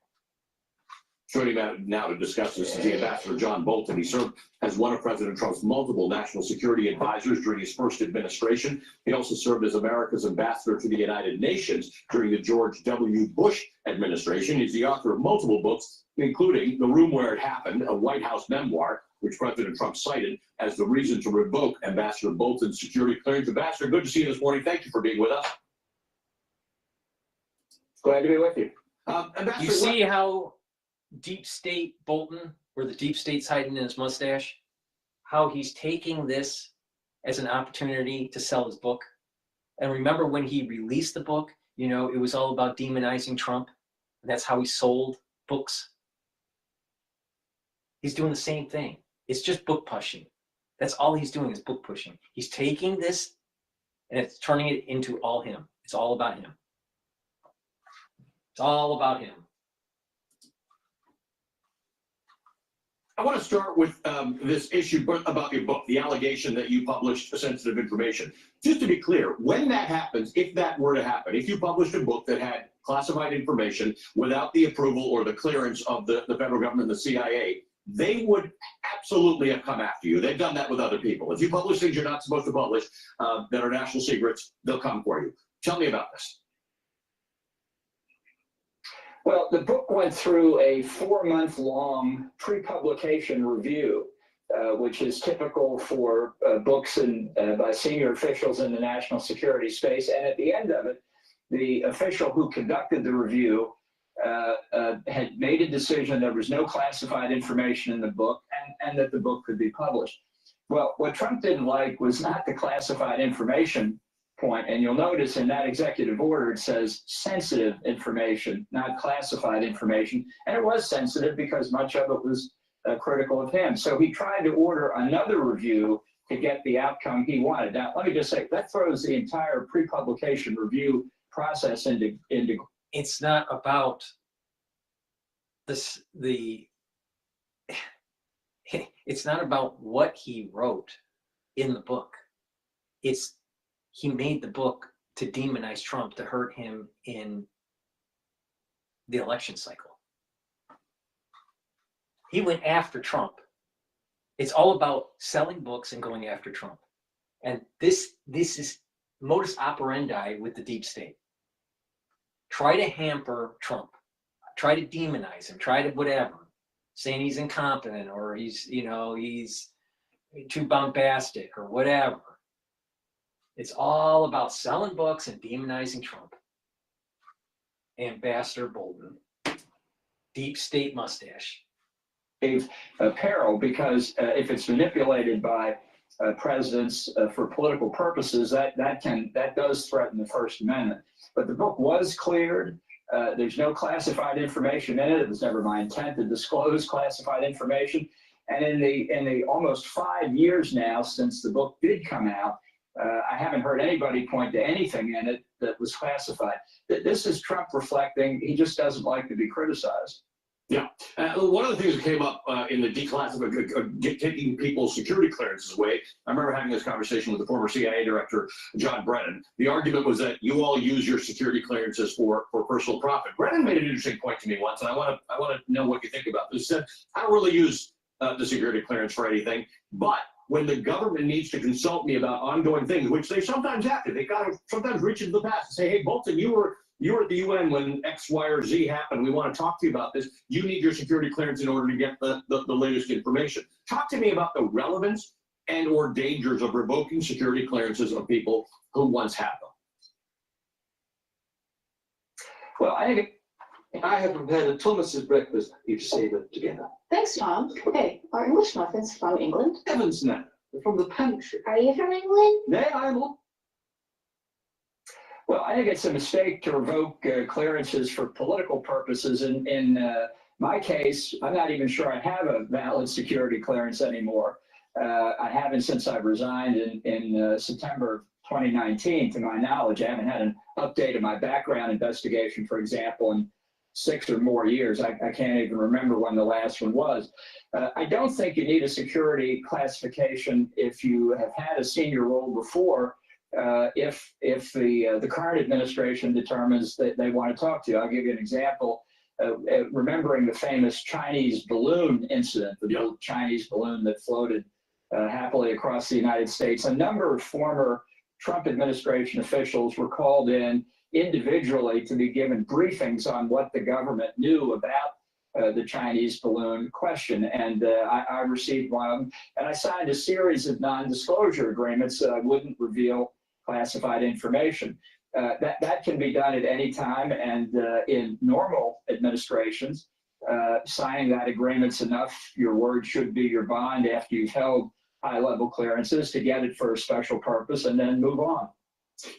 Joining me now to discuss this is the Ambassador John Bolton. He served as one of President Trump's multiple national security advisors during his first administration. He also served as America's ambassador to the United Nations during the George W. Bush administration. He's the author of multiple books, including The Room Where It Happened, a White House memoir, which President Trump cited as the reason to revoke Ambassador Bolton's security clearance. Ambassador, good to see you this morning. Thank you for being with us. Glad to be with you. Ambassador, You see how deep state Bolton, where the deep state's hiding in his mustache, how he's taking this as an opportunity to sell his book. And remember when he released the book, you know, it was all about demonizing Trump. And that's how he sold books. He's doing the same thing. It's just book pushing. That's all he's doing is book pushing. He's taking this and it's turning it into all him. It's all about him. It's all about him. I want to start with this issue about your book, the allegation that you published sensitive information. Just to be clear, when that happens, if that were to happen, if you published a book that had classified information without the approval or the clearance of the federal government and the CIA, they would absolutely have come after you. They've done that with other people. If you publish things you're not supposed to publish that are national secrets, they'll come for you. Tell me about this. Well, the book went through a 4-month-long pre-publication review, which is typical for books by senior officials in the national security space. And at the end of it, the official who conducted the review had made a decision there was no classified information in the book and that the book could be published. Well, what Trump didn't like was not the classified information point, and you'll notice in that executive order it says sensitive information, not classified information, and it was sensitive because much of it was critical of him. So he tried to order another review to get the outcome he wanted. Now, let me just say, that throws the entire pre-publication review process into. It's not about this, it's not about what he wrote in the book. He made the book to demonize Trump, to hurt him in the election cycle. He went after Trump. It's all about selling books and going after Trump. And this is modus operandi with the deep state. Try to hamper Trump. try to demonize him, try to whatever, saying he's incompetent or he's, you know, he's too bombastic or whatever. It's all about selling books and demonizing Trump. Ambassador Bolton, deep state mustache. Peril, because if it's manipulated by presidents for political purposes, that does threaten the First Amendment. But the book was cleared. There's no classified information in it. It was never my intent to disclose classified information. And in the almost 5 years now since the book did come out, I haven't heard anybody point to anything in it that was classified. This is Trump reflecting. He just doesn't like to be criticized. Yeah. One of the things that came up in the declassification, taking people's security clearances away, I remember having this conversation with the former CIA director, John Brennan. The argument was that you all use your security clearances for personal profit. Brennan made an interesting point to me once, and I want to know what you think about this. He said, I don't really use the security clearance for anything, but when the government needs to consult me about ongoing things, which they sometimes have to, they got to sometimes reach into the past and say, hey, Bolton, you were at the UN when X, Y, or Z happened. We want to talk to you about this. You need your security clearance in order to get the latest information. Talk to me about the relevance and or dangers of revoking security clearances of people who once had them. Well, I have prepared a Thomas's breakfast for you to savor together. Thanks, Tom. Hey, are English muffins from England? Heavens no, they're from the pantry. Are you from England? Nay, I am all. Well, I think it's a mistake to revoke clearances for political purposes. In my case, I'm not even sure I have a valid security clearance anymore. I haven't since I resigned in September of 2019, to my knowledge. I haven't had an update of my background investigation, for example, in 6 or more years. I can't even remember when the last one was. I don't think you need a security classification if you have had a senior role before. If the current administration determines that they want to talk to you. I'll give you an example. Remembering the famous Chinese balloon incident, the Chinese balloon that floated happily across the United States, a number of former Trump administration officials were called in individually to be given briefings on what the government knew about the Chinese balloon question. And I received one, and I signed a series of non-disclosure agreements that I wouldn't reveal classified information. That can be done at any time, and in normal administrations, signing that agreement's enough. Your word should be your bond after you've held high-level clearances to get it for a special purpose and then move on.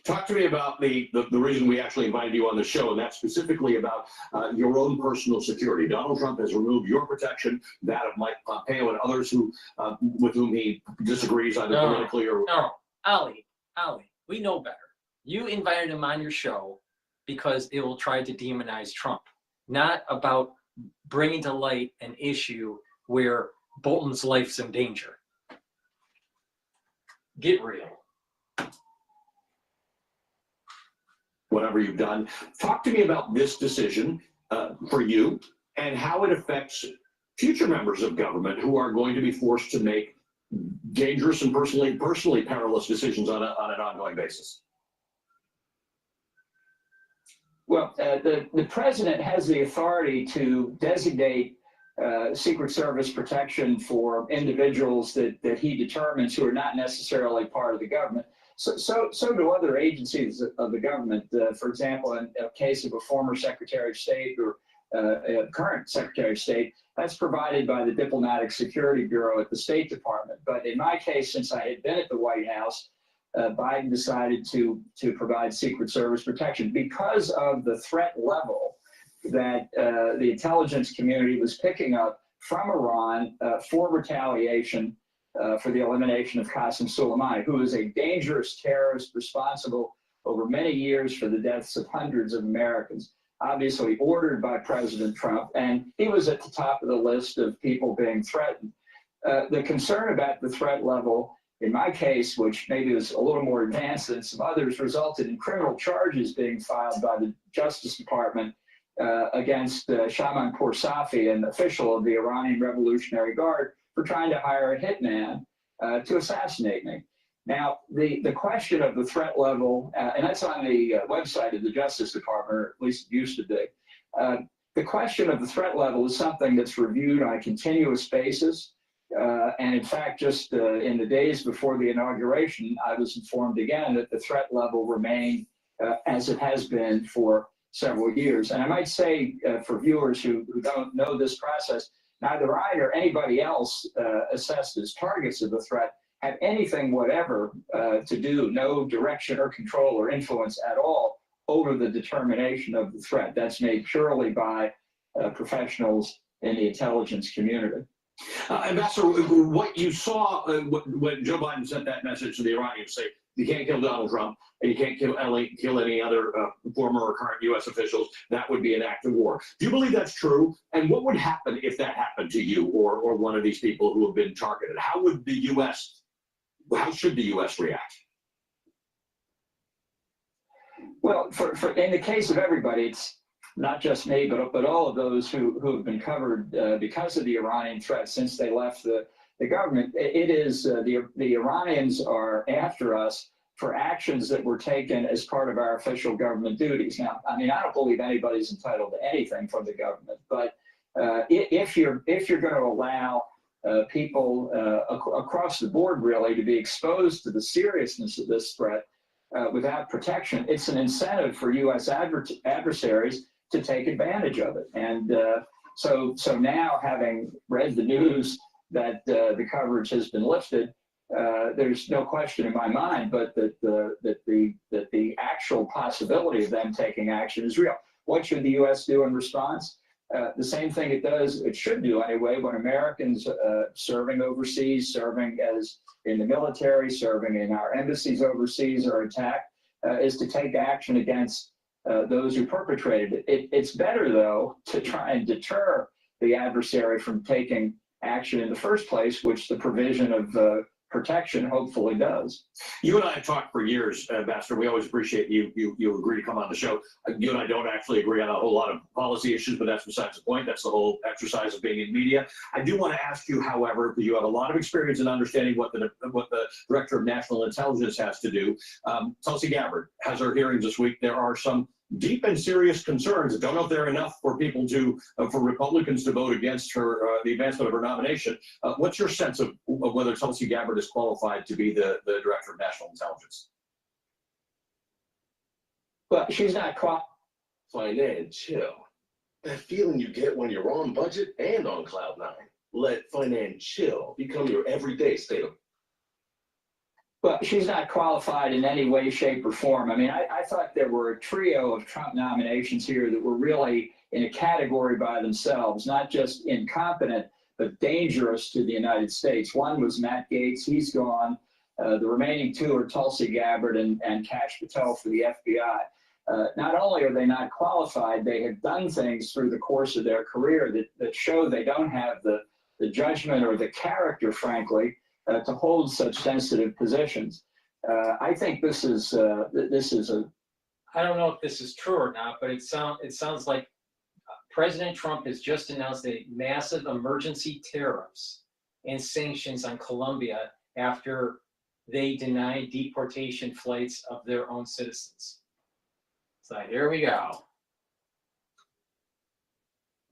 Talk to me about the reason we actually invited you on the show, and that's specifically about your own personal security. Donald Trump has removed your protection, that of Mike Pompeo and others who with whom he disagrees either politically or... No, Ali, we know better. You invited him on your show because it will try to demonize Trump, not about bringing to light an issue where Bolton's life's in danger. Get real. Whatever you've done. Talk to me about this decision for you and how it affects future members of government who are going to be forced to make dangerous and personally perilous decisions on an ongoing basis. Well, the president has the authority to designate Secret Service protection for individuals that he determines who are not necessarily part of the government. So do other agencies of the government. For example, in a case of a former Secretary of State or a current Secretary of State, that's provided by the Diplomatic Security Bureau at the State Department. But in my case, since I had been at the White House, Biden decided to provide Secret Service protection because of the threat level that the intelligence community was picking up from Iran for retaliation for the elimination of Qasem Soleimani, who is a dangerous terrorist responsible over many years for the deaths of hundreds of Americans, obviously ordered by President Trump, and he was at the top of the list of people being threatened. The concern about the threat level, in my case, which maybe was a little more advanced than some others, resulted in criminal charges being filed by the Justice Department against Shahmanpour Safi, an official of the Iranian Revolutionary Guard, for trying to hire a hitman to assassinate me. Now, the question of the threat level, and that's on the website of the Justice Department, or at least it used to be, the question of the threat level is something that's reviewed on a continuous basis. And in fact, just in the days before the inauguration, I was informed again that the threat level remained as it has been for several years. And I might say for viewers who don't know this process, neither I nor anybody else assessed as targets of the threat had anything whatever to do, no direction or control or influence at all over the determination of the threat. That's made purely by professionals in the intelligence community. Ambassador, what you saw when Joe Biden sent that message to the Iranians, say you can't kill Donald Trump and you can't kill any other former or current U.S. officials, that would be an act of war. Do you believe that's true? And what would happen if that happened to you or one of these people who have been targeted? How should the U.S. react? Well, in the case of everybody, it's not just me, but all of those who have been covered because of the Iranian threat since they left the government. It is the Iranians are after us for actions that were taken as part of our official government duties. Now, I mean, I don't believe anybody's entitled to anything from the government, but if you're going to allow people across the board really to be exposed to the seriousness of this threat without protection, it's an incentive for U.S. adversaries to take advantage of it. And so now, having read the news that the coverage has been lifted, there's no question in my mind, but that the actual possibility of them taking action is real. What should the U.S. do in response? The same thing it should do anyway, when Americans serving overseas, serving as in the military, serving in our embassies overseas are attacked, is to take action against those who perpetrated it. It's better, though, to try and deter the adversary from taking action in the first place, which the provision of protection hopefully does. You and I have talked for years, Ambassador. We always appreciate you agree to come on the show. You and I don't actually agree on a whole lot of policy issues, but that's besides the point. That's the whole exercise of being in media. I do want to ask you, however, because you have a lot of experience in understanding what the Director of National Intelligence has to do. Tulsi Gabbard has her hearings this week. There are some deep and serious concerns. I don't know if they're enough for people for Republicans to vote against her, the advancement of her nomination. What's your sense of whether Tulsi Gabbard is qualified to be the Director of National Intelligence? Well, she's not qualified. Financial. That feeling you get when you're on budget and on cloud nine. Let financial become your everyday state of. Well, she's not qualified in any way, shape, or form. I mean, I thought there were a trio of Trump nominations here that were really in a category by themselves, not just incompetent, but dangerous to the United States. One was Matt Gaetz. He's gone. The remaining two are Tulsi Gabbard and Kash Patel for the FBI. Not only are they not qualified, they have done things through the course of their career that show they don't have the judgment or the character, frankly, to hold such sensitive positions. I think this is a. I don't know if this is true or not, but it sounds like President Trump has just announced a massive emergency tariffs and sanctions on Colombia after they denied deportation flights of their own citizens. So here we go.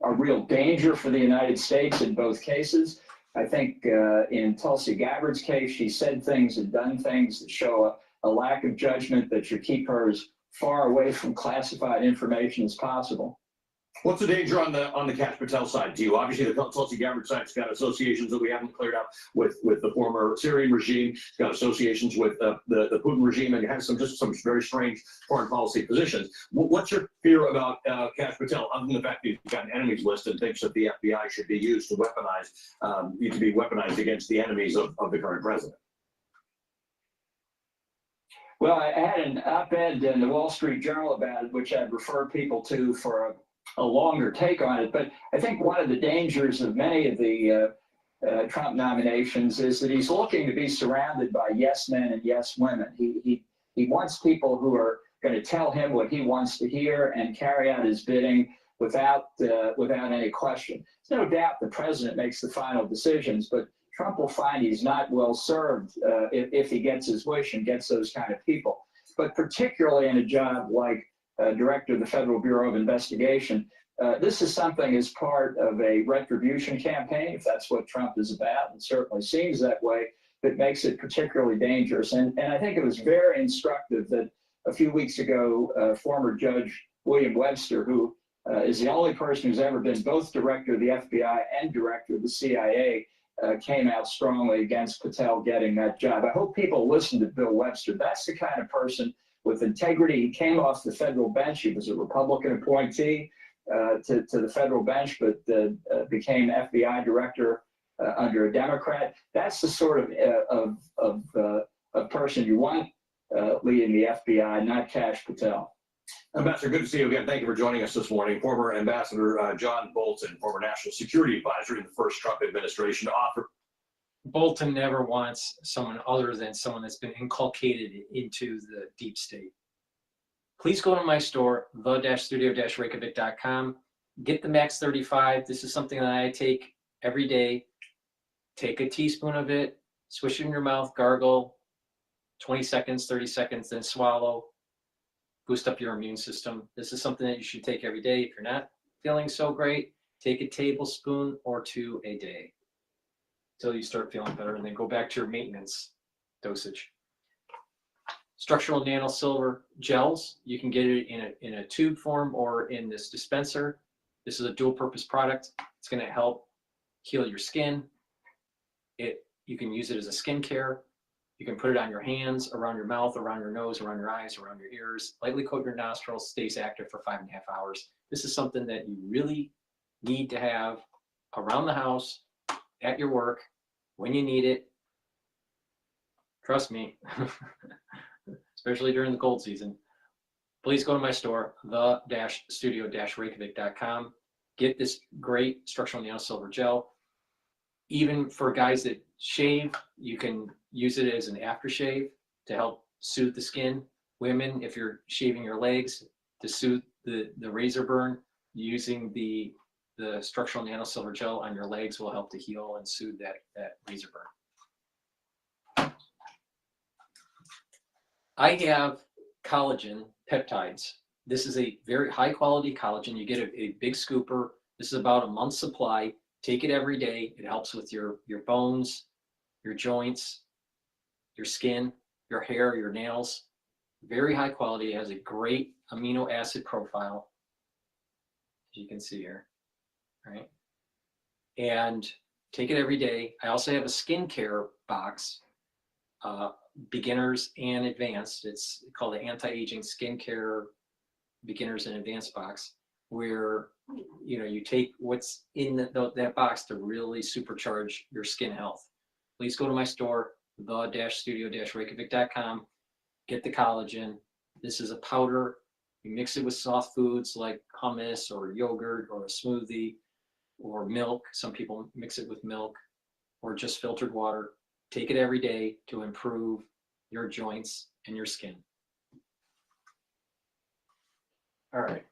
A real danger for the United States in both cases. I think in Tulsi Gabbard's case, she said things and done things that show a lack of judgment that should keep her as far away from classified information as possible. What's the danger on the Kash Patel side to you? Obviously, the Tulsi Gabbard side's got associations that we haven't cleared up with the former Syrian regime. It's got associations with the Putin regime, and it has some very strange foreign policy positions. What's your fear about Kash Patel, other than the fact that he's got an enemies list and thinks that the FBI should be used to be weaponized against the enemies of the current president? Well, I had an op-ed in the Wall Street Journal about it, which I'd refer people to for a longer take on it. But I think one of the dangers of many of the Trump nominations is that he's looking to be surrounded by yes men and yes women. He wants people who are going to tell him what he wants to hear and carry out his bidding without any question. There's no doubt the president makes the final decisions, but Trump will find he's not well served if he gets his wish and gets those kind of people. But particularly in a job like Director of the Federal Bureau of Investigation, This is something as part of a retribution campaign, if that's what Trump is about. It certainly seems that way, that makes it particularly dangerous. And I think it was very instructive that a few weeks ago, former Judge William Webster, who is the only person who's ever been both director of the FBI and director of the CIA, came out strongly against Patel getting that job. I hope people listen to Bill Webster. That's the kind of person with integrity. He came off the federal bench. He was a Republican appointee to the federal bench, but became FBI director under a Democrat. That's the sort of person you want leading the FBI, not Kash Patel. Ambassador, good to see you again. Thank you for joining us this morning. Former Ambassador John Bolton, former National Security Advisor in the first Trump administration, offered. Bolton never wants someone other than someone that's been inculcated into the deep state. Please go to my store, the-studio-reykjavik.com. Get the Max 35. This is something that I take every day. Take a teaspoon of it, swish it in your mouth, gargle, 20 seconds, 30 seconds, then swallow. Boost up your immune system. This is something that you should take every day. If you're not feeling so great, take a tablespoon or two a day until you start feeling better, and then go back to your maintenance dosage. Structural nano silver gels, you can get it in a tube form or in this dispenser. This is a dual purpose product. It's going to help heal your skin. You can use it as a skincare. You can put it on your hands, around your mouth, around your nose, around your eyes, around your ears. Lightly coat your nostrils, stays active for 5.5 hours. This is something that you really need to have around the house, at your work, when you need it. Trust me, especially during the cold season. Please go to my store, the-studio-reykjavik.com. Get this great structural nano silver gel. Even for guys that shave, you can use it as an aftershave to help soothe the skin. Women, if you're shaving your legs, to soothe the razor burn, using the structural nano silver gel on your legs will help to heal and soothe that razor burn. I have collagen peptides. This is a very high quality collagen. You get a big scooper. This is about a month's supply. Take it every day. It helps with your bones, your joints, your skin, your hair, your nails. Very high quality. It has a great amino acid profile, as you can see here, right? And take it every day. I also have a skincare box, beginners and advanced. It's called the anti-aging skincare beginners and advanced box, where you take what's in that box to really supercharge your skin health. Please go to my store, the-studio-reykjavik.com. Get the collagen. This is a powder. You mix it with soft foods like hummus or yogurt or a smoothie or milk. Some people mix it with milk or just filtered water. Take it every day to improve your joints and your skin. All right.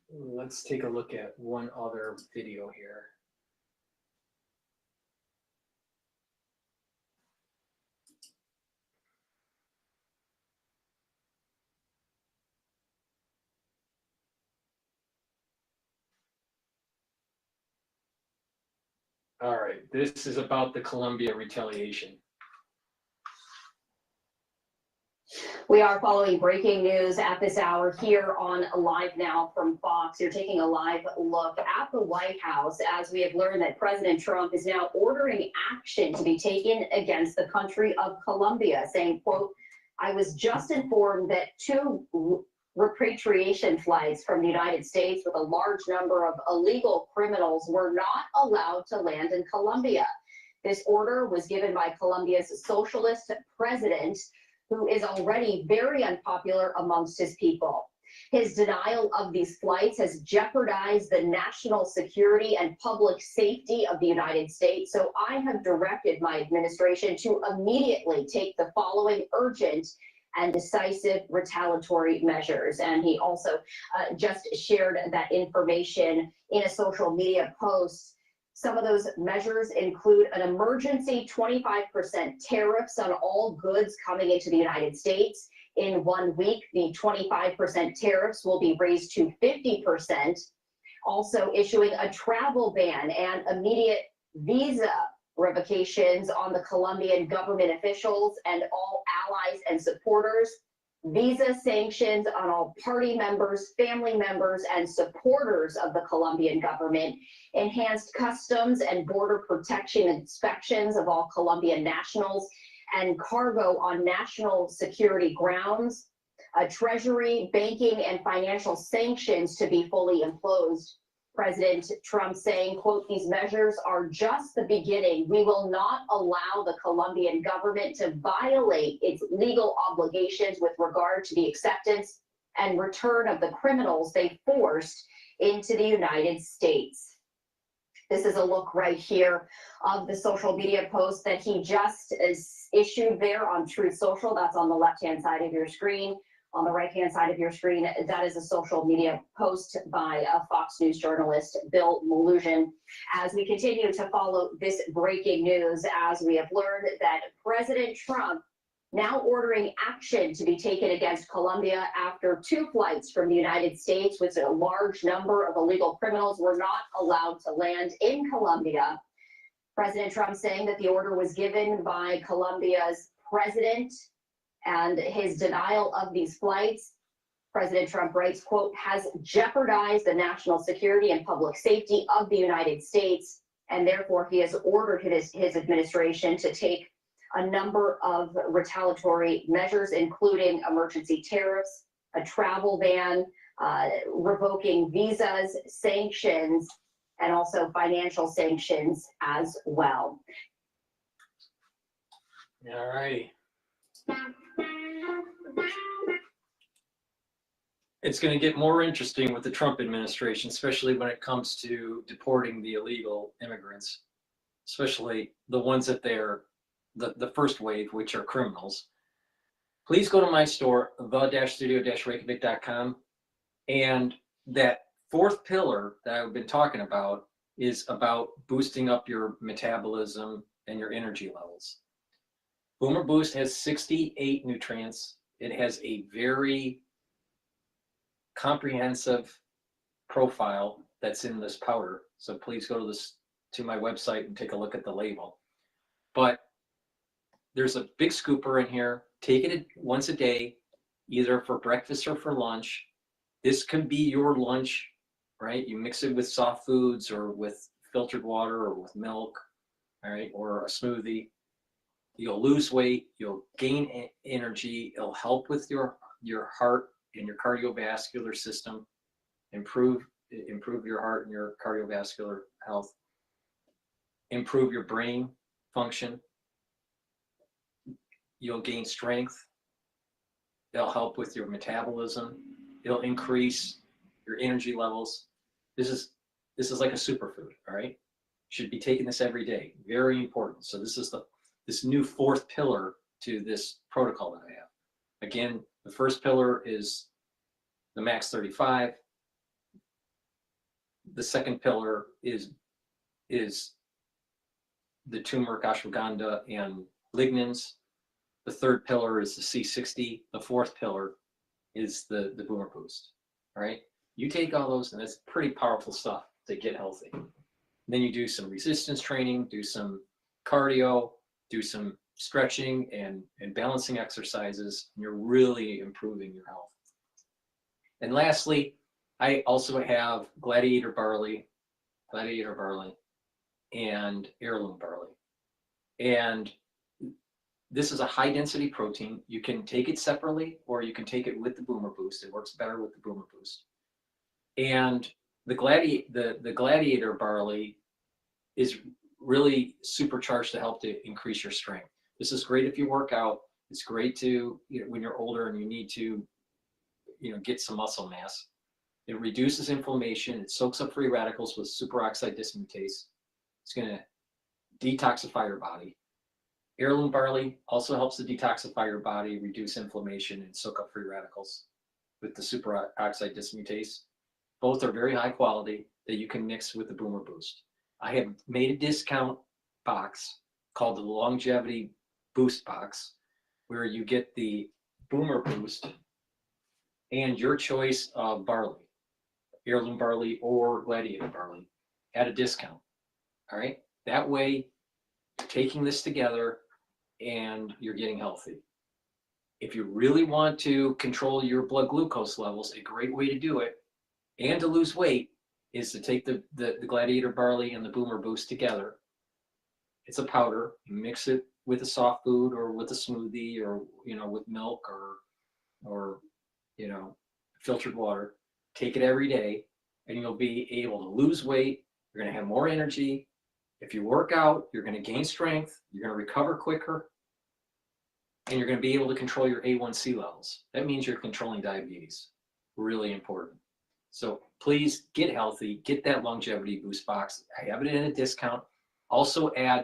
Let's take a look at one other video here. All right, this is about the Colombia retaliation. We are following breaking news at this hour here on Live Now from Fox. You're taking a live look at the White House as we have learned that President Trump is now ordering action to be taken against the country of Colombia, saying, quote, "I was just informed that 2 repatriation flights from the United States with a large number of illegal criminals were not allowed to land in Colombia. This order was given by Colombia's socialist president, who is already very unpopular amongst his people. His denial of these flights has jeopardized the national security and public safety of the United States. So I have directed my administration to immediately take the following urgent and decisive retaliatory measures." And he also just shared that information in a social media post. Some of those measures include an emergency 25% tariffs on all goods coming into the United States. In 1 week, the 25% tariffs will be raised to 50%. also issuing a travel ban and immediate visa revocations on the Colombian government officials and all allies and supporters, visa sanctions on all party members, family members, and supporters of the Colombian government, enhanced customs and border protection inspections of all Colombian nationals and cargo on national security grounds, treasury, banking, and financial sanctions to be fully imposed. President Trump saying, quote, "These measures are just the beginning. We will not allow the Colombian government to violate its legal obligations with regard to the acceptance and return of the criminals they forced into the United States." This is a look right here of the social media post that he just issued there on Truth Social. That's on the left-hand side of your screen. On the right-hand side of your screen, that is a social media post by a Fox News journalist, Bill Malugin. As we continue to follow this breaking news, as we have learned that President Trump now ordering action to be taken against Colombia after 2 flights from the United States with a large number of illegal criminals were not allowed to land in Colombia. President Trump saying that the order was given by Colombia's president, and his denial of these flights, President Trump writes, quote, "has jeopardized the national security and public safety of the United States, and therefore he has ordered his administration to take a number of retaliatory measures, including emergency tariffs, a travel ban, revoking visas, sanctions, and also financial sanctions as well." All righty. It's going to get more interesting with the Trump administration, especially when it comes to deporting the illegal immigrants, especially the ones that they're the first wave, which are criminals. Please go to my store, the-studio-reykjavik.com, and that 4th pillar that I've been talking about is about boosting up your metabolism and your energy levels. Boomer Boost has 68 nutrients. It has a very comprehensive profile that's in this powder. So please go to my website and take a look at the label. But there's a big scooper in here. Take it once a day, either for breakfast or for lunch. This can be your lunch, right? You mix it with soft foods or with filtered water or with milk, all right, or a smoothie. You'll lose weight, you'll gain energy, it'll help with your heart and your cardiovascular system, improve your heart and your cardiovascular health, improve your brain function, you'll gain strength, it'll help with your metabolism, it'll increase your energy levels. This is like a superfood, all right? You should be taking this every day, very important. So this is this new 4th pillar to this protocol that I have. Again, the first pillar is the Max 35. The second pillar is the turmeric, ashwagandha, and lignans. The third pillar is the C60. The 4th pillar is the Boomer Boost. All right, you take all those, and it's pretty powerful stuff to get healthy. Then you do some resistance training, do some cardio, do some stretching and balancing exercises, and you're really improving your health. And lastly, I also have Gladiator barley, and heirloom barley. And this is a high density protein. You can take it separately or you can take it with the Boomer Boost. It works better with the Boomer Boost. And the Gladiator barley is really supercharged to help to increase your strength. This is great if you work out. It's great to, when you're older and you need to, get some muscle mass. It reduces inflammation. It soaks up free radicals with superoxide dismutase. It's going to detoxify your body. Heirloom barley also helps to detoxify your body, reduce inflammation, and soak up free radicals with the superoxide dismutase. Both are very high quality that you can mix with the Boomer Boost. I have made a discount box called the Longevity Boost Box, where you get the Boomer Boost and your choice of barley. heirloom barley or gladiator barley at a discount. All right. That way, you're taking this together and you're getting healthy. If you really want to control your blood glucose levels, a great way to do it and to lose weight is to take the gladiator barley and the boomer boost together. It's a powder. You mix it with a soft food or with a smoothie or, with milk or, filtered water. Take it every day and you'll be able to lose weight. You're going to have more energy. If you work out, you're going to gain strength. You're going to recover quicker. And you're going to be able to control your A1C levels. That means you're controlling diabetes. Really important. So please get healthy. Get that longevity boost box. I have it in a discount. Also I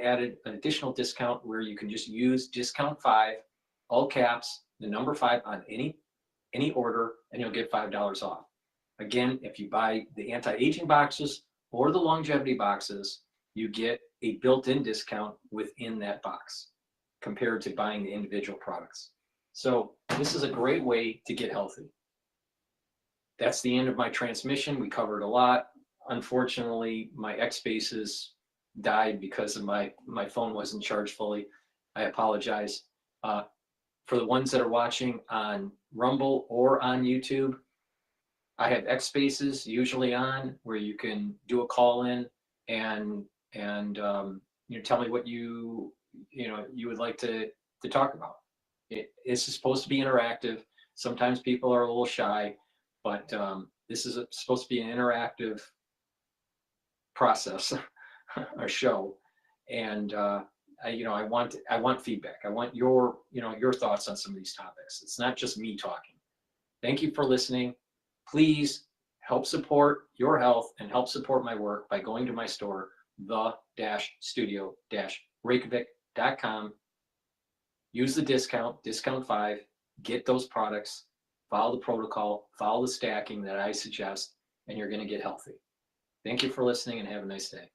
added an additional discount where you can just use discount 5, all caps, the number 5 on any order, and you'll get $5 off. Again, if you buy the anti-aging boxes or the longevity boxes, you get a built-in discount within that box compared to buying the individual products. So this is a great way to get healthy. That's the end of my transmission. We covered a lot. Unfortunately, my X-Spaces died because of my phone wasn't charged fully. I apologize. For the ones that are watching on Rumble or on YouTube, I have X-Spaces usually on where you can do a call in and tell me what you would like to talk about. It's supposed to be interactive. Sometimes people are a little shy, but this is supposed to be an interactive process, a show, and I want feedback. I want your thoughts on some of these topics. It's not just me talking. Thank you for listening. Please help support your health and help support my work by going to my store, the-studio-reykjavik.com. Use the discount 5, get those products, follow the protocol, follow the stacking that I suggest, and you're going to get healthy. Thank you for listening and have a nice day.